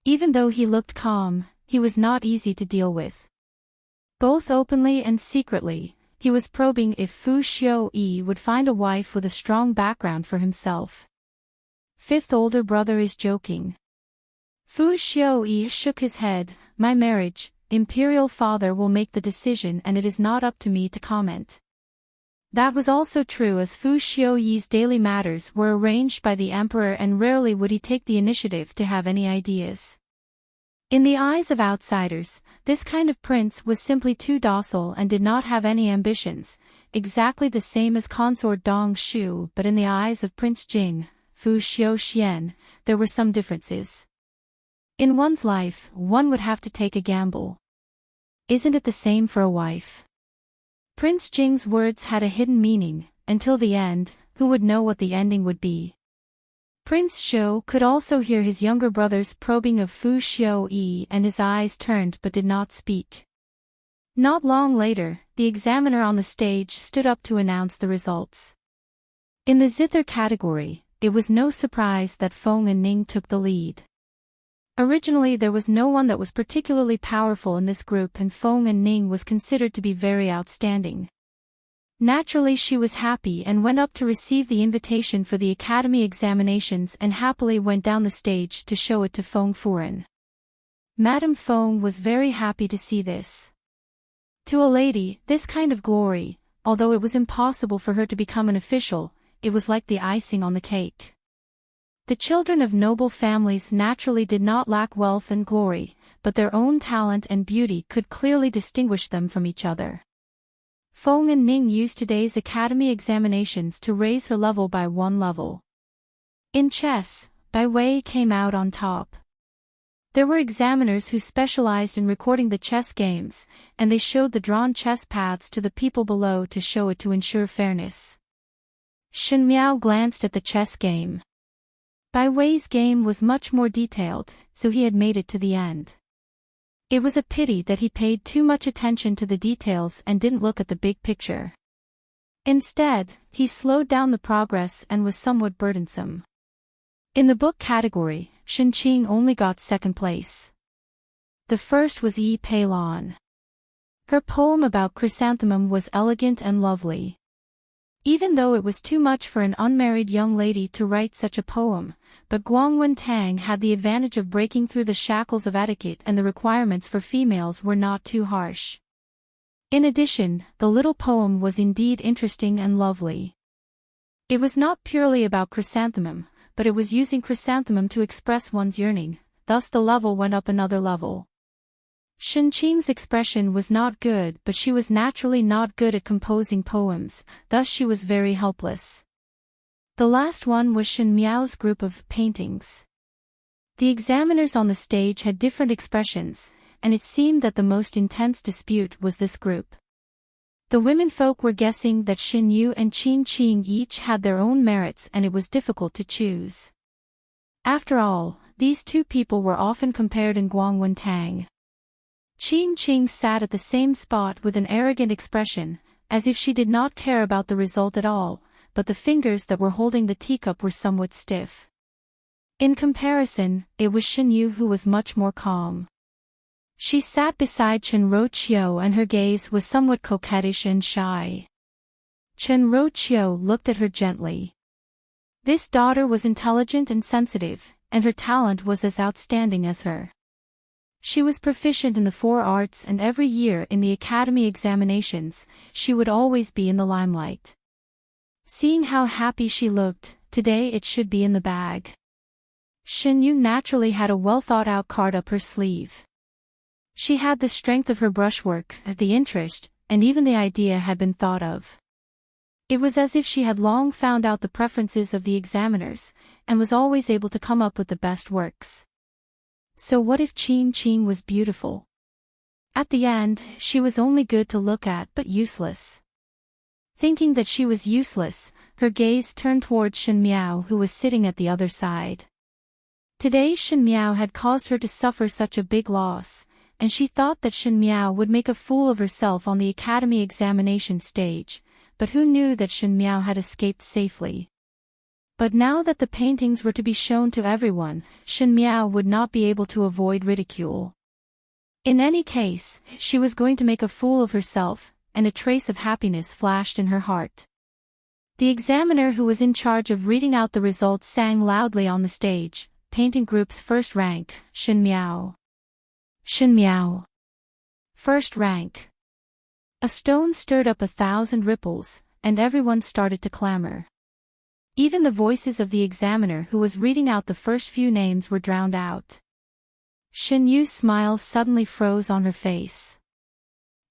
Even though he looked calm, he was not easy to deal with. Both openly and secretly, he was probing if Fu Xiu-yi would find a wife with a strong background for himself. Fifth older brother is joking. Fu Xiu-yi shook his head, my marriage, imperial father will make the decision and it is not up to me to comment. That was also true, as Fu Xiu-yi's daily matters were arranged by the emperor and rarely would he take the initiative to have any ideas. In the eyes of outsiders, this kind of prince was simply too docile and did not have any ambitions, exactly the same as consort Dong Shu, but in the eyes of Prince Jing, Fu Xiu-xian, there were some differences. In one's life, one would have to take a gamble. Isn't it the same for a wife? Prince Jing's words had a hidden meaning, until the end, who would know what the ending would be. Prince Shou could also hear his younger brother's probing of Fu Xiu-yi and his eyes turned but did not speak. Not long later, the examiner on the stage stood up to announce the results. In the zither category, it was no surprise that Feng and Ning took the lead. Originally there was no one that was particularly powerful in this group, and Feng and Ning was considered to be very outstanding. Naturally she was happy and went up to receive the invitation for the academy examinations and happily went down the stage to show it to Feng Furen. Madame Feng was very happy to see this. To a lady, this kind of glory, although it was impossible for her to become an official, it was like the icing on the cake. The children of noble families naturally did not lack wealth and glory, but their own talent and beauty could clearly distinguish them from each other. Feng and Ning used today's academy examinations to raise her level by 1 level. In chess, Bai Wei came out on top. There were examiners who specialized in recording the chess games, and they showed the drawn chess paths to the people below to show it to ensure fairness. Shen Miao glanced at the chess game. Bai Wei's game was much more detailed, so he had made it to the end. It was a pity that he paid too much attention to the details and didn't look at the big picture. Instead, he slowed down the progress and was somewhat burdensome. In the book category, Shen Qing only got second place. The first was Yi Pei-lan. Her poem about chrysanthemum was elegant and lovely. Even though it was too much for an unmarried young lady to write such a poem, but Guangwen Tang had the advantage of breaking through the shackles of etiquette, and the requirements for females were not too harsh. In addition, the little poem was indeed interesting and lovely. It was not purely about chrysanthemum, but it was using chrysanthemum to express one's yearning, thus the level went up another level. Shen Qing's expression was not good, but she was naturally not good at composing poems, thus she was very helpless. The last one was Shen Miao's group of paintings. The examiners on the stage had different expressions, and it seemed that the most intense dispute was this group. The womenfolk were guessing that Xin Yu and Qin Qing each had their own merits, and it was difficult to choose. After all, these two people were often compared in Guangwen Tang. Qin Qing sat at the same spot with an arrogant expression, as if she did not care about the result at all, but the fingers that were holding the teacup were somewhat stiff. In comparison, it was Shen Yu who was much more calm. She sat beside Chen Roqiu and her gaze was somewhat coquettish and shy. Chen Roqiu looked at her gently. This daughter was intelligent and sensitive, and her talent was as outstanding as her. She was proficient in the 4 arts, and every year in the academy examinations, she would always be in the limelight. Seeing how happy she looked, today it should be in the bag. Shen Yu naturally had a well-thought-out card up her sleeve. She had the strength of her brushwork, the interest, and even the idea had been thought of. It was as if she had long found out the preferences of the examiners, and was always able to come up with the best works. So what if Qing was beautiful? At the end, she was only good to look at but useless. Thinking that she was useless, her gaze turned towards Shen Miao, who was sitting at the other side. Today Shen Miao had caused her to suffer such a big loss, and she thought that Shen Miao would make a fool of herself on the academy examination stage, but who knew that Shen Miao had escaped safely? But now that the paintings were to be shown to everyone, Shen Miao would not be able to avoid ridicule. In any case, she was going to make a fool of herself, and a trace of happiness flashed in her heart. The examiner who was in charge of reading out the results sang loudly on the stage, "Painting group's first rank, Shen Miao. Shen Miao. First rank." A stone stirred up 1,000 ripples, and everyone started to clamor. Even the voices of the examiner who was reading out the first few names were drowned out. Shen Yu's smile suddenly froze on her face.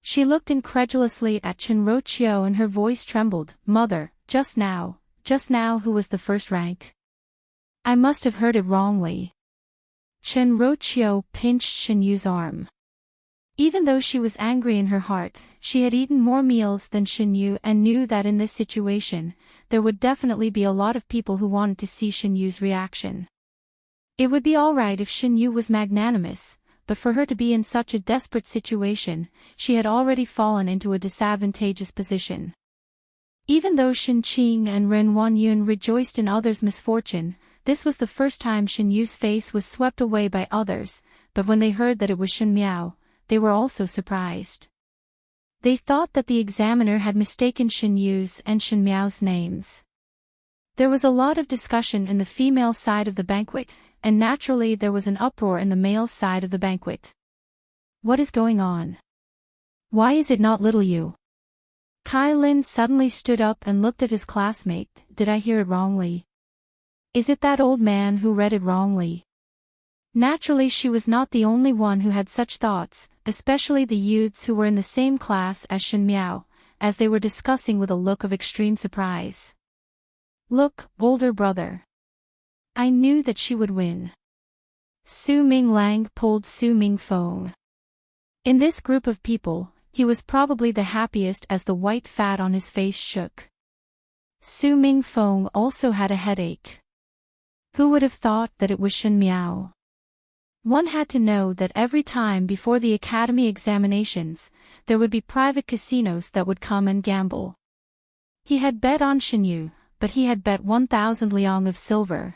She looked incredulously at Chen Roqiu and her voice trembled, "Mother, just now, who was the first rank? I must have heard it wrongly." Chen Roqiu pinched Shen Yu's arm. Even though she was angry in her heart, she had eaten more meals than Shen Yu and knew that in this situation, there would definitely be a lot of people who wanted to see Shen Yu's reaction. It would be alright if Shen Yu was magnanimous, but for her to be in such a desperate situation, she had already fallen into a disadvantageous position. Even though Shen Qing and Ren Wanyun rejoiced in others' misfortune, this was the first time Shen Yu's face was swept away by others, but when they heard that it was Shen Miao, they were also surprised. They thought that the examiner had mistaken Shen Yu's and Shen Miao's names. There was a lot of discussion in the female side of the banquet, and naturally there was an uproar in the male side of the banquet. What is going on? Why is it not little Yu? Kai Lin suddenly stood up and looked at his classmate. Did I hear it wrongly? Is it that old man who read it wrongly? Naturally she was not the only one who had such thoughts, especially the youths who were in the same class as Shen Miao, as they were discussing with a look of extreme surprise. Look, older brother. I knew that she would win. Su Ming Lang pulled Su Ming Feng. In this group of people, he was probably the happiest as the white fat on his face shook. Su Ming Feng also had a headache. Who would have thought that it was Shen Miao? One had to know that every time before the academy examinations, there would be private casinos that would come and gamble. He had bet on Shen Yu, but he had bet 1,000 liang of silver.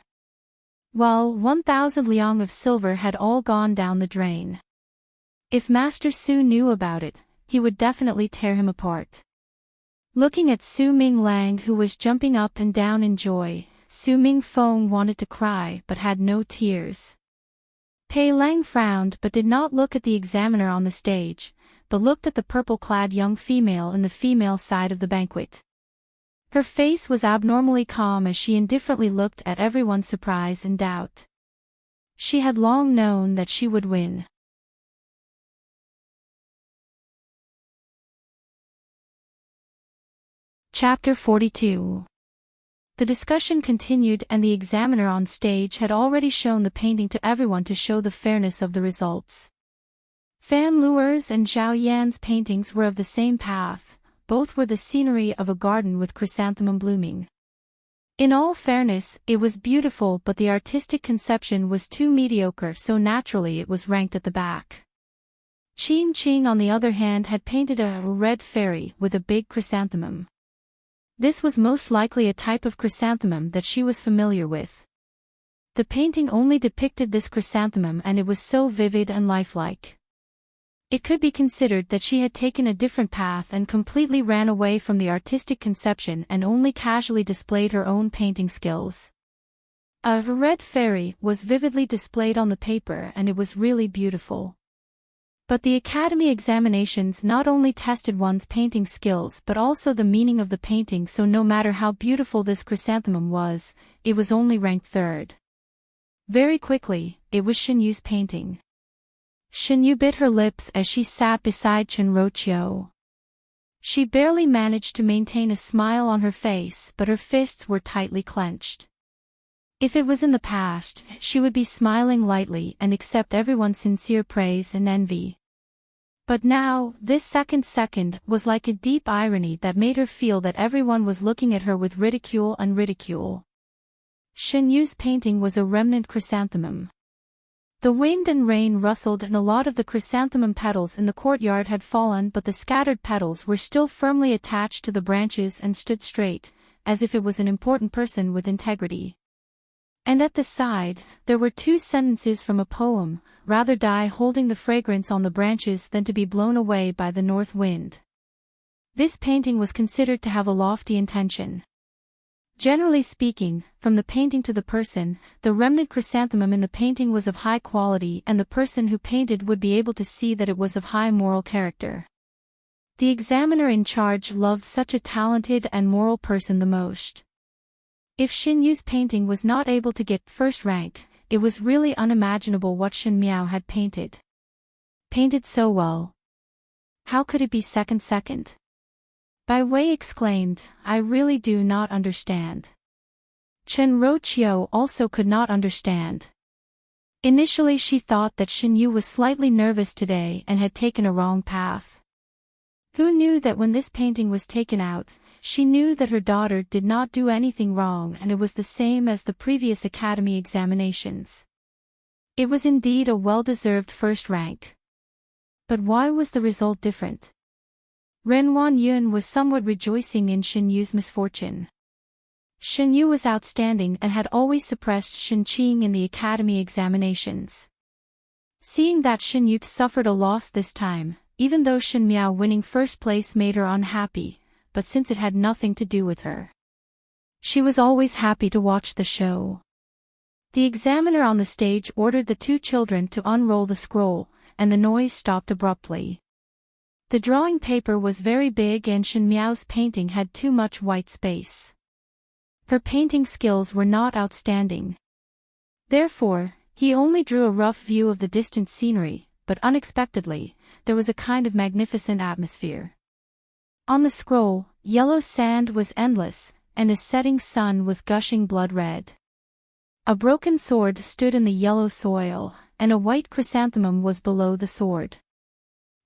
Well, 1,000 liang of silver had all gone down the drain. If Master Su knew about it, he would definitely tear him apart. Looking at Su Ming Lang who was jumping up and down in joy, Su Ming Feng wanted to cry but had no tears. Pei Lang frowned but did not look at the examiner on the stage, but looked at the purple-clad young female in the female side of the banquet. Her face was abnormally calm as she indifferently looked at everyone's surprise and doubt. She had long known that she would win. Chapter 42. The discussion continued and the examiner on stage had already shown the painting to everyone to show the fairness of the results. Fan Luer's and Zhao Yan's paintings were of the same path, both were the scenery of a garden with chrysanthemum blooming. In all fairness, it was beautiful but the artistic conception was too mediocre so naturally it was ranked at the back. Qing on the other hand had painted a red fairy with a big chrysanthemum. This was most likely a type of chrysanthemum that she was familiar with. The painting only depicted this chrysanthemum and it was so vivid and lifelike. It could be considered that she had taken a different path and completely ran away from the artistic conception and only casually displayed her own painting skills. A red fairy was vividly displayed on the paper and it was really beautiful. But the academy examinations not only tested one's painting skills but also the meaning of the painting, so no matter how beautiful this chrysanthemum was, it was only ranked third. Very quickly, it was Shen Yu's painting. Shen Yu bit her lips as she sat beside Chen Roqiu. She barely managed to maintain a smile on her face, but her fists were tightly clenched. If it was in the past, she would be smiling lightly and accept everyone's sincere praise and envy. But now, this second was like a deep irony that made her feel that everyone was looking at her with ridicule and ridicule. Shin Yu's painting was a remnant chrysanthemum. The wind and rain rustled and a lot of the chrysanthemum petals in the courtyard had fallen, but the scattered petals were still firmly attached to the branches and stood straight, as if it was an important person with integrity. And at the side, there were 2 sentences from a poem, rather die holding the fragrance on the branches than to be blown away by the north wind. This painting was considered to have a lofty intention. Generally speaking, from the painting to the person, the remnant chrysanthemum in the painting was of high quality and the person who painted would be able to see that it was of high moral character. The examiner in charge loved such a talented and moral person the most. If Shin Yu's painting was not able to get first rank, it was really unimaginable what Shin Miao had painted. Painted so well. How could it be second? Bai Wei exclaimed, I really do not understand. Chen Roqiu also could not understand. Initially she thought that Shin Yu was slightly nervous today and had taken a wrong path. Who knew that when this painting was taken out, she knew that her daughter did not do anything wrong and it was the same as the previous academy examinations. It was indeed a well-deserved first rank. But why was the result different? Ren Wanyun was somewhat rejoicing in Shin Yu's misfortune. Shin Yu was outstanding and had always suppressed Shin Qing in the academy examinations. Seeing that Shin Yu suffered a loss this time, even though Shin Miao winning first place made her unhappy, but since it had nothing to do with her, she was always happy to watch the show. The examiner on the stage ordered the 2 children to unroll the scroll, and the noise stopped abruptly. The drawing paper was very big and Shin Miao's painting had too much white space. Her painting skills were not outstanding. Therefore, he only drew a rough view of the distant scenery, but unexpectedly, there was a kind of magnificent atmosphere. On the scroll, yellow sand was endless, and a setting sun was gushing blood red. A broken sword stood in the yellow soil, and a white chrysanthemum was below the sword.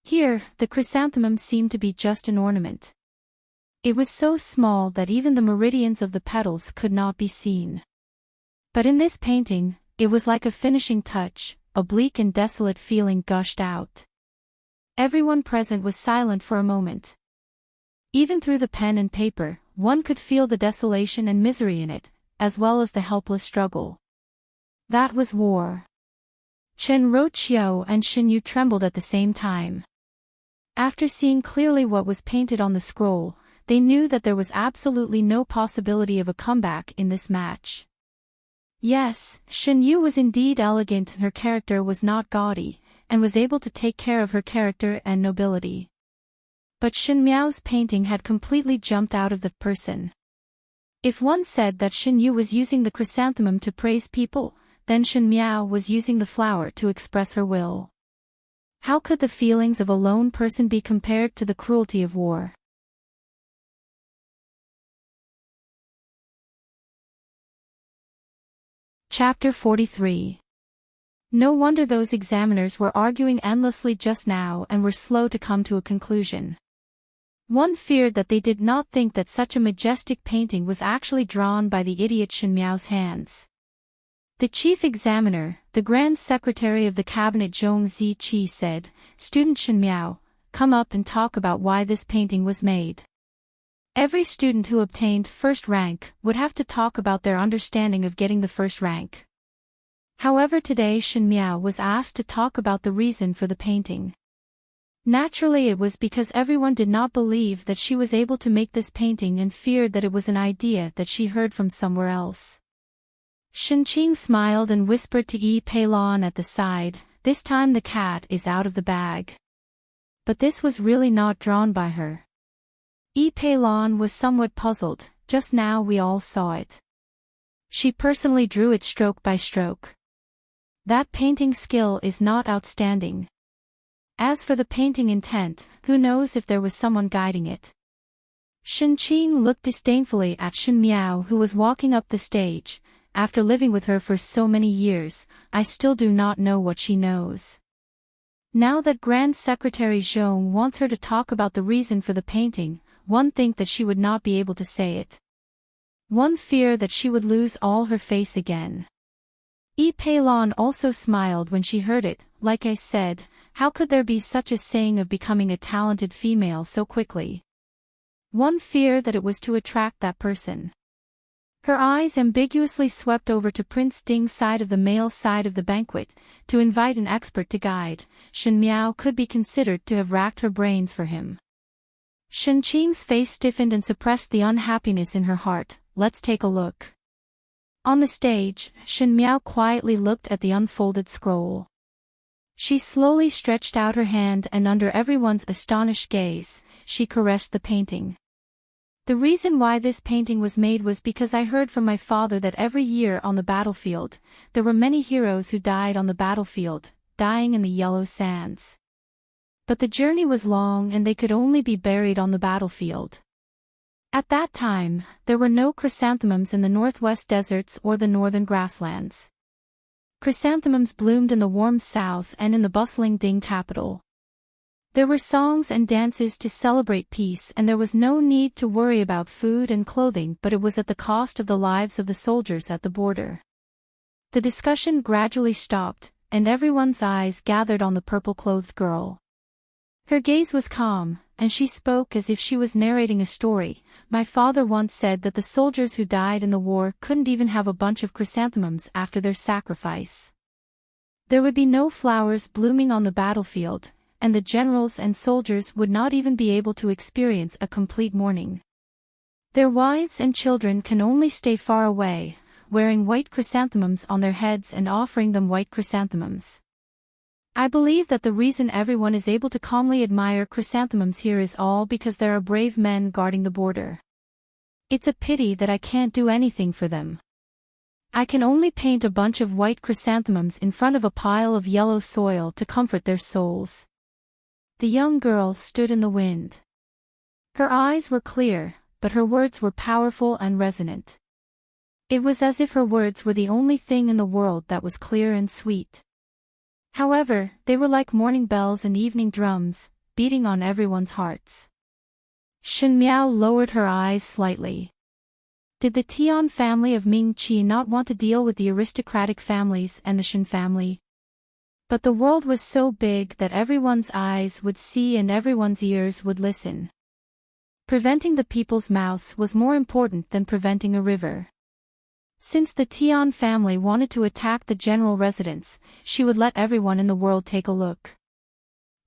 Here, the chrysanthemum seemed to be just an ornament. It was so small that even the meridians of the petals could not be seen. But in this painting, it was like a finishing touch, a bleak and desolate feeling gushed out. Everyone present was silent for a moment. Even through the pen and paper, one could feel the desolation and misery in it, as well as the helpless struggle. That was war. Chen Roqiu and Shin Yu trembled at the same time. After seeing clearly what was painted on the scroll, they knew that there was absolutely no possibility of a comeback in this match. Yes, Shin Yu was indeed elegant and her character was not gaudy, and was able to take care of her character and nobility. But Shin Miao's painting had completely jumped out of the person. If one said that Shin Yu was using the chrysanthemum to praise people, then Shin Miao was using the flower to express her will. How could the feelings of a lone person be compared to the cruelty of war? Chapter 43. No wonder those examiners were arguing endlessly just now and were slow to come to a conclusion. One feared that they did not think that such a majestic painting was actually drawn by the idiot Shin Miao's hands. The chief examiner, the grand secretary of the cabinet Zhong Ziqi said, "Student Shin Miao, come up and talk about why this painting was made." Every student who obtained first rank would have to talk about their understanding of getting the first rank. However, today Shin Miao was asked to talk about the reason for the painting. Naturally, it was because everyone did not believe that she was able to make this painting and feared that it was an idea that she heard from somewhere else. Shin Qing smiled and whispered to Yi Peilon at the side, "This time the cat is out of the bag." But this was really not drawn by her. Yi Peilon was somewhat puzzled. Just now we all saw it. She personally drew it stroke by stroke. That painting skill is not outstanding. As for the painting intent, who knows if there was someone guiding it. Shen Qing looked disdainfully at Shen Miao, who was walking up the stage. After living with her for so many years, I still do not know what she knows. Now that Grand Secretary Zhong wants her to talk about the reason for the painting, one think that she would not be able to say it. One fear that she would lose all her face again. Yi Peilon also smiled when she heard it. Like I said, how could there be such a saying of becoming a talented female so quickly? One fear that it was to attract that person. Her eyes ambiguously swept over to Prince Ding's side of the male side of the banquet, to invite an expert to guide. Shen Miao could be considered to have racked her brains for him. Shen Qing's face stiffened and suppressed the unhappiness in her heart. Let's take a look. On the stage, Shen Miao quietly looked at the unfolded scroll. She slowly stretched out her hand and under everyone's astonished gaze, she caressed the painting. The reason why this painting was made was because I heard from my father that every year on the battlefield, there were many heroes who died on the battlefield, dying in the yellow sands. But the journey was long and they could only be buried on the battlefield. At that time, there were no chrysanthemums in the northwest deserts or the northern grasslands. Chrysanthemums bloomed in the warm south and in the bustling Ding capital. There were songs and dances to celebrate peace, and there was no need to worry about food and clothing, but it was at the cost of the lives of the soldiers at the border. The discussion gradually stopped, and everyone's eyes gathered on the purple-clothed girl. Her gaze was calm, and she spoke as if she was narrating a story. My father once said that the soldiers who died in the war couldn't even have a bunch of chrysanthemums after their sacrifice. There would be no flowers blooming on the battlefield, and the generals and soldiers would not even be able to experience a complete mourning. Their wives and children can only stay far away, wearing white chrysanthemums on their heads and offering them white chrysanthemums. I believe that the reason everyone is able to calmly admire chrysanthemums here is all because there are brave men guarding the border. It's a pity that I can't do anything for them. I can only paint a bunch of white chrysanthemums in front of a pile of yellow soil to comfort their souls. The young girl stood in the wind. Her eyes were clear, but her words were powerful and resonant. It was as if her words were the only thing in the world that was clear and sweet. However, they were like morning bells and evening drums, beating on everyone's hearts. Shen Miao lowered her eyes slightly. Did the Tian family of Ming Qi not want to deal with the aristocratic families and the Shen family? But the world was so big that everyone's eyes would see and everyone's ears would listen. Preventing the people's mouths was more important than preventing a river. Since the Tian family wanted to attack the general residence, she would let everyone in the world take a look.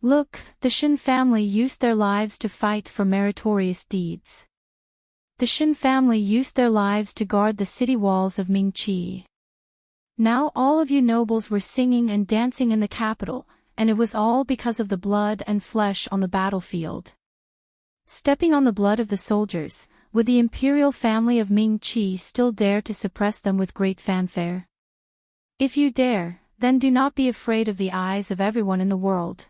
Look, the Shen family used their lives to fight for meritorious deeds. The Shen family used their lives to guard the city walls of Ming Qi. Now all of you nobles were singing and dancing in the capital, and it was all because of the blood and flesh on the battlefield. Stepping on the blood of the soldiers, would the imperial family of Ming Qi still dare to suppress them with great fanfare? If you dare, then do not be afraid of the eyes of everyone in the world.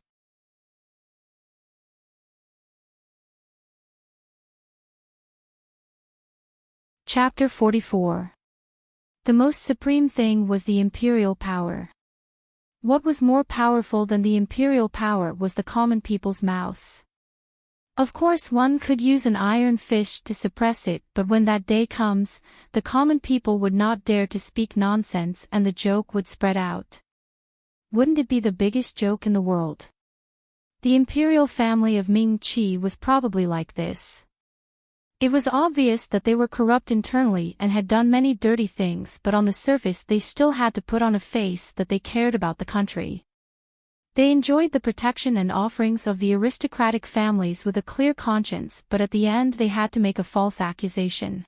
Chapter 44. The most supreme thing was the imperial power. What was more powerful than the imperial power was the common people's mouths. Of course one could use an iron fist to suppress it, but when that day comes, the common people would not dare to speak nonsense and the joke would spread out. Wouldn't it be the biggest joke in the world? The imperial family of Ming Qi was probably like this. It was obvious that they were corrupt internally and had done many dirty things, but on the surface they still had to put on a face that they cared about the country. They enjoyed the protection and offerings of the aristocratic families with a clear conscience, but at the end they had to make a false accusation.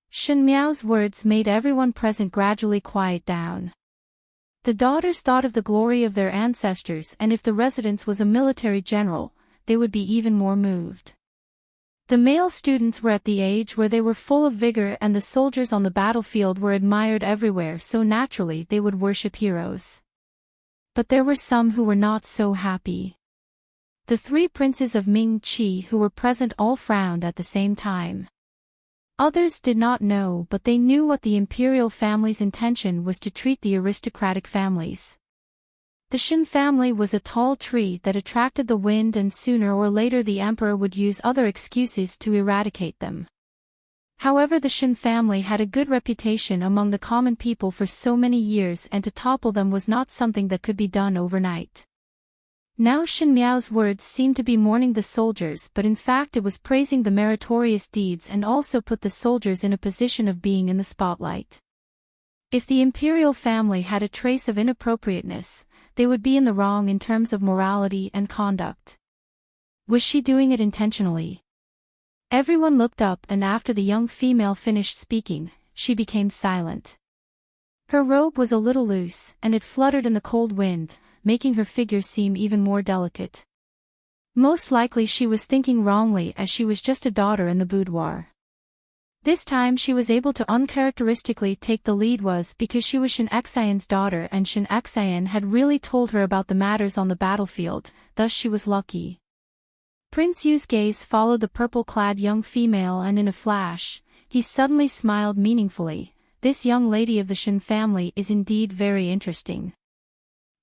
Shen Miao's words made everyone present gradually quiet down. The daughters thought of the glory of their ancestors, and if the residence was a military general, they would be even more moved. The male students were at the age where they were full of vigor, and the soldiers on the battlefield were admired everywhere, so naturally they would worship heroes. But there were some who were not so happy. The three princes of Ming Qi who were present all frowned at the same time. Others did not know, but they knew what the imperial family's intention was to treat the aristocratic families. The Shen family was a tall tree that attracted the wind, and sooner or later the emperor would use other excuses to eradicate them. However, the Shen family had a good reputation among the common people for so many years, and to topple them was not something that could be done overnight. Now Shen Miao's words seemed to be mourning the soldiers, but in fact it was praising the meritorious deeds and also put the soldiers in a position of being in the spotlight. If the imperial family had a trace of inappropriateness, they would be in the wrong in terms of morality and conduct. Was she doing it intentionally? Everyone looked up, and after the young female finished speaking, she became silent. Her robe was a little loose, and it fluttered in the cold wind, making her figure seem even more delicate. Most likely she was thinking wrongly, as she was just a daughter in the boudoir. This time she was able to uncharacteristically take the lead was because she was Shen Xian's daughter, and Shen Xian had really told her about the matters on the battlefield, thus she was lucky. Prince Yu's gaze followed the purple-clad young female, and in a flash, he suddenly smiled meaningfully. This young lady of the Shen family is indeed very interesting.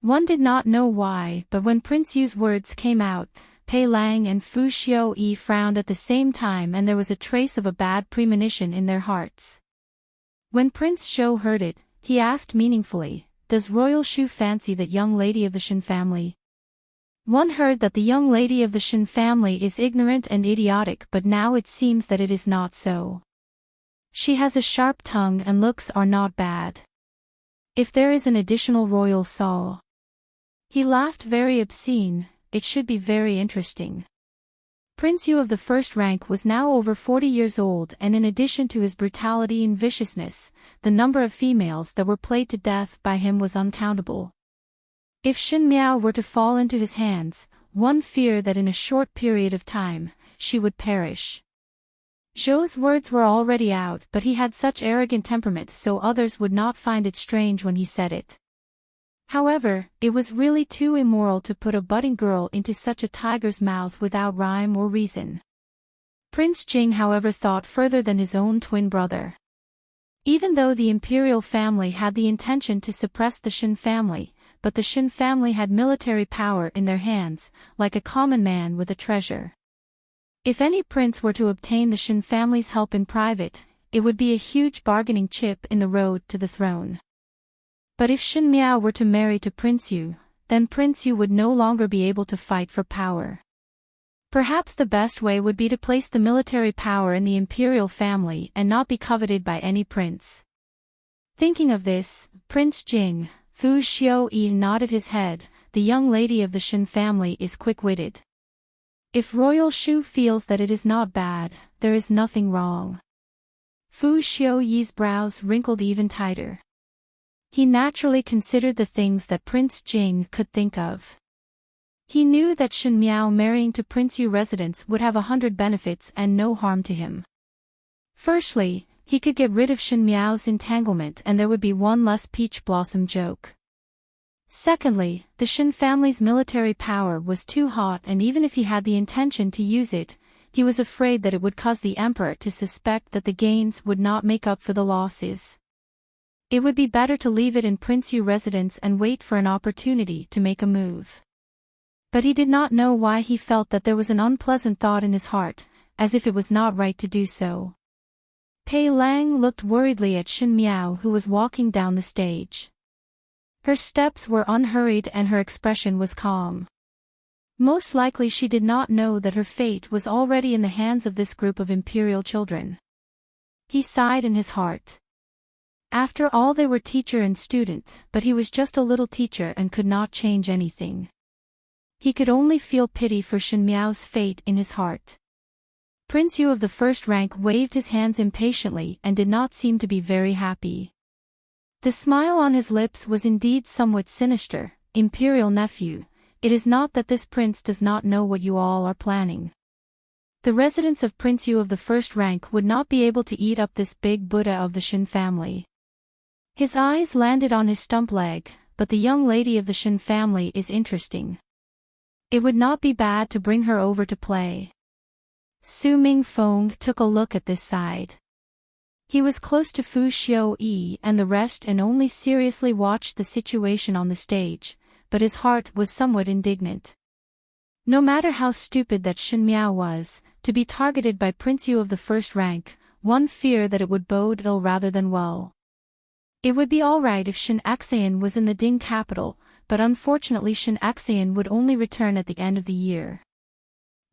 One did not know why, but when Prince Yu's words came out, Pei Lang and Fu Xiaoyi frowned at the same time, and there was a trace of a bad premonition in their hearts. When Prince Shou heard it, he asked meaningfully, "Does Royal Shu fancy that young lady of the Shen family?" One heard that the young lady of the Shen family is ignorant and idiotic, but now it seems that it is not so. She has a sharp tongue and looks are not bad. If there is an additional royal saw. He laughed very obscene, it should be very interesting. Prince Yu of the first rank was now over 40 years old, and in addition to his brutality and viciousness, the number of females that were played to death by him was uncountable. If Shen Miao were to fall into his hands, one feared that in a short period of time, she would perish. Zhou's words were already out, but he had such arrogant temperament, so others would not find it strange when he said it. However, it was really too immoral to put a budding girl into such a tiger's mouth without rhyme or reason. Prince Jing, however, thought further than his own twin brother. Even though the imperial family had the intention to suppress the Shen family, but the Shen family had military power in their hands, like a common man with a treasure. If any prince were to obtain the Shen family's help in private, it would be a huge bargaining chip in the road to the throne. But if Shen Miao were to marry to Prince Yu, then Prince Yu would no longer be able to fight for power. Perhaps the best way would be to place the military power in the imperial family and not be coveted by any prince. Thinking of this, Prince Jing, Fu Xiaoyi nodded his head. The young lady of the Shen family is quick-witted. If Royal Shu feels that it is not bad, there is nothing wrong. Fu Xiaoyi's brows wrinkled even tighter. He naturally considered the things that Prince Jing could think of. He knew that Shen Miao marrying to Prince Yu residence would have 100 benefits and no harm to him. Firstly, he could get rid of Shen Miao's entanglement, and there would be one less peach blossom joke. Secondly, the Shen family's military power was too hot, and even if he had the intention to use it, he was afraid that it would cause the emperor to suspect that the gains would not make up for the losses. It would be better to leave it in Prince Yu residence and wait for an opportunity to make a move. But he did not know why he felt that there was an unpleasant thought in his heart, as if it was not right to do so. Pei Lang looked worriedly at Shen Miao, who was walking down the stage. Her steps were unhurried and her expression was calm. Most likely she did not know that her fate was already in the hands of this group of imperial children. He sighed in his heart. After all, they were teacher and student, but he was just a little teacher and could not change anything. He could only feel pity for Shen Miao's fate in his heart. Prince Yu of the first rank waved his hands impatiently and did not seem to be very happy. The smile on his lips was indeed somewhat sinister. Imperial nephew, it is not that this prince does not know what you all are planning. The residents of Prince Yu of the first rank would not be able to eat up this big Buddha of the Shen family. His eyes landed on his stump leg, but the young lady of the Shen family is interesting. It would not be bad to bring her over to play. Su Mingfeng took a look at this side. He was close to Fu Xiuyi and the rest and only seriously watched the situation on the stage, but his heart was somewhat indignant. No matter how stupid that Shen Miao was, to be targeted by Prince Yu of the first rank, one feared that it would bode ill rather than well. It would be alright if Shen Axian was in the Ding capital, but unfortunately Shen Axian would only return at the end of the year.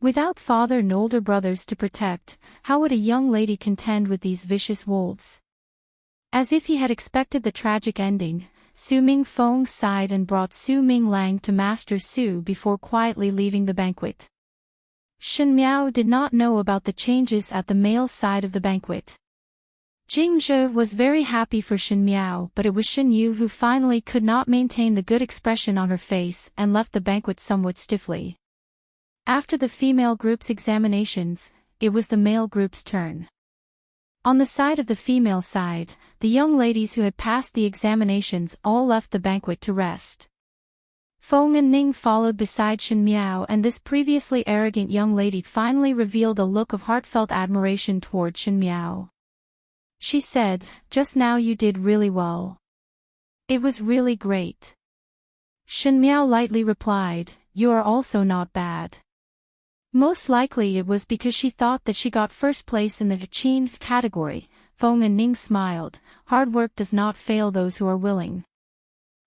Without father and older brothers to protect, how would a young lady contend with these vicious wolves? As if he had expected the tragic ending, Su Mingfeng sighed and brought Su Minglang to Master Su before quietly leaving the banquet. Shen Miao did not know about the changes at the male side of the banquet. Jingzhe was very happy for Shen Miao, but it was Shen Yu who finally could not maintain the good expression on her face and left the banquet somewhat stiffly. After the female group's examinations, it was the male group's turn. On the side of the female side, the young ladies who had passed the examinations all left the banquet to rest. Feng and Ning followed beside Shen Miao, and this previously arrogant young lady finally revealed a look of heartfelt admiration toward Shen Miao. She said, "Just now you did really well. It was really great." Shen Miao lightly replied, "You are also not bad." Most likely it was because she thought that she got first place in the Qin category. Feng and Ning smiled. Hard work does not fail those who are willing.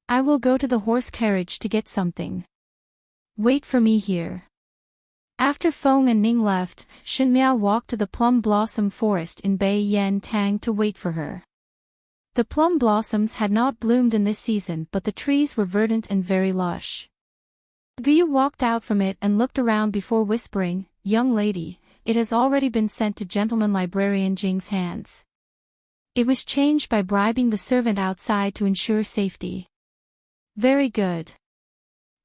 I will go to the horse carriage to get something. Wait for me here. After Feng and Ning left, Shen Miao walked to the plum blossom forest in Bai Yan Tang to wait for her. The plum blossoms had not bloomed in this season, but the trees were verdant and very lush. Guyu walked out from it and looked around before whispering, "Young lady, it has already been sent to Gentleman Librarian Jing's hands. It was changed by bribing the servant outside to ensure safety." "Very good,"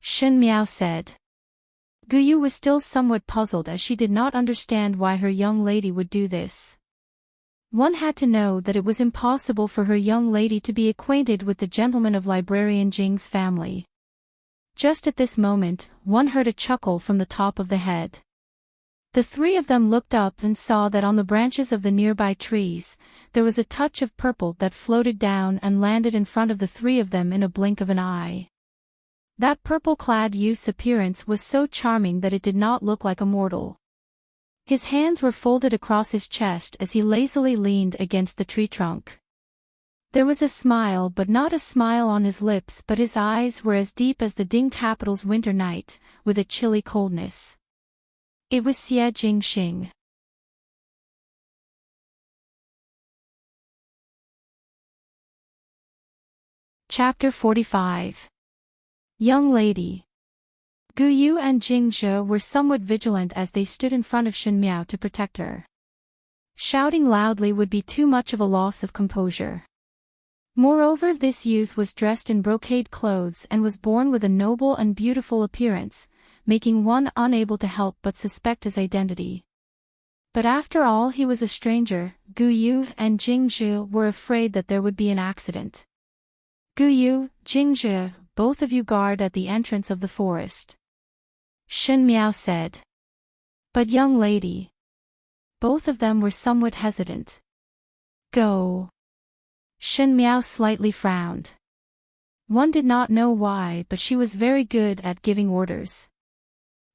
Shen Miao said. Guyu was still somewhat puzzled as she did not understand why her young lady would do this. One had to know that it was impossible for her young lady to be acquainted with the gentleman of Librarian Jing's family. Just at this moment, one heard a chuckle from the top of the head. The three of them looked up and saw that on the branches of the nearby trees, there was a touch of purple that floated down and landed in front of the three of them in a blink of an eye. That purple-clad youth's appearance was so charming that it did not look like a mortal. His hands were folded across his chest as he lazily leaned against the tree trunk. There was a smile, but not a smile on his lips, but his eyes were as deep as the Ding capital's winter night, with a chilly coldness. It was Xie Jingxing. Chapter 45. Young lady. Guyu and Jingzhe were somewhat vigilant as they stood in front of Shen Miao to protect her. Shouting loudly would be too much of a loss of composure. Moreover, this youth was dressed in brocade clothes and was born with a noble and beautiful appearance, making one unable to help but suspect his identity. But after all, he was a stranger. Guyu and Jingzhe were afraid that there would be an accident. "Guyu, Jingzhe, both of you guard at the entrance of the forest," Shen Miao said. "But young lady." Both of them were somewhat hesitant. "Go." Shen Miao slightly frowned. One did not know why, but she was very good at giving orders.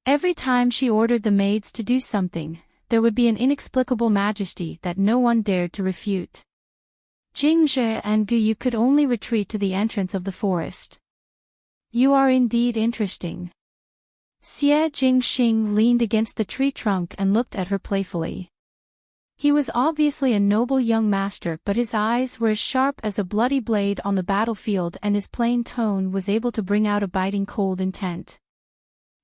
Every time she ordered the maids to do something, there would be an inexplicable majesty that no one dared to refute. Jingzhe and Guyu could only retreat to the entrance of the forest. "You are indeed interesting." Xie Jingxing leaned against the tree trunk and looked at her playfully. He was obviously a noble young master, but his eyes were as sharp as a bloody blade on the battlefield, and his plain tone was able to bring out a biting cold intent.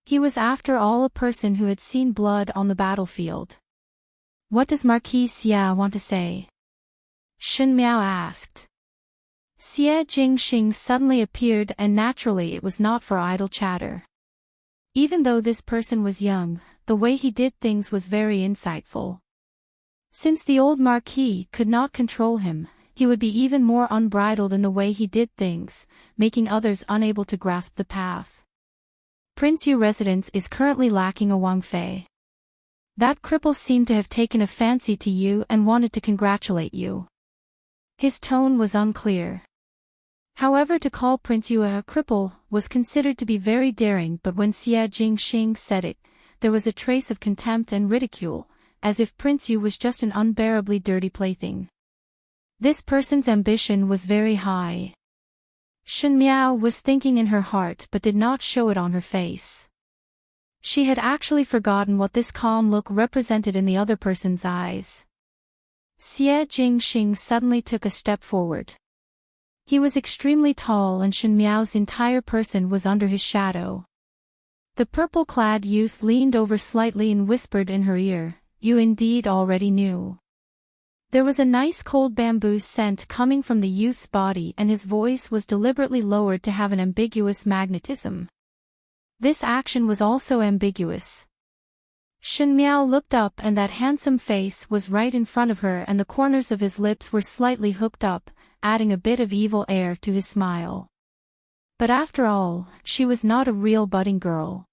He was after all a person who had seen blood on the battlefield. "What does Marquis Xia want to say?" Shen Miao asked. Xie Jingxing suddenly appeared, and naturally it was not for idle chatter. Even though this person was young, the way he did things was very insightful. Since the old Marquis could not control him, he would be even more unbridled in the way he did things, making others unable to grasp the path. Prince Yu residence is currently lacking a Wang Fei. That cripple seemed to have taken a fancy to you and wanted to congratulate you. His tone was unclear. However, to call Prince Yu a cripple was considered to be very daring, but when Xie Jingxing said it, there was a trace of contempt and ridicule, as if Prince Yu was just an unbearably dirty plaything. This person's ambition was very high. Shen Miao was thinking in her heart but did not show it on her face. She had actually forgotten what this calm look represented in the other person's eyes. Xie Jingxing suddenly took a step forward. He was extremely tall and Shen Miao's entire person was under his shadow. The purple-clad youth leaned over slightly and whispered in her ear, "You indeed already knew." There was a nice cold bamboo scent coming from the youth's body and his voice was deliberately lowered to have an ambiguous magnetism. This action was also ambiguous. Shen Miao looked up and that handsome face was right in front of her and the corners of his lips were slightly hooked up, adding a bit of evil air to his smile. But after all, she was not a real budding girl.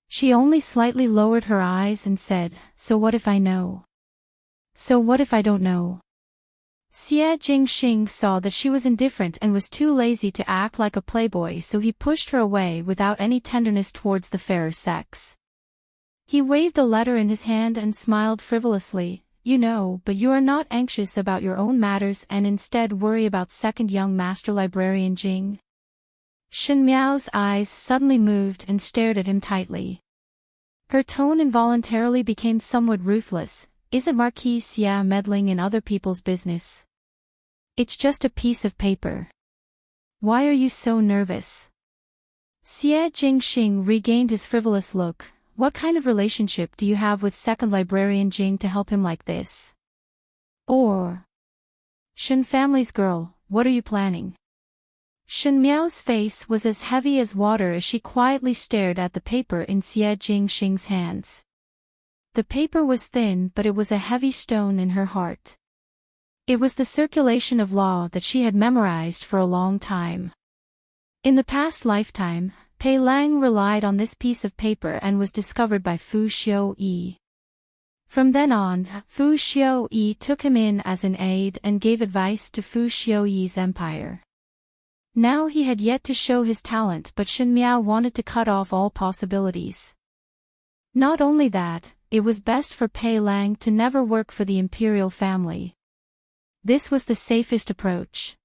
She only slightly lowered her eyes and said, "So what if I know? So what if I don't know?" Xie Jingxing saw that she was indifferent and was too lazy to act like a playboy, so he pushed her away without any tenderness towards the fairer sex. He waved a letter in his hand and smiled frivolously, "You know, but you are not anxious about your own matters and instead worry about second young master librarian Jing." Shen Miao's eyes suddenly moved and stared at him tightly. Her tone involuntarily became somewhat ruthless. "Isn't Marquis Xia meddling in other people's business? It's just a piece of paper. Why are you so nervous?" Xie Jingxing regained his frivolous look. "What kind of relationship do you have with second librarian Jing to help him like this? Or Shen family's girl, what are you planning?" Shen Miao's face was as heavy as water as she quietly stared at the paper in Xie Jingxing's hands. The paper was thin, but it was a heavy stone in her heart. It was the circulation of law that she had memorized for a long time. In the past lifetime, Pei Lang relied on this piece of paper and was discovered by Fu Xiuyi. From then on, Fu Xiuyi took him in as an aide and gave advice to Fu Xiuyi's empire. Now he had yet to show his talent, but Shen Miao wanted to cut off all possibilities. Not only that, it was best for Pei Lang to never work for the imperial family. This was the safest approach.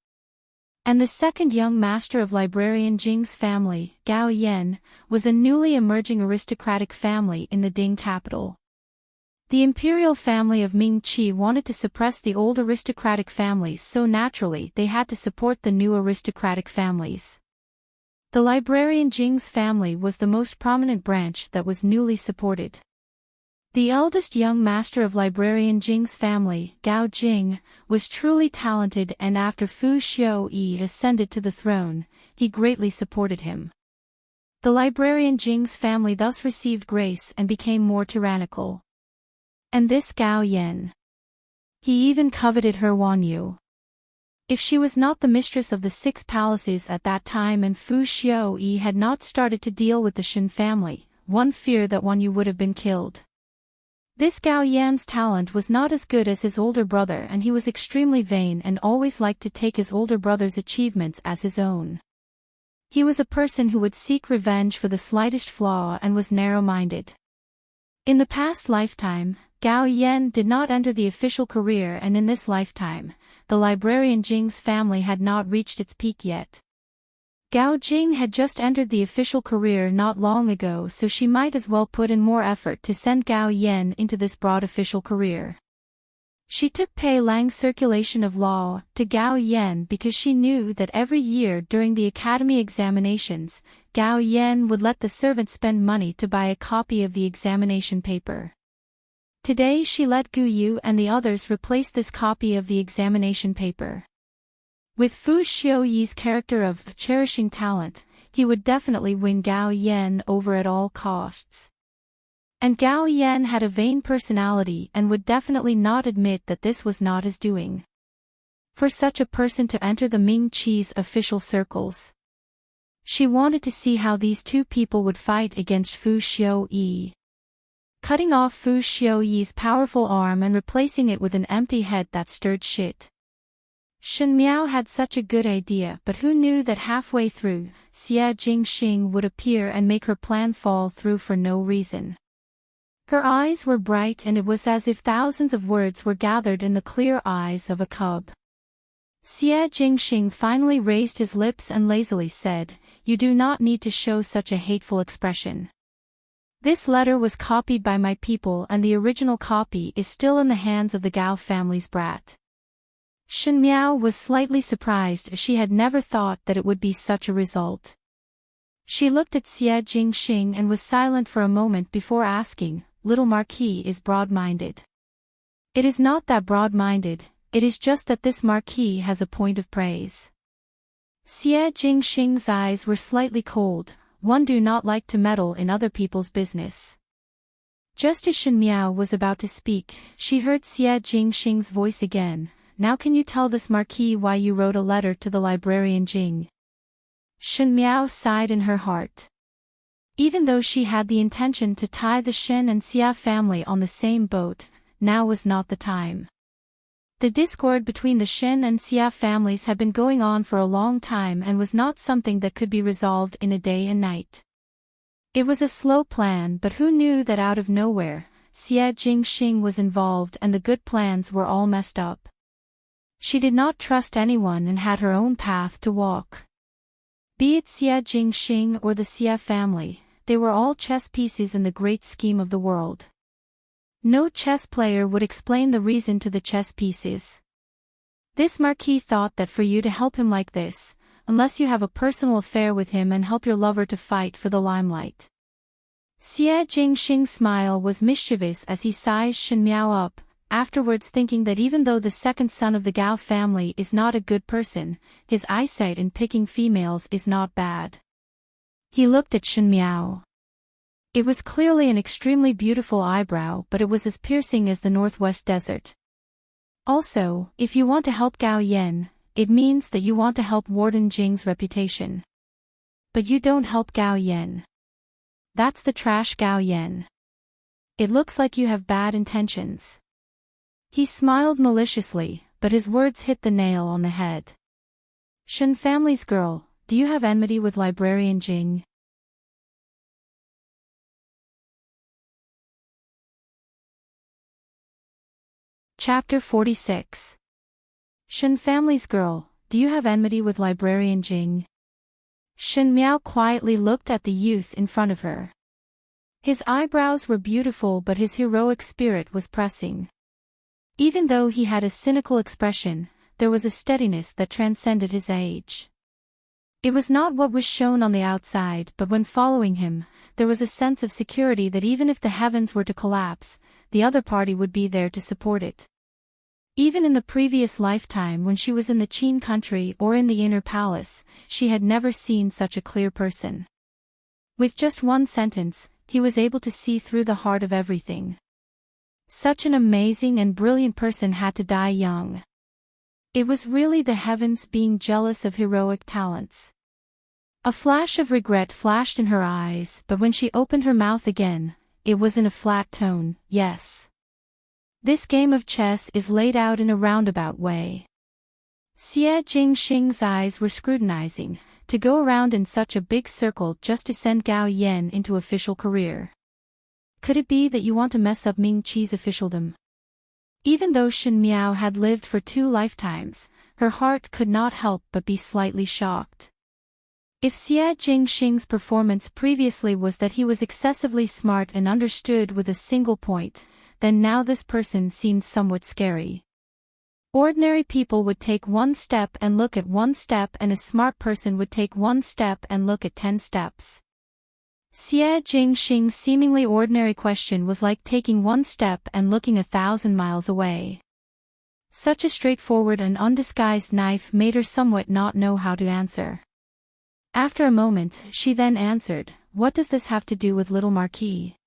And the second young master of librarian Jing's family, Gao Yan, was a newly emerging aristocratic family in the Ding capital. The imperial family of Ming Qi wanted to suppress the old aristocratic families, so naturally they had to support the new aristocratic families. The librarian Jing's family was the most prominent branch that was newly supported. The eldest young master of librarian Jing's family, Gao Jing, was truly talented and after Fu Xiuyi ascended to the throne, he greatly supported him. The librarian Jing's family thus received grace and became more tyrannical. And this Gao Yan. He even coveted her Wan Yu. If she was not the mistress of the 6 palaces at that time and Fu Xiuyi had not started to deal with the Shen family, one feared that Wan Yu would have been killed. This Gao Yan's talent was not as good as his older brother and he was extremely vain and always liked to take his older brother's achievements as his own. He was a person who would seek revenge for the slightest flaw and was narrow-minded. In the past lifetime, Gao Yan did not enter the official career and in this lifetime, the librarian Jing's family had not reached its peak yet. Gao Jing had just entered the official career not long ago, so she might as well put in more effort to send Gao Yan into this broad official career. She took Pei Lang's circulation of law to Gao Yan because she knew that every year during the academy examinations, Gao Yan would let the servant spend money to buy a copy of the examination paper. Today she let Gu Yu and the others replace this copy of the examination paper. With Fu Xiuyi's character of cherishing talent, he would definitely win Gao Yan over at all costs. And Gao Yan had a vain personality and would definitely not admit that this was not his doing. For such a person to enter the Ming Qi's official circles, She wanted to see how these two people would fight against Fu Xiuyi. Cutting off Fu Xiuyi's powerful arm and replacing it with an empty head that stirred shit. Shen Miao had such a good idea, but who knew that halfway through, Xie Jingxing would appear and make her plan fall through for no reason. Her eyes were bright and it was as if thousands of words were gathered in the clear eyes of a cub. Xie Jingxing finally raised his lips and lazily said, "You do not need to show such a hateful expression. This letter was copied by my people and the original copy is still in the hands of the Gao family's brat." Shen Miao was slightly surprised as she had never thought that it would be such a result. She looked at Xie Jingxing and was silent for a moment before asking, "Little Marquis is broad-minded." "It is not that broad-minded, it is just that this Marquis has a point of praise." Xie Jingxing's eyes were slightly cold. One do not like to meddle in other people's business. Just as Shen Miao was about to speak, she heard Xie Jingxing's voice again. "Now can you tell this Marquis why you wrote a letter to the librarian Jing?" Shen Miao sighed in her heart. Even though she had the intention to tie the Shen and Xia family on the same boat, now was not the time. The discord between the Shen and Xia families had been going on for a long time and was not something that could be resolved in a day and night. It was a slow plan, but who knew that out of nowhere, Xie Jingxing was involved and the good plans were all messed up. She did not trust anyone and had her own path to walk. Be it Xie Jingxing or the Xia family, they were all chess pieces in the great scheme of the world. No chess player would explain the reason to the chess pieces. This Marquis thought that for you to help him like this, unless you have a personal affair with him and help your lover to fight for the limelight. Xie Jingxing's smile was mischievous as he sized Shen Miao up, afterwards thinking that even though the second son of the Gao family is not a good person, his eyesight in picking females is not bad. He looked at Shen Miao. It was clearly an extremely beautiful eyebrow, but it was as piercing as the northwest desert. Also, if you want to help Gao Yan, it means that you want to help Warden Jing's reputation. But you don't help Gao Yan. That's the trash Gao Yan. It looks like you have bad intentions. He smiled maliciously, but his words hit the nail on the head. Shen family's girl, do you have enmity with Librarian Jing? Chapter 46. Shen family's girl, do you have enmity with Librarian Jing? Shen Miao quietly looked at the youth in front of her. His eyebrows were beautiful but his heroic spirit was pressing. Even though he had a cynical expression, there was a steadiness that transcended his age. It was not what was shown on the outside, but when following him, there was a sense of security that even if the heavens were to collapse, the other party would be there to support it. Even in the previous lifetime when she was in the Qin country or in the inner palace, she had never seen such a clear person. With just one sentence, he was able to see through the heart of everything. Such an amazing and brilliant person had to die young. It was really the heavens being jealous of heroic talents. A flash of regret flashed in her eyes, but when she opened her mouth again, it was in a flat tone, yes. This game of chess is laid out in a roundabout way. Xie Jingxing's eyes were scrutinizing, to go around in such a big circle just to send Gao Yan into official career. Could it be that you want to mess up Ming Qi's officialdom? Even though Shen Miao had lived for 2 lifetimes, her heart could not help but be slightly shocked. If Xie Jingxing's performance previously was that he was excessively smart and understood with a single point, then now this person seemed somewhat scary. Ordinary people would take 1 step and look at 1 step and a smart person would take 1 step and look at 10 steps. Xie Jingxing's seemingly ordinary question was like taking 1 step and looking 1,000 miles away. Such a straightforward and undisguised knife made her somewhat not know how to answer. After a moment, she then answered, "What does this have to do with little Marquis?"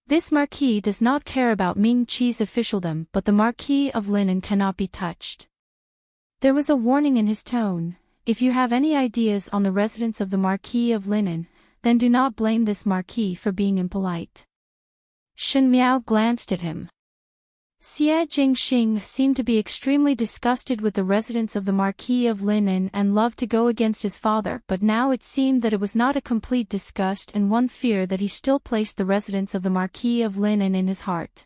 This Marquis does not care about Ming Qi's officialdom, but the Marquis of Lineage cannot be touched. There was a warning in his tone. if you have any ideas on the residence of the Marquis of Linen, then do not blame this Marquis for being impolite. Shen Miao glanced at him. Xie Jingxing seemed to be extremely disgusted with the residence of the Marquis of Linen and loved to go against his father, but now it seemed that it was not a complete disgust and one fear that he still placed the residence of the Marquis of Linen in his heart.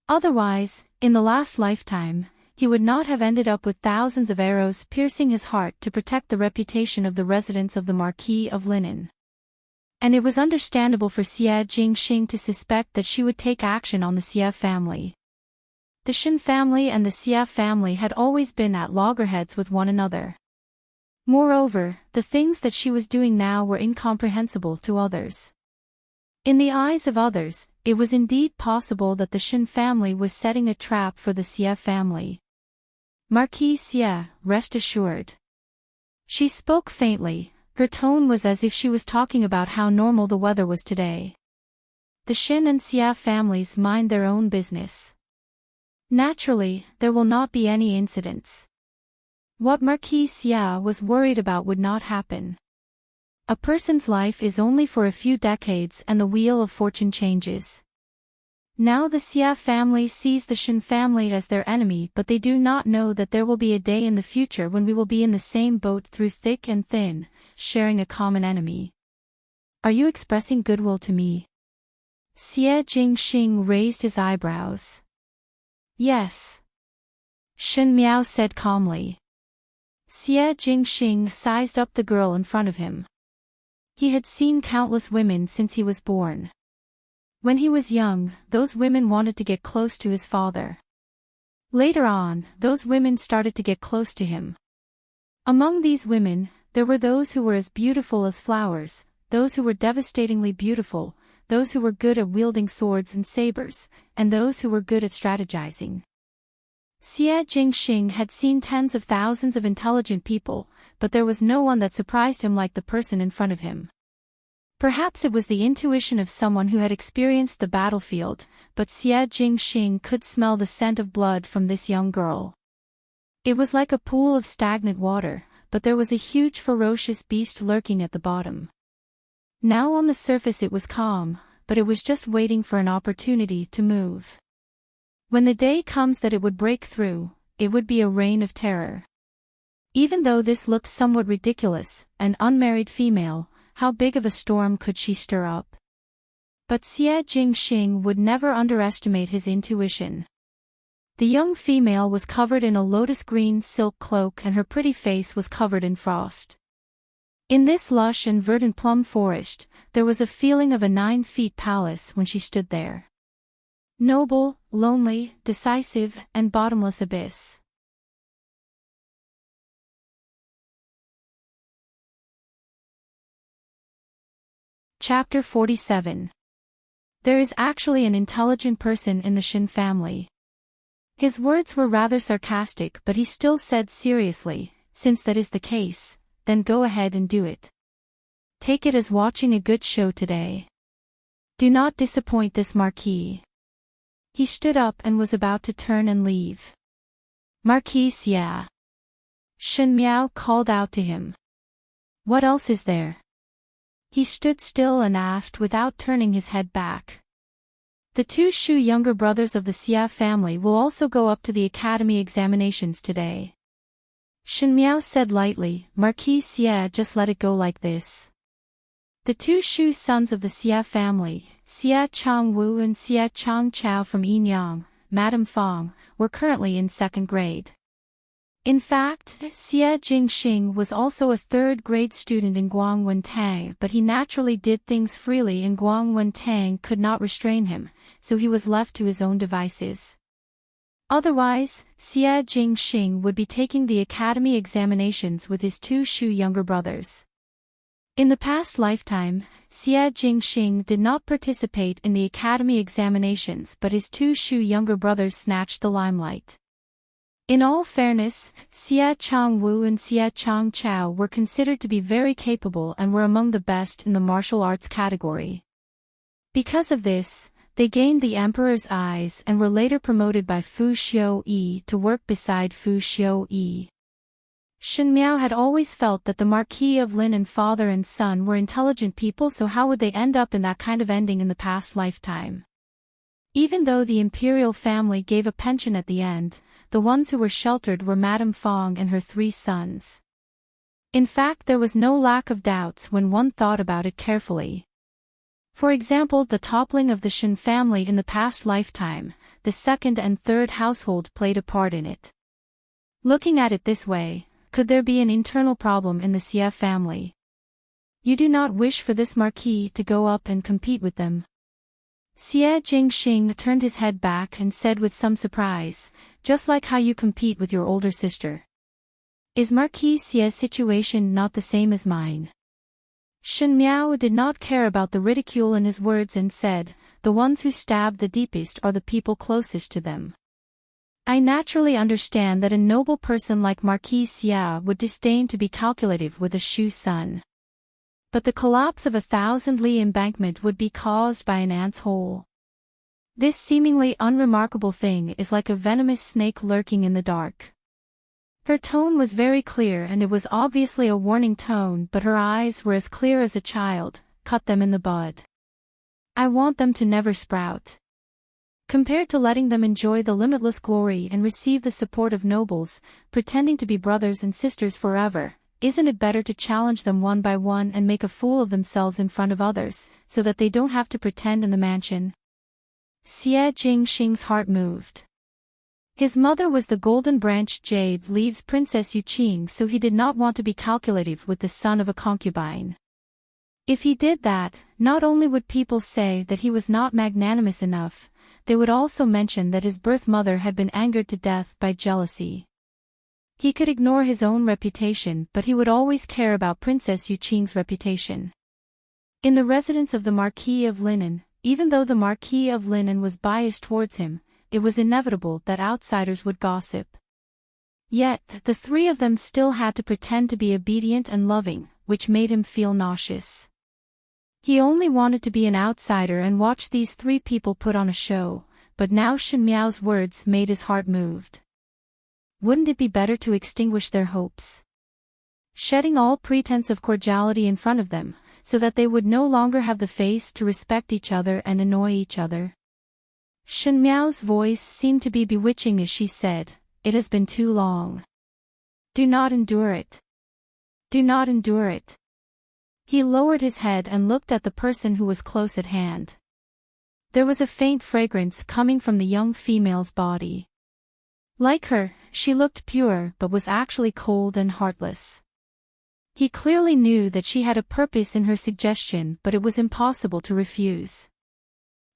Otherwise, in the last lifetime, he would not have ended up with thousands of arrows piercing his heart to protect the reputation of the residence of the Marquis of Linen. And it was understandable for Xie Jingxing to suspect that she would take action on the Xie family. The Shen family and the Xie family had always been at loggerheads with one another. Moreover, the things that she was doing now were incomprehensible to others. In the eyes of others, it was indeed possible that the Shen family was setting a trap for the Xie family. Marquis Xie, rest assured. She spoke faintly, her tone was as if she was talking about how normal the weather was today. The Shen and Xie families mind their own business. Naturally, there will not be any incidents. What Marquis Xie was worried about would not happen. A person's life is only for a few decades and the wheel of fortune changes. Now the Xie family sees the Shen family as their enemy, but they do not know that there will be a day in the future when we will be in the same boat through thick and thin, sharing a common enemy. Are you expressing goodwill to me? Xie Jingxing raised his eyebrows. Yes. Shen Miao said calmly. Xie Jingxing sized up the girl in front of him. He had seen countless women since he was born. When he was young, those women wanted to get close to his father. Later on, those women started to get close to him. Among these women, there were those who were as beautiful as flowers, those who were devastatingly beautiful, those who were good at wielding swords and sabers, and those who were good at strategizing. Xie Jingxing had seen tens of thousands of intelligent people, but there was no one that surprised him like the person in front of him. Perhaps it was the intuition of someone who had experienced the battlefield, but Xie Jingxing could smell the scent of blood from this young girl. It was like a pool of stagnant water, but there was a huge ferocious beast lurking at the bottom. Now on the surface it was calm, but it was just waiting for an opportunity to move. When the day comes that it would break through, it would be a reign of terror. Even though this looked somewhat ridiculous, an unmarried female, how big of a storm could she stir up? But Xie Jingxing would never underestimate his intuition. The young female was covered in a lotus-green silk cloak and her pretty face was covered in frost. In this lush and verdant plum forest, there was a feeling of a 9-foot palace when she stood there. Noble, lonely, decisive, and bottomless abyss. Chapter 47. There is actually an intelligent person in the Shen family. His words were rather sarcastic, but he still said seriously, since that is the case, then go ahead and do it. Take it as watching a good show today. Do not disappoint this Marquis. He stood up and was about to turn and leave. Marquis Xie. Shen Miao called out to him. What else is there? He stood still and asked without turning his head back. The 2 Shu younger brothers of the Xie family will also go up to the academy examinations today. Shen Miao said lightly, Marquis Xie, just let it go like this. The 2 Shu sons of the Xie family, Xie Changwu and Xie Changchao from Yinyang, Madame Fang, were currently in 2nd grade. In fact, Xie Jingxing was also a 3rd-grade student in Guangwentang, but he naturally did things freely and Guangwentang could not restrain him, so he was left to his own devices. Otherwise, Xie Jingxing would be taking the academy examinations with his 2 Shu younger brothers. In the past lifetime, Xie Jingxing did not participate in the academy examinations, but his 2 Shu younger brothers snatched the limelight. In all fairness, Xie Changwu and Xie Changchao were considered to be very capable and were among the best in the martial arts category. Because of this, they gained the emperor's eyes and were later promoted by Fu Xiuyi to work beside Fu Xiuyi. Shen Miao had always felt that the Marquis of Lin and father and son were intelligent people, so how would they end up in that kind of ending in the past lifetime? Even though the imperial family gave a pension at the end, the ones who were sheltered were Madame Fong and her 3 sons. In fact, there was no lack of doubts when one thought about it carefully. For example, the toppling of the Shen family in the past lifetime, the second and third household played a part in it. Looking at it this way, could there be an internal problem in the Xie family? You do not wish for this marquis to go up and compete with them. Xie Jingxing turned his head back and said with some surprise, just like how you compete with your older sister. Is Marquis Xie's situation not the same as mine? Shen Miao did not care about the ridicule in his words and said, the ones who stab the deepest are the people closest to them. I naturally understand that a noble person like Marquis Xia would disdain to be calculative with a Shu son. But the collapse of 1,000 li embankment would be caused by an ant's hole. This seemingly unremarkable thing is like a venomous snake lurking in the dark. Her tone was very clear and it was obviously a warning tone, but her eyes were as clear as a child. Cut them in the bud. I want them to never sprout. Compared to letting them enjoy the limitless glory and receive the support of nobles, pretending to be brothers and sisters forever, isn't it better to challenge them one by one and make a fool of themselves in front of others, so that they don't have to pretend in the mansion? Xie Jingxing's heart moved. His mother was the golden-branched jade leaves Princess Yuqing, so he did not want to be calculative with the son of a concubine. If he did that, not only would people say that he was not magnanimous enough, they would also mention that his birth mother had been angered to death by jealousy. He could ignore his own reputation, but he would always care about Princess Yuqing's reputation. In the residence of the Marquis of Linen, even though the Marquis of Linen was biased towards him, it was inevitable that outsiders would gossip. Yet, the 3 of them still had to pretend to be obedient and loving, which made him feel nauseous. He only wanted to be an outsider and watch these 3 people put on a show, but now Shen Miao's words made his heart moved. Wouldn't it be better to extinguish their hopes? Shedding all pretense of cordiality in front of them, so that they would no longer have the face to respect each other and annoy each other. Shen Miao's voice seemed to be bewitching as she said, "It has been too long. Do not endure it. Do not endure it." He lowered his head and looked at the person who was close at hand. There was a faint fragrance coming from the young female's body. Like her, she looked pure but was actually cold and heartless. He clearly knew that she had a purpose in her suggestion, but it was impossible to refuse.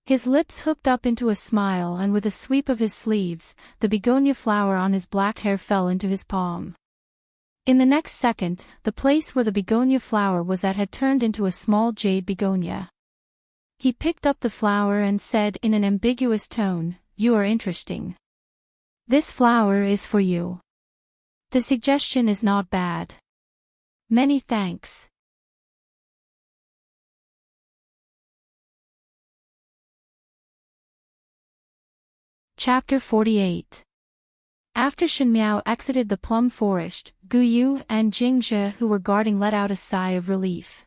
His lips hooked up into a smile, and with a sweep of his sleeves, the begonia flower on his black hair fell into his palm. In the next second, the place where the begonia flower was at had turned into a small jade begonia. He picked up the flower and said in an ambiguous tone, "You are interesting. This flower is for you. The suggestion is not bad. Many thanks." Chapter 48. After Shen Miao exited the plum forest, Gu Yu and Jingzhe, who were guarding, let out a sigh of relief.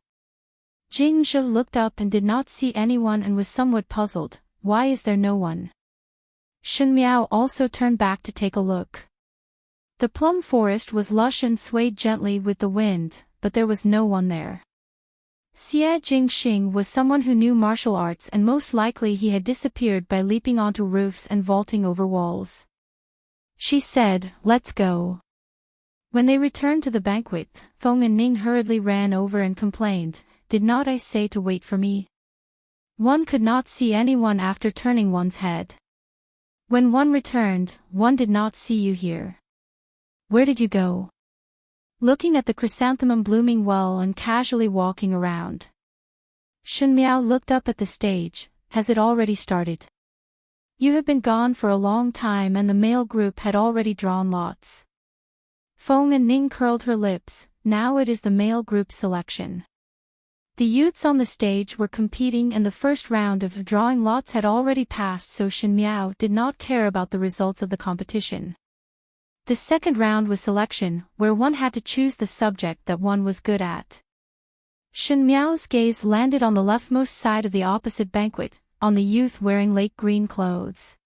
Jingzhe looked up and did not see anyone and was somewhat puzzled. Why is there no one? Shen Miao also turned back to take a look. The plum forest was lush and swayed gently with the wind, but there was no one there. Xie Jingxing was someone who knew martial arts, and most likely he had disappeared by leaping onto roofs and vaulting over walls. She said, "Let's go." When they returned to the banquet, Feng and Ning hurriedly ran over and complained, "Did not I say to wait for me? One could not see anyone after turning one's head. When one returned, one did not see you here. Where did you go?" Looking at the chrysanthemum blooming well and casually walking around. Shen Miao looked up at the stage. "Has it already started? You have been gone for a long time and the male group had already drawn lots." Feng and Ning curled her lips. Now it is the male group's selection. The youths on the stage were competing and the first round of drawing lots had already passed, so Shen Miao did not care about the results of the competition. The second round was selection, where one had to choose the subject that one was good at. Shen Miao's gaze landed on the leftmost side of the opposite banquet, on the youth wearing lake green clothes.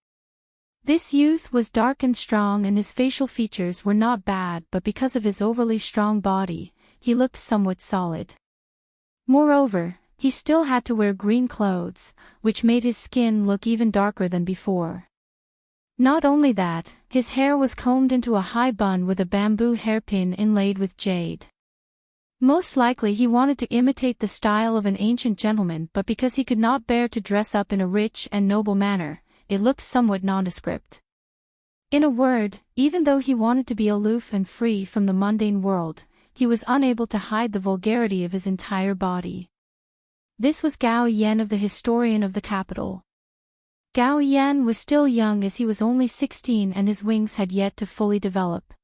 This youth was dark and strong and his facial features were not bad, but because of his overly strong body, he looked somewhat solid. Moreover, he still had to wear green clothes, which made his skin look even darker than before. Not only that, his hair was combed into a high bun with a bamboo hairpin inlaid with jade. Most likely he wanted to imitate the style of an ancient gentleman, but because he could not bear to dress up in a rich and noble manner, it looked somewhat nondescript. In a word, even though he wanted to be aloof and free from the mundane world, he was unable to hide the vulgarity of his entire body. This was Gao Yan of the historian of the capital. Gao Yan was still young as he was only 16 and his wings had yet to fully develop.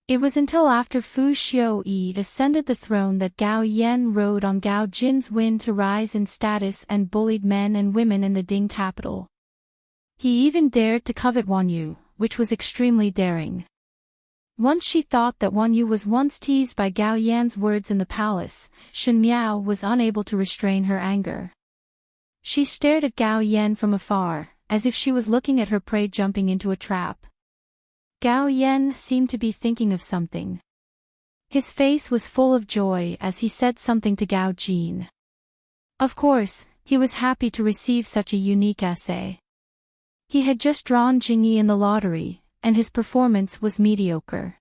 It was until after Fu Xiuyi ascended the throne that Gao Yan rode on Gao Jin's wind to rise in status and bullied men and women in the Ding capital. He even dared to covet Wan Yu, which was extremely daring. Once she thought that Wan Yu was once teased by Gao Yan's words in the palace, Shen Miao was unable to restrain her anger. She stared at Gao Yan from afar, as if she was looking at her prey jumping into a trap. Gao Yan seemed to be thinking of something. His face was full of joy as he said something to Gao Jin. Of course, he was happy to receive such a unique essay. He had just drawn Jingyi in the lottery, and his performance was mediocre.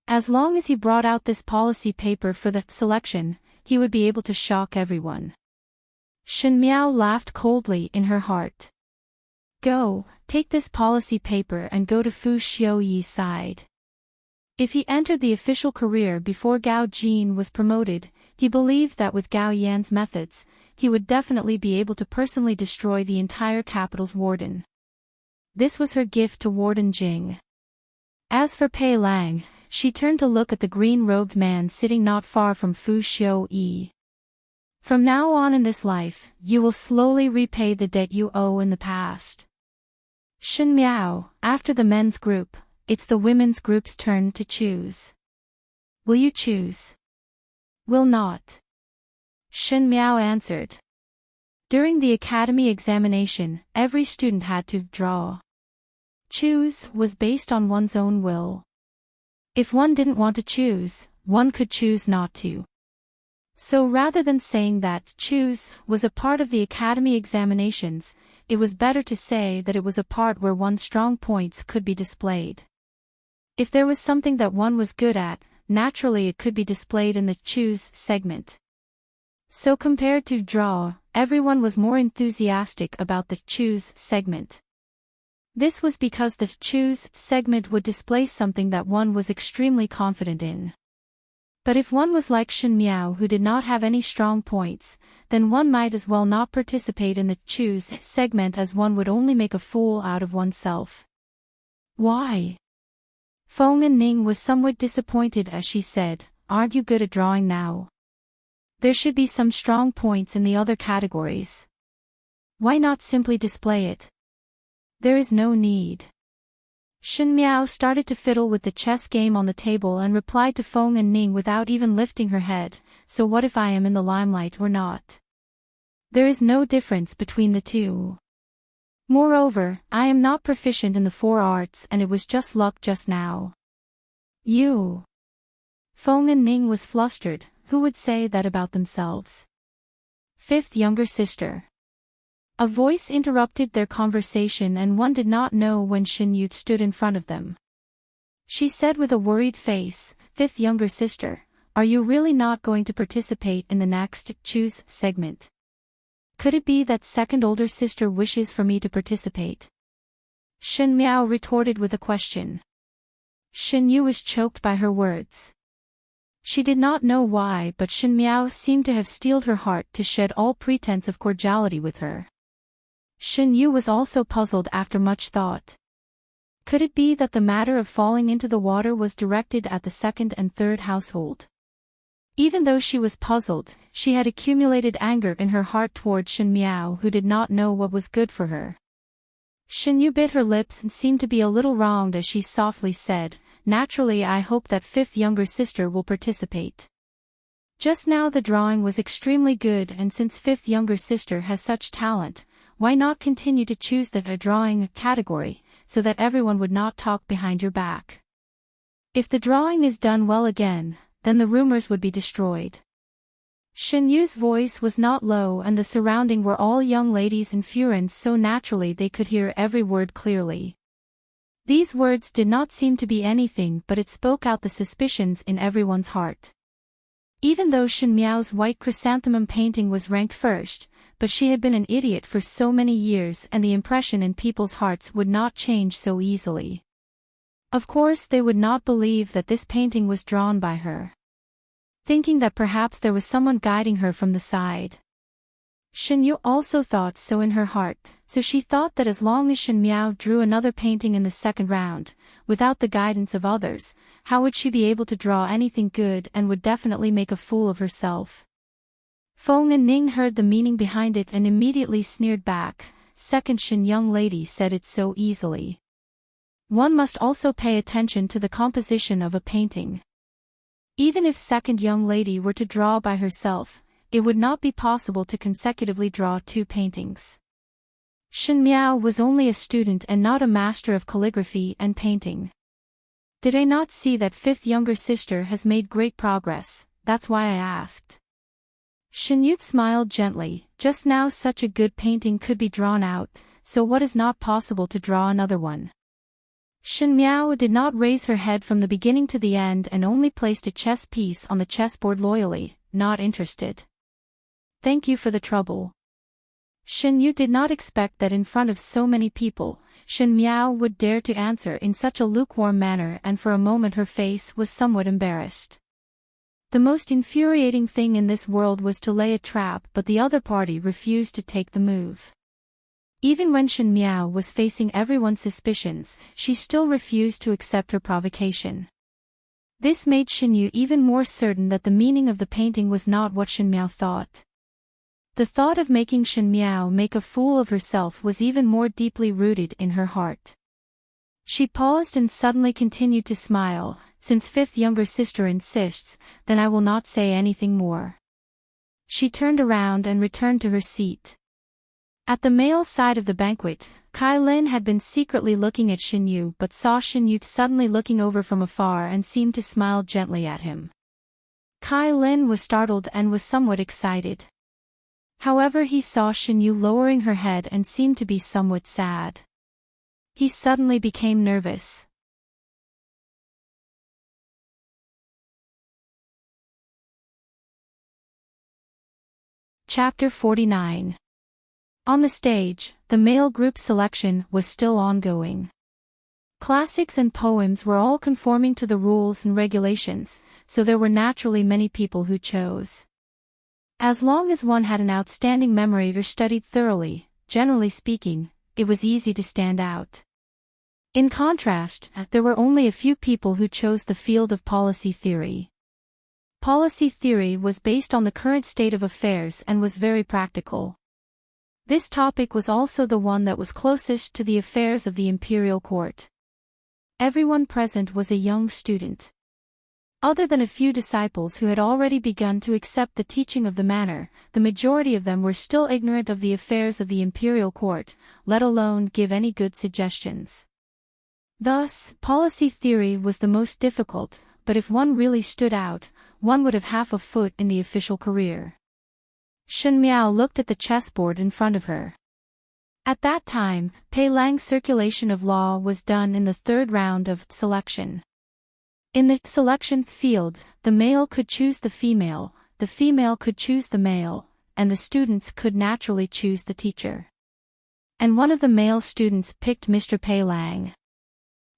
As long as he brought out this policy paper for the selection, he would be able to shock everyone. Shen Miao laughed coldly in her heart. Go, take this policy paper and go to Fu Xiuyi's side. If he entered the official career before Gao Jin was promoted, he believed that with Gao Yan's methods, he would definitely be able to personally destroy the entire capital's warden. This was her gift to Warden Jing. As for Pei Lang, she turned to look at the green-robed man sitting not far from Fu Xiuyi. From now on in this life, you will slowly repay the debt you owe in the past. Shen Miao, after the men's group, it's the women's group's turn to choose. Will you choose? Will not. Shen Miao answered. During the academy examination, every student had to draw. Choose was based on one's own will. If one didn't want to choose, one could choose not to. So rather than saying that choose was a part of the academy examinations, it was better to say that it was a part where one's strong points could be displayed. If there was something that one was good at, naturally it could be displayed in the choose segment. So compared to draw, everyone was more enthusiastic about the choose segment. This was because the choose segment would display something that one was extremely confident in. But if one was like Shen Miao who did not have any strong points, then one might as well not participate in the choose segment as one would only make a fool out of oneself. Why? Feng and Ning was somewhat disappointed as she said, aren't you good at drawing now? There should be some strong points in the other categories. Why not simply display it? There is no need. Shen Miao started to fiddle with the chess game on the table and replied to Feng and Ning without even lifting her head, so what if I am in the limelight or not? There is no difference between the two. Moreover, I am not proficient in the 4 arts and it was just luck just now. You. Feng and Ning was flustered, who would say that about themselves? 5th younger sister. A voice interrupted their conversation and one did not know when Shen Yu stood in front of them. She said with a worried face, 5th younger sister, are you really not going to participate in the next choose segment? Could it be that 2nd older sister wishes for me to participate? Shen Miao retorted with a question. Shen Yu was choked by her words. She did not know why, but Shen Miao seemed to have steeled her heart to shed all pretense of cordiality with her. Shen Yu was also puzzled after much thought. Could it be that the matter of falling into the water was directed at the 2nd and 3rd household? Even though she was puzzled, she had accumulated anger in her heart toward Shen Miao who did not know what was good for her. Shinyu bit her lips and seemed to be a little wronged as she softly said, "Naturally I hope that fifth younger sister will participate." Just now the drawing was extremely good, and since fifth younger sister has such talent, why not continue to choose the drawing category, so that everyone would not talk behind your back. If the drawing is done well again, then the rumors would be destroyed. Shinyu's voice was not low, and the surrounding were all young ladies and Furins, so naturally they could hear every word clearly. These words did not seem to be anything, but it spoke out the suspicions in everyone's heart. Even though Shin Miao's white chrysanthemum painting was ranked first, but she had been an idiot for so many years, and the impression in people's hearts would not change so easily. Of course they would not believe that this painting was drawn by her. Thinking that perhaps there was someone guiding her from the side. Shinyu also thought so in her heart, so she thought that as long as Shin Miao drew another painting in the second round, without the guidance of others, how would she be able to draw anything good, and would definitely make a fool of herself. Feng and Ning heard the meaning behind it and immediately sneered back. Second Shin young lady said it so easily. One must also pay attention to the composition of a painting. Even if second young lady were to draw by herself, it would not be possible to consecutively draw two paintings. Shin Miao was only a student and not a master of calligraphy and painting. Did I not see that fifth younger sister has made great progress? That's why I asked. Shinyu smiled gently. Just now such a good painting could be drawn out, so what is not possible to draw another one? Shin Miao did not raise her head from the beginning to the end and only placed a chess piece on the chessboard loyally, not interested. Thank you for the trouble. Shinyu did not expect that in front of so many people, Shin Miao would dare to answer in such a lukewarm manner, and for a moment her face was somewhat embarrassed. The most infuriating thing in this world was to lay a trap, but the other party refused to take the move. Even when Shin Miao was facing everyone's suspicions, she still refused to accept her provocation. This made Shinyu even more certain that the meaning of the painting was not what Shin Miao thought. The thought of making Shin Miao make a fool of herself was even more deeply rooted in her heart. She paused and suddenly continued to smile. Since fifth younger sister insists, then I will not say anything more. She turned around and returned to her seat. At the male side of the banquet, Kai Lin had been secretly looking at Shinyu but saw Shinyu suddenly looking over from afar and seemed to smile gently at him. Kai Lin was startled and was somewhat excited. However, he saw Shinyu lowering her head and seemed to be somewhat sad. He suddenly became nervous. Chapter 49. On the stage, the male group selection was still ongoing. Classics and poems were all conforming to the rules and regulations, so there were naturally many people who chose. As long as one had an outstanding memory or studied thoroughly, generally speaking, it was easy to stand out. In contrast, there were only a few people who chose the field of policy theory. Policy theory was based on the current state of affairs and was very practical. This topic was also the one that was closest to the affairs of the imperial court. Everyone present was a young student. Other than a few disciples who had already begun to accept the teaching of the manner, the majority of them were still ignorant of the affairs of the imperial court, let alone give any good suggestions. Thus, policy theory was the most difficult, but if one really stood out, one would have half a foot in the official career. Shin Miao looked at the chessboard in front of her. At that time, Pei Lang's circulation of law was done in the third round of selection. In the selection field, the male could choose the female could choose the male, and the students could naturally choose the teacher. And one of the male students picked Mr. Pei Lang.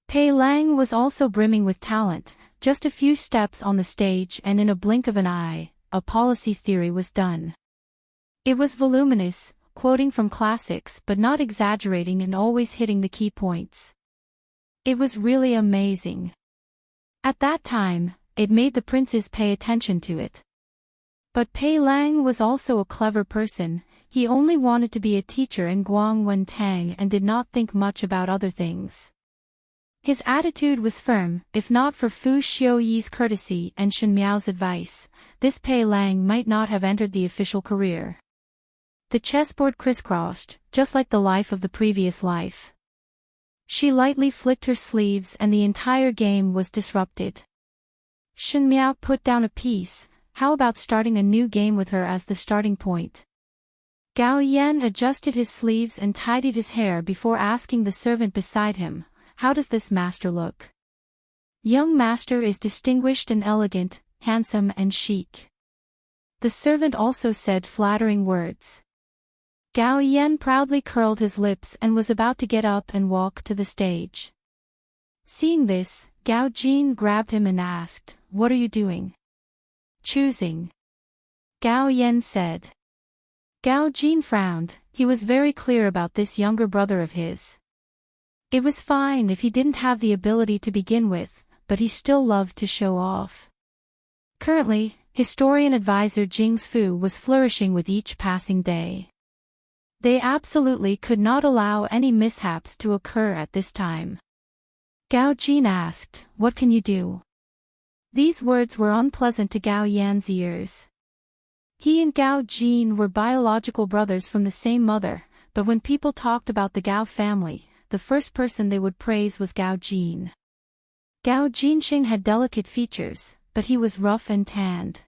Pei Lang was also brimming with talent. Just a few steps on the stage and in a blink of an eye, a policy theory was done. It was voluminous, quoting from classics but not exaggerating and always hitting the key points. It was really amazing. At that time, it made the princes pay attention to it. But Pei Lang was also a clever person. he only wanted to be a teacher in Guangwentang and did not think much about other things. His attitude was firm. If not for Fu Xiuyi's courtesy and Shen Miao's advice, this Pei Lang might not have entered the official career. The chessboard crisscrossed, just like the life of the previous life. She lightly flicked her sleeves and the entire game was disrupted. Shen Miao put down a piece. How about starting a new game with her as the starting point? Gao Yan adjusted his sleeves and tidied his hair before asking the servant beside him, "How does this master look?" "Young master is distinguished and elegant, handsome and chic." The servant also said flattering words. Gao Yan proudly curled his lips and was about to get up and walk to the stage. Seeing this, Gao Jin grabbed him and asked, "What are you doing?" "Choosing," Gao Yan said. Gao Jin frowned. He was very clear about this younger brother of his. It was fine if he didn't have the ability to begin with, but he still loved to show off. Currently, historian advisor Jing's Fu was flourishing with each passing day. They absolutely could not allow any mishaps to occur at this time. Gao Jin asked, "What can you do?" These words were unpleasant to Gao Yan's ears. He and Gao Jin were biological brothers from the same mother, but when people talked about the Gao family, the first person they would praise was Gao Jin. Gao Jinxing had delicate features, but he was rough and tanned.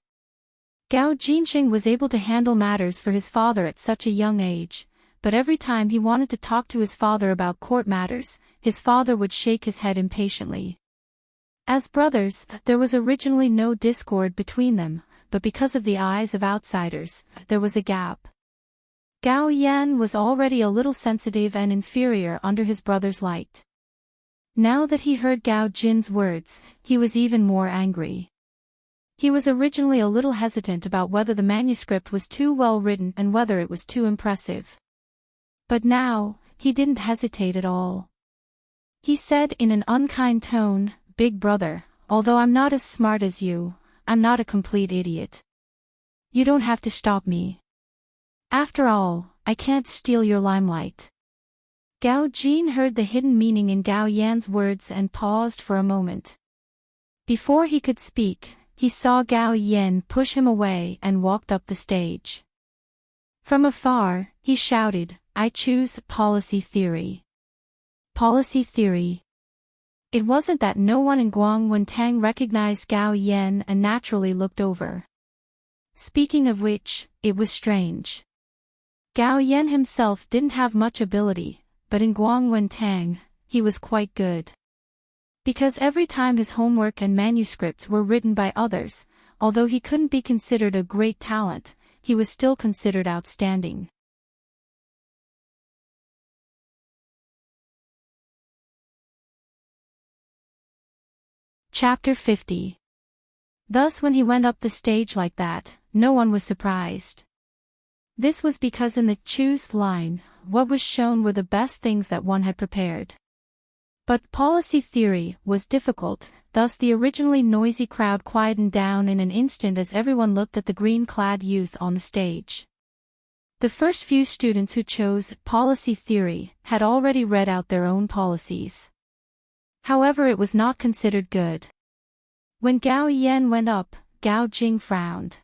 Gao Jinxing was able to handle matters for his father at such a young age, but every time he wanted to talk to his father about court matters, his father would shake his head impatiently. As brothers, there was originally no discord between them, but because of the eyes of outsiders, there was a gap. Gao Yan was already a little sensitive and inferior under his brother's light. Now that he heard Gao Jin's words, he was even more angry. He was originally a little hesitant about whether the manuscript was too well written and whether it was too impressive. But now, he didn't hesitate at all. He said in an unkind tone, "Big brother, although I'm not as smart as you, I'm not a complete idiot. You don't have to stop me. After all, I can't steal your limelight." Gao Jin heard the hidden meaning in Gao Yan's words and paused for a moment. Before he could speak, he saw Gao Yan push him away and walked up the stage. From afar, he shouted, "I choose policy theory." Policy theory. It wasn't that no one in Guangwentang recognized Gao Yan and naturally looked over. Speaking of which, it was strange. Gao Yan himself didn't have much ability, but in Guangwentang, he was quite good. Because every time his homework and manuscripts were written by others, although he couldn't be considered a great talent, he was still considered outstanding. Chapter 50. Thus when he went up the stage like that, no one was surprised. This was because in the choose line, what was shown were the best things that one had prepared. But policy theory was difficult, thus the originally noisy crowd quietened down in an instant as everyone looked at the green-clad youth on the stage. The first few students who chose policy theory had already read out their own policies. However, it was not considered good. When Gao Yan went up, Gao Jing frowned.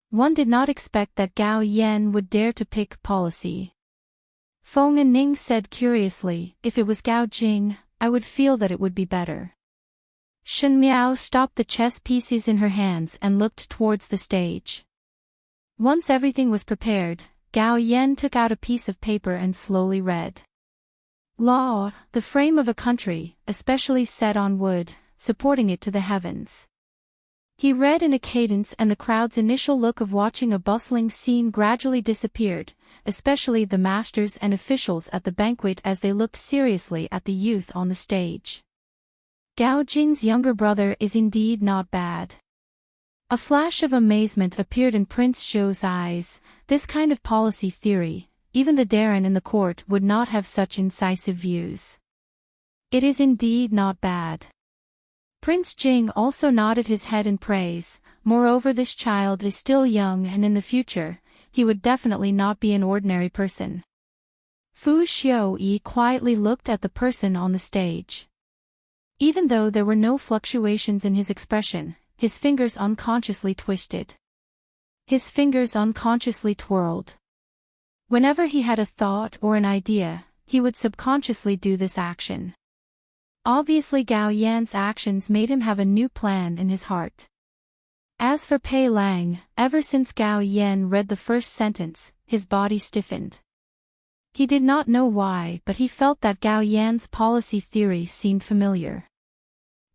One did not expect that Gao Yan would dare to pick policy. Feng and Ning said curiously, "If it was Gao Jing, I would feel that it would be better." Shen Miao stopped the chess pieces in her hands and looked towards the stage. Once everything was prepared, Gao Yan took out a piece of paper and slowly read. Law, the frame of a country, especially set on wood, supporting it to the heavens. He read in a cadence and the crowd's initial look of watching a bustling scene gradually disappeared, especially the masters and officials at the banquet as they looked seriously at the youth on the stage. Gao Jing's younger brother is indeed not bad. A flash of amazement appeared in Prince Zhou's eyes. This kind of policy theory, even the Darren in the court would not have such incisive views. It is indeed not bad. Prince Jing also nodded his head in praise. Moreover, this child is still young and in the future, he would definitely not be an ordinary person. Fu Xiaoyi quietly looked at the person on the stage. Even though there were no fluctuations in his expression, his fingers unconsciously twisted. His fingers unconsciously twirled. Whenever he had a thought or an idea, he would subconsciously do this action. Obviously Gao Yan's actions made him have a new plan in his heart. As for Pei Lang, ever since Gao Yan read the first sentence, his body stiffened. He did not know why, but he felt that Gao Yan's policy theory seemed familiar.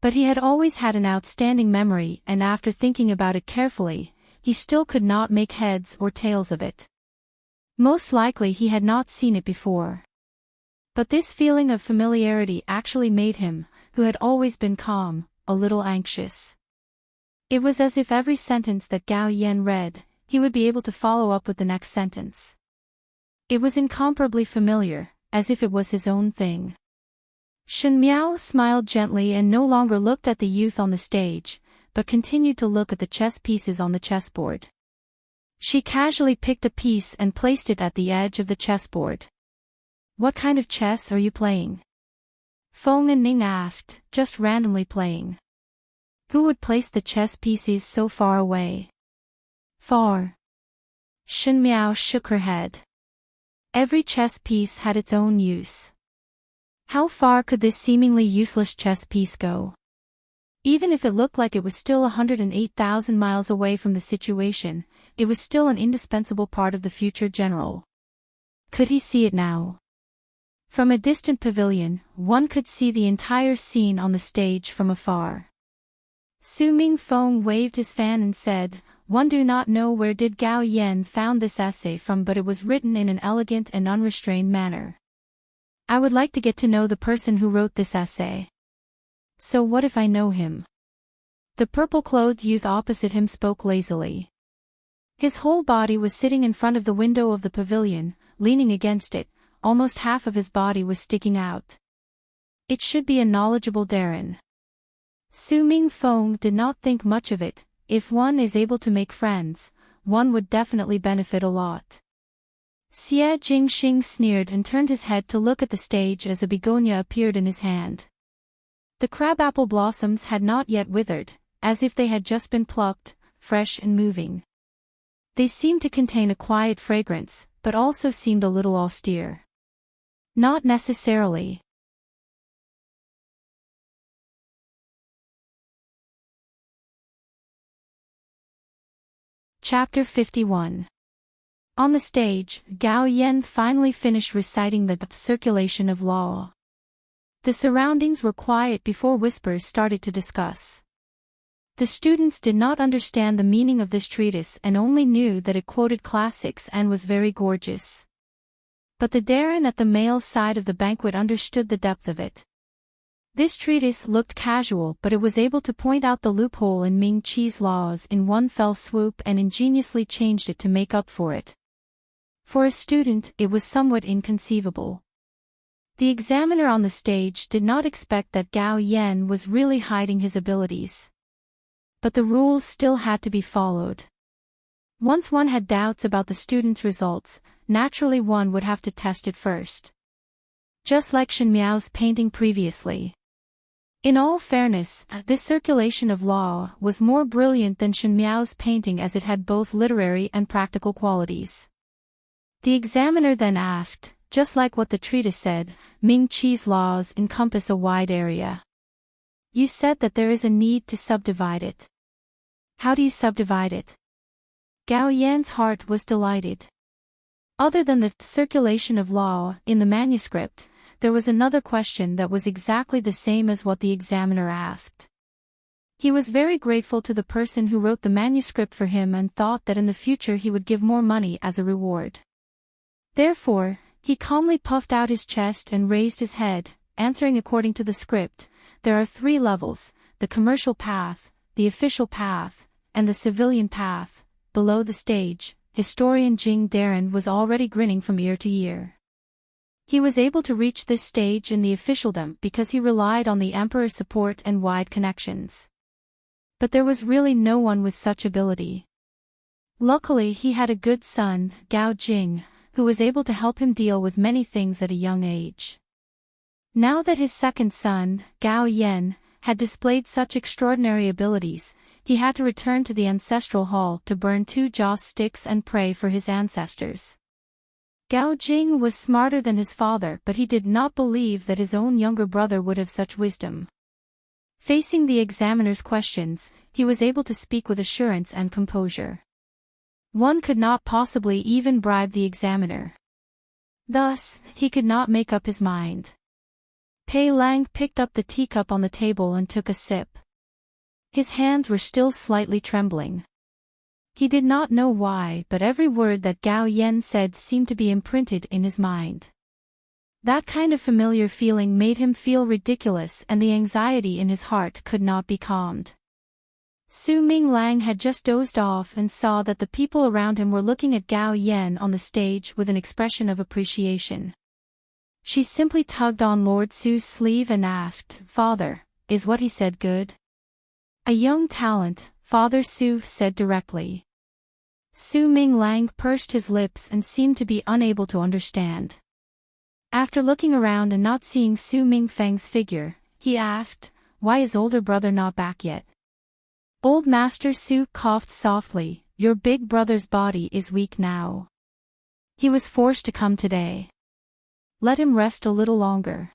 But he had always had an outstanding memory, and after thinking about it carefully, he still could not make heads or tails of it. Most likely he had not seen it before. But this feeling of familiarity actually made him, who had always been calm, a little anxious. It was as if every sentence that Gao Yan read, he would be able to follow up with the next sentence. It was incomparably familiar, as if it was his own thing. Shen Miao smiled gently and no longer looked at the youth on the stage, but continued to look at the chess pieces on the chessboard. She casually picked a piece and placed it at the edge of the chessboard. "What kind of chess are you playing?" Feng and Ning asked, just randomly playing. Who would place the chess pieces so far away? Far. Shen Miao shook her head. Every chess piece had its own use. How far could this seemingly useless chess piece go? Even if it looked like it was still 108,000 miles away from the situation, it was still an indispensable part of the future general. Could he see it now? From a distant pavilion, one could see the entire scene on the stage from afar. Su Mingfeng waved his fan and said, "One do not know where did Gao Yan found this essay from, but it was written in an elegant and unrestrained manner. I would like to get to know the person who wrote this essay." "So what if I know him?" The purple-clothed youth opposite him spoke lazily. His whole body was sitting in front of the window of the pavilion, leaning against it, almost half of his body was sticking out. It should be a knowledgeable Darren. Su Mingfeng did not think much of it. If one is able to make friends, one would definitely benefit a lot. Xie Jingxing sneered and turned his head to look at the stage as a begonia appeared in his hand. The crabapple blossoms had not yet withered, as if they had just been plucked, fresh and moving. They seemed to contain a quiet fragrance, but also seemed a little austere. Not necessarily. Chapter 51. On the stage, Gao Yan finally finished reciting the circulation of law. The surroundings were quiet before whispers started to discuss. The students did not understand the meaning of this treatise and only knew that it quoted classics and was very gorgeous. But the Darren at the male side of the banquet understood the depth of it. This treatise looked casual, but it was able to point out the loophole in Ming Qi's laws in one fell swoop and ingeniously changed it to make up for it. For a student, it was somewhat inconceivable. The examiner on the stage did not expect that Gao Yan was really hiding his abilities. But the rules still had to be followed. Once one had doubts about the student's results, naturally one would have to test it first. Just like Shen Miao's painting previously. In all fairness, this circulation of law was more brilliant than Shen Miao's painting as it had both literary and practical qualities. The examiner then asked, just like what the treatise said, Ming Qi's laws encompass a wide area. You said that there is a need to subdivide it. How do you subdivide it? Gao Yan's heart was delighted. Other than the circulation of law in the manuscript, there was another question that was exactly the same as what the examiner asked. He was very grateful to the person who wrote the manuscript for him and thought that in the future he would give more money as a reward. Therefore, he calmly puffed out his chest and raised his head, answering according to the script. There are 3 levels, the commercial path, the official path, and the civilian path. Below the stage, historian Jing Darren was already grinning from ear to ear. He was able to reach this stage in the officialdom because he relied on the Emperor's support and wide connections. But there was really no one with such ability. Luckily he had a good son, Gao Jing, who was able to help him deal with many things at a young age. Now that his second son, Gao Yan, had displayed such extraordinary abilities, he had to return to the ancestral hall to burn 2 joss sticks and pray for his ancestors. Gao Jing was smarter than his father, but he did not believe that his own younger brother would have such wisdom. Facing the examiner's questions, he was able to speak with assurance and composure. One could not possibly even bribe the examiner. Thus, he could not make up his mind. Pei Lang picked up the teacup on the table and took a sip. His hands were still slightly trembling. He did not know why, but every word that Gao Yan said seemed to be imprinted in his mind. That kind of familiar feeling made him feel ridiculous, and the anxiety in his heart could not be calmed. Su Ming Lang had just dozed off and saw that the people around him were looking at Gao Yan on the stage with an expression of appreciation. She simply tugged on Lord Su's sleeve and asked, "Father, is what he said good?" "A young talent," Father Su said directly. Su Ming Lang pursed his lips and seemed to be unable to understand. After looking around and not seeing Su Ming Feng's figure, he asked, "Why is older brother not back yet?" Old Master Su coughed softly, "Your big brother's body is weak now. He was forced to come today. Let him rest a little longer."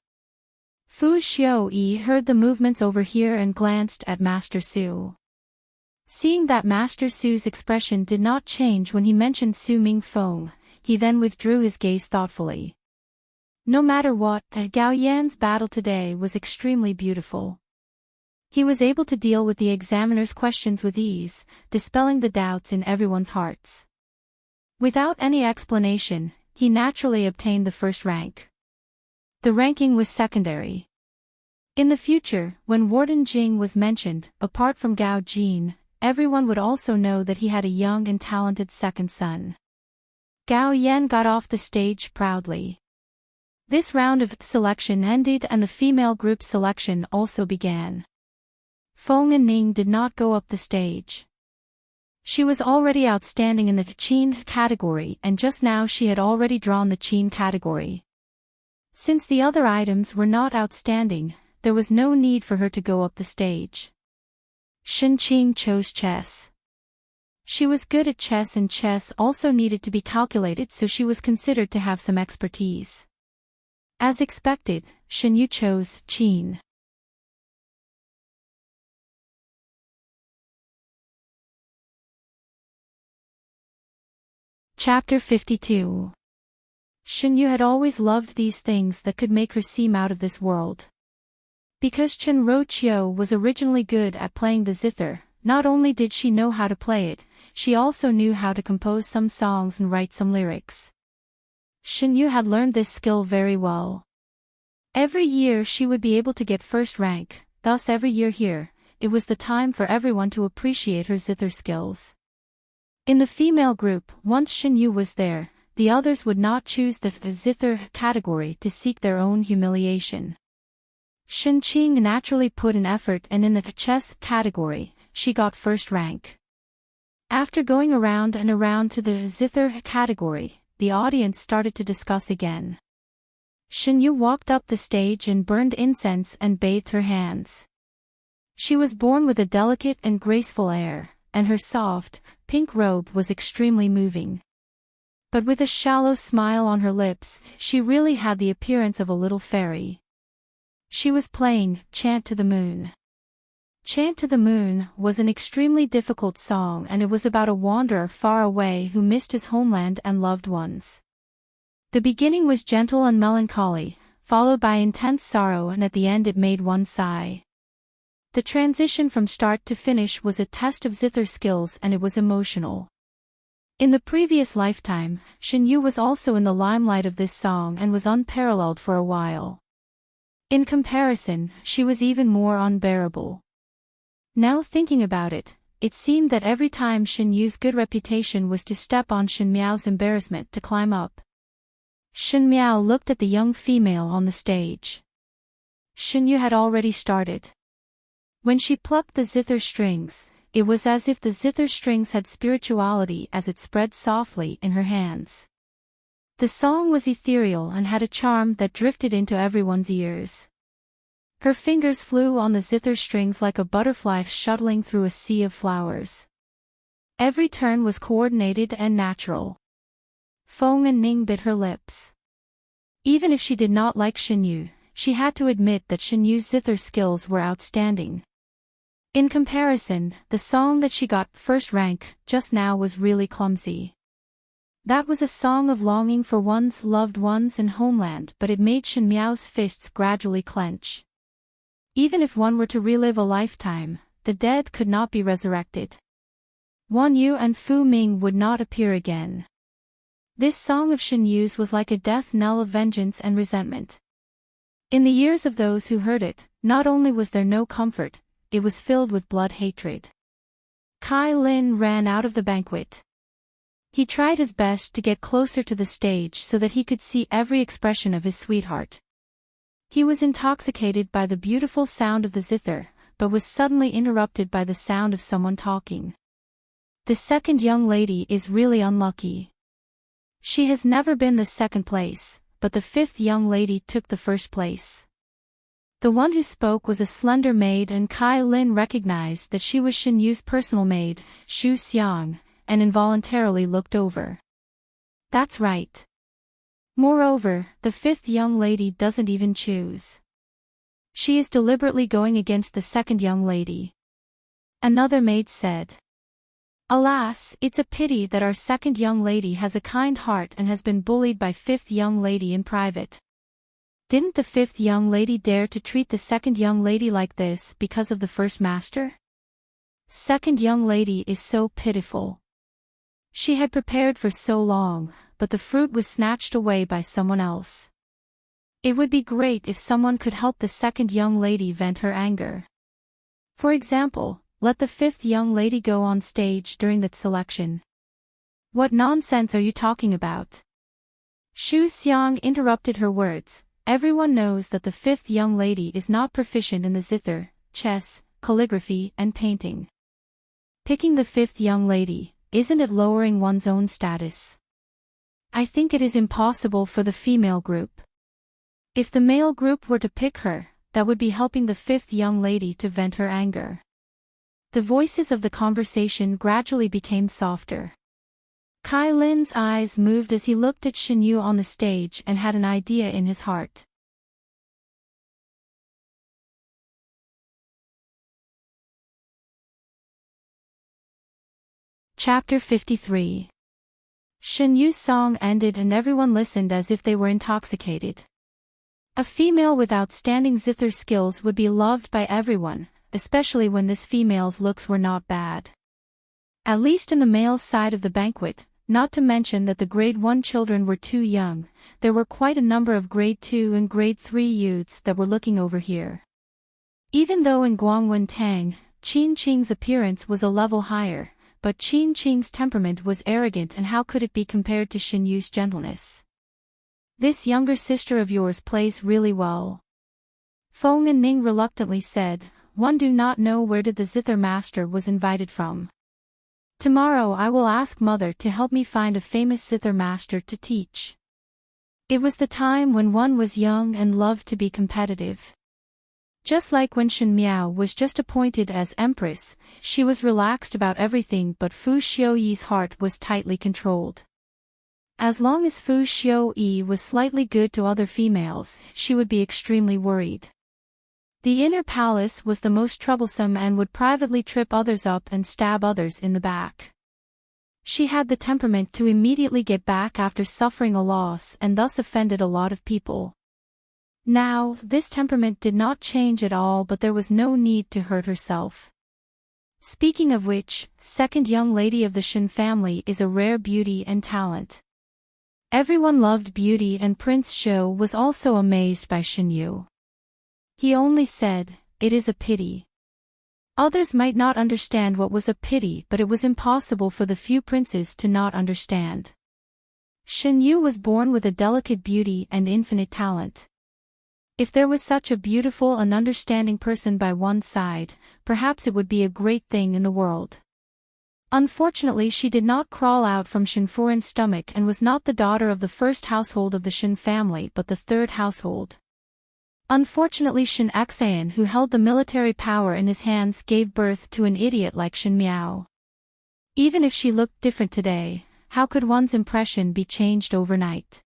Fu Xiaoyi heard the movements over here and glanced at Master Su. Seeing that Master Su's expression did not change when he mentioned Su Ming Feng, he then withdrew his gaze thoughtfully. No matter what, Gao Yan's battle today was extremely beautiful. He was able to deal with the examiner's questions with ease, dispelling the doubts in everyone's hearts. Without any explanation, he naturally obtained the first rank. The ranking was secondary. In the future, when Warden Jing was mentioned, apart from Gao Jin, everyone would also know that he had a young and talented second son. Gao Yan got off the stage proudly. This round of selection ended and the female group selection also began. Feng and Ning did not go up the stage. She was already outstanding in the Qin category, and just now she had already drawn the Qin category. Since the other items were not outstanding, there was no need for her to go up the stage. Shen Qing chose chess. She was good at chess, and chess also needed to be calculated, so she was considered to have some expertise. As expected, Shen Yu chose Qin. Chapter 52. Shen Yu had always loved these things that could make her seem out of this world. Because Chen Roqiu was originally good at playing the zither, not only did she know how to play it, she also knew how to compose some songs and write some lyrics. Shen Yu had learned this skill very well. Every year she would be able to get first rank, thus every year here, it was the time for everyone to appreciate her zither skills. In the female group, once Shen Yu was there, the others would not choose the zither category to seek their own humiliation. Shen Qing naturally put in effort, and in the chess category, she got first rank. After going around and around to the zither category, the audience started to discuss again. Shen Yu walked up the stage and burned incense and bathed her hands. She was born with a delicate and graceful air, and her soft, pink robe was extremely moving. But with a shallow smile on her lips, she really had the appearance of a little fairy. She was playing Chant to the Moon. Chant to the Moon was an extremely difficult song, and it was about a wanderer far away who missed his homeland and loved ones. The beginning was gentle and melancholy, followed by intense sorrow, and at the end it made one sigh. The transition from start to finish was a test of zither skills, and it was emotional. In the previous lifetime, Shen Yu was also in the limelight of this song and was unparalleled for a while. In comparison, she was even more unbearable. Now thinking about it, it seemed that every time Shen Yu's good reputation was to step on Shen Miao's embarrassment to climb up. Shen Miao looked at the young female on the stage. Shen Yu had already started. When she plucked the zither strings, it was as if the zither strings had spirituality as it spread softly in her hands. The song was ethereal and had a charm that drifted into everyone's ears. Her fingers flew on the zither strings like a butterfly shuttling through a sea of flowers. Every turn was coordinated and natural. Feng and Ning bit her lips. Even if she did not like Shinyu, she had to admit that Shinyu's zither skills were outstanding. In comparison, the song that she got first rank just now was really clumsy. That was a song of longing for one's loved ones and homeland, but it made Shen Miao's fists gradually clench. Even if one were to relive a lifetime, the dead could not be resurrected. Wan Yu and Fu Ming would not appear again. This song of Shen Yu's was like a death knell of vengeance and resentment. In the ears of those who heard it, not only was there no comfort, it was filled with blood hatred. Kai Lin ran out of the banquet. He tried his best to get closer to the stage so that he could see every expression of his sweetheart. He was intoxicated by the beautiful sound of the zither, but was suddenly interrupted by the sound of someone talking. The second young lady is really unlucky. She has never been the second place, but the fifth young lady took the first place. The one who spoke was a slender maid, and Kai Lin recognized that she was Shen Yu's personal maid, Xu Xiang, and involuntarily looked over. That's right. Moreover, the fifth young lady doesn't even choose. She is deliberately going against the second young lady. Another maid said. Alas, it's a pity that our second young lady has a kind heart and has been bullied by fifth young lady in private. Didn't the fifth young lady dare to treat the second young lady like this because of the first master? Second young lady is so pitiful. She had prepared for so long, but the fruit was snatched away by someone else. It would be great if someone could help the second young lady vent her anger. For example, let the fifth young lady go on stage during that selection. What nonsense are you talking about? Xu Xiang interrupted her words. Everyone knows that the fifth young lady is not proficient in the zither, chess, calligraphy, and painting. Picking the fifth young lady, isn't it lowering one's own status? I think it is impossible for the female group. If the male group were to pick her, that would be helping the fifth young lady to vent her anger. The voices of the conversation gradually became softer. Kai Lin's eyes moved as he looked at Shen Yu on the stage and had an idea in his heart. Chapter 53. Shen Yu's song ended and everyone listened as if they were intoxicated. A female with outstanding zither skills would be loved by everyone, especially when this female's looks were not bad. At least in the male's side of the banquet, not to mention that the grade 1 children were too young, there were quite a number of grade 2 and grade 3 youths that were looking over here. Even though in Guangwen Tang, Qin Qing's appearance was a level higher, but Qin Qing's temperament was arrogant, and how could it be compared to Shen Yu's gentleness? This younger sister of yours plays really well. Feng and Ning reluctantly said, one do not know where did the zither master was invited from. Tomorrow I will ask mother to help me find a famous zither master to teach. It was the time when one was young and loved to be competitive. Just like when Shen Miao was just appointed as Empress, she was relaxed about everything, but Fu Xiuyi's heart was tightly controlled. As long as Fu Xiuyi was slightly good to other females, she would be extremely worried. The inner palace was the most troublesome and would privately trip others up and stab others in the back. She had the temperament to immediately get back after suffering a loss and thus offended a lot of people. Now, this temperament did not change at all, but there was no need to hurt herself. Speaking of which, second young lady of the Shen family is a rare beauty and talent. Everyone loved beauty, and Prince Shou was also amazed by Shen Yu. He only said, "It is a pity." Others might not understand what was a pity, but it was impossible for the few princes to not understand. Shen Yu was born with a delicate beauty and infinite talent. If there was such a beautiful and understanding person by one side, perhaps it would be a great thing in the world. Unfortunately, she did not crawl out from Shinfurin's stomach and was not the daughter of the first household of the Shin family but the third household. Unfortunately, Shin Xayan, who held the military power in his hands, gave birth to an idiot like Shin Miao. Even if she looked different today, how could one's impression be changed overnight?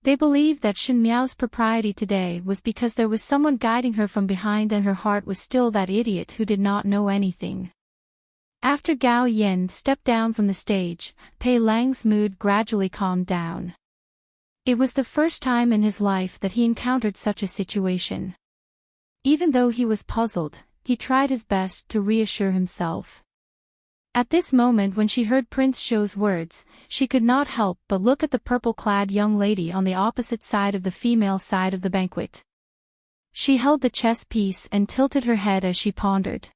They believed that Shin Miao's propriety today was because there was someone guiding her from behind and her heart was still that idiot who did not know anything. After Gao Yen stepped down from the stage, Pei Lang's mood gradually calmed down. It was the first time in his life that he encountered such a situation. Even though he was puzzled, he tried his best to reassure himself. At this moment, when she heard Prince Shou's words, she could not help but look at the purple-clad young lady on the opposite side of the female side of the banquet. She held the chess piece and tilted her head as she pondered.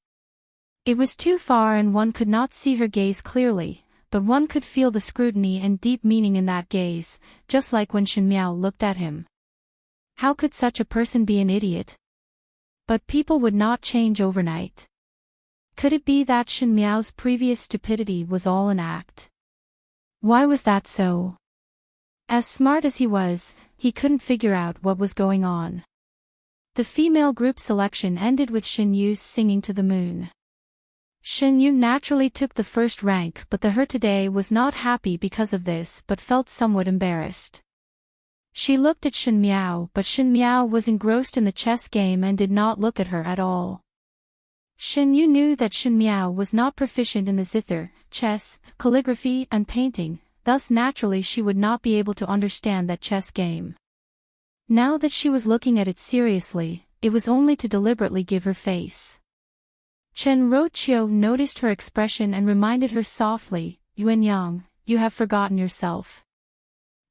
It was too far and one could not see her gaze clearly, but one could feel the scrutiny and deep meaning in that gaze, just like when Shin Miao looked at him. How could such a person be an idiot? But people would not change overnight. Could it be that Shin Miao's previous stupidity was all an act? Why was that so? As smart as he was, he couldn't figure out what was going on. The female group selection ended with Shin Yu's singing to the moon. Shin Yu naturally took the first rank, but her today was not happy because of this but felt somewhat embarrassed. She looked at Shin Miao, but Shin Miao was engrossed in the chess game and did not look at her at all. Shin Yu knew that Shin Miao was not proficient in the zither, chess, calligraphy and painting, thus naturally she would not be able to understand that chess game. Now that she was looking at it seriously, it was only to deliberately give her face. Chen Roqiu noticed her expression and reminded her softly, "Yuan Yang, you have forgotten yourself."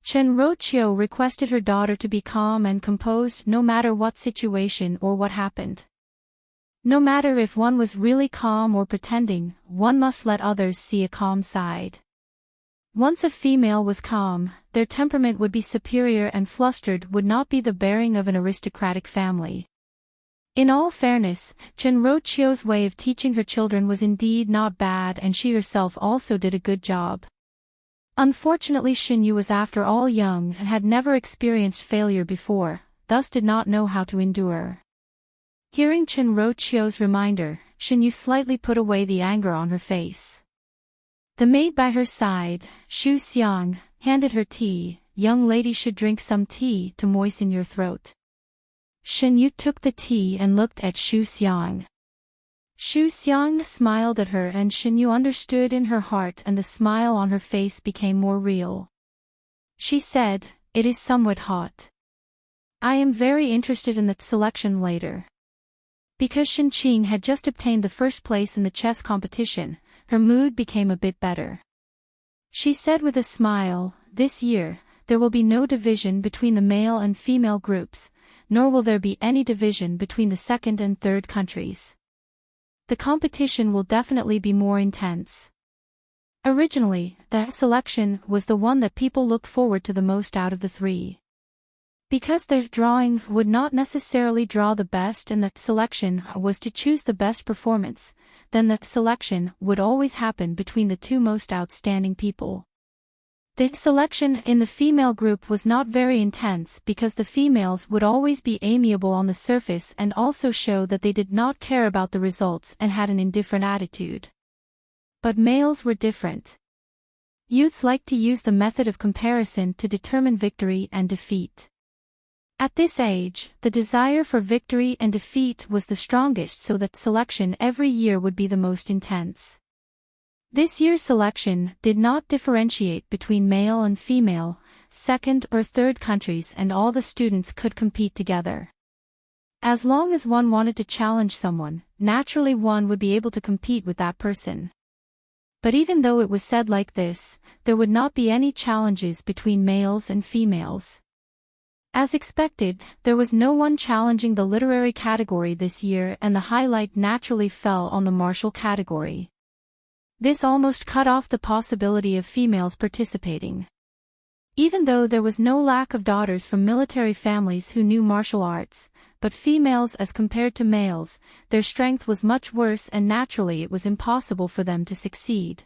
Chen Roqiu requested her daughter to be calm and composed no matter what situation or what happened. No matter if one was really calm or pretending, one must let others see a calm side. Once a female was calm, their temperament would be superior and flustered would not be the bearing of an aristocratic family. In all fairness, Chen Roqiu's way of teaching her children was indeed not bad and she herself also did a good job. Unfortunately, Shin Yu was after all young and had never experienced failure before, thus did not know how to endure. Hearing Chen Roqiu's reminder, Shin Yu slightly put away the anger on her face. The maid by her side, Shu Xiang, handed her tea. "Young lady should drink some tea to moisten your throat." Shin Yu took the tea and looked at Shu Xiang. Shu Xiang smiled at her and Shin Yu understood in her heart and the smile on her face became more real. She said, "It is somewhat hot. I am very interested in the selection later." Because Shin Qing had just obtained the first place in the chess competition, her mood became a bit better. She said with a smile, "This year, there will be no division between the male and female groups, nor will there be any division between the second and third countries. The competition will definitely be more intense." Originally, the selection was the one that people looked forward to the most out of the three. Because their drawing would not necessarily draw the best and the selection was to choose the best performance, then the selection would always happen between the two most outstanding people. The selection in the female group was not very intense because the females would always be amiable on the surface and also show that they did not care about the results and had an indifferent attitude. But males were different. Youths liked to use the method of comparison to determine victory and defeat. At this age, the desire for victory and defeat was the strongest, so that selection every year would be the most intense. This year's selection did not differentiate between male and female, second or third countries, and all the students could compete together. As long as one wanted to challenge someone, naturally one would be able to compete with that person. But even though it was said like this, there would not be any challenges between males and females. As expected, there was no one challenging the literary category this year and the highlight naturally fell on the martial category. This almost cut off the possibility of females participating. Even though there was no lack of daughters from military families who knew martial arts, but females as compared to males, their strength was much worse and naturally it was impossible for them to succeed.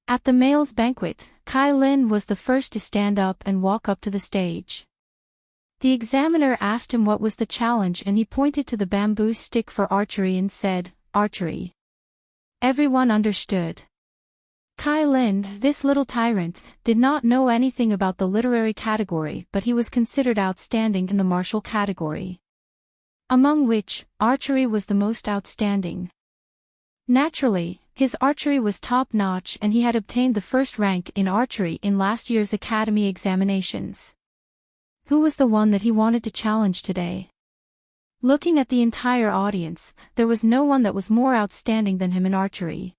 At the males' banquet, Kai Lin was the first to stand up and walk up to the stage. The examiner asked him what was the challenge and he pointed to the bamboo stick for archery and said, "Archery." Everyone understood. Kai Lin, this little tyrant, did not know anything about the literary category but he was considered outstanding in the martial category, among which, archery was the most outstanding. Naturally, his archery was top-notch and he had obtained the first rank in archery in last year's academy examinations. Who was the one that he wanted to challenge today? Looking at the entire audience, there was no one that was more outstanding than him in archery.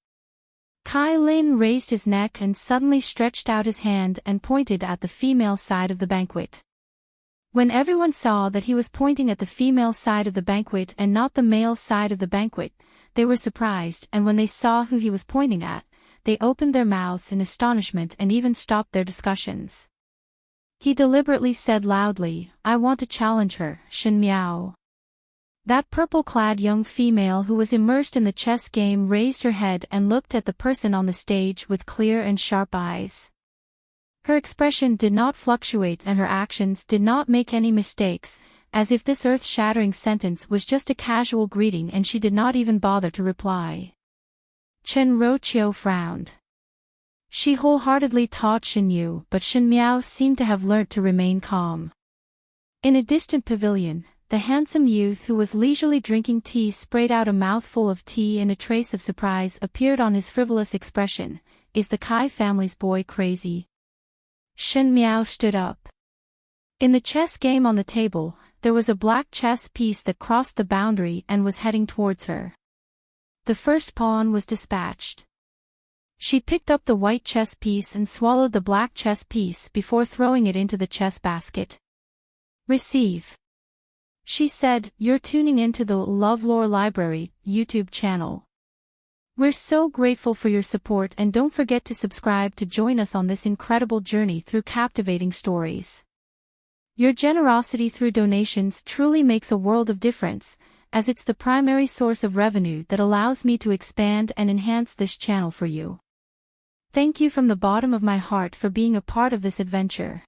Kai Lin raised his neck and suddenly stretched out his hand and pointed at the female side of the banquet. When everyone saw that he was pointing at the female side of the banquet and not the male side of the banquet, they were surprised, and when they saw who he was pointing at, they opened their mouths in astonishment and even stopped their discussions. He deliberately said loudly, "I want to challenge her, Shin Miao." That purple-clad young female who was immersed in the chess game raised her head and looked at the person on the stage with clear and sharp eyes. Her expression did not fluctuate and her actions did not make any mistakes, as if this earth-shattering sentence was just a casual greeting and she did not even bother to reply. Chen Roqiu frowned. She wholeheartedly taught Shin Yu, but Shin Miao seemed to have learnt to remain calm. In a distant pavilion, the handsome youth who was leisurely drinking tea sprayed out a mouthful of tea and a trace of surprise appeared on his frivolous expression. "Is the Kai family's boy crazy?" Shin Miao stood up. In the chess game on the table, there was a black chess piece that crossed the boundary and was heading towards her. The first pawn was dispatched. She picked up the white chess piece and swallowed the black chess piece before throwing it into the chess basket. "Receive," she said. "You're tuning into the LoveLore Library YouTube channel. We're so grateful for your support and don't forget to subscribe to join us on this incredible journey through captivating stories. Your generosity through donations truly makes a world of difference, as it's the primary source of revenue that allows me to expand and enhance this channel for you. Thank you from the bottom of my heart for being a part of this adventure."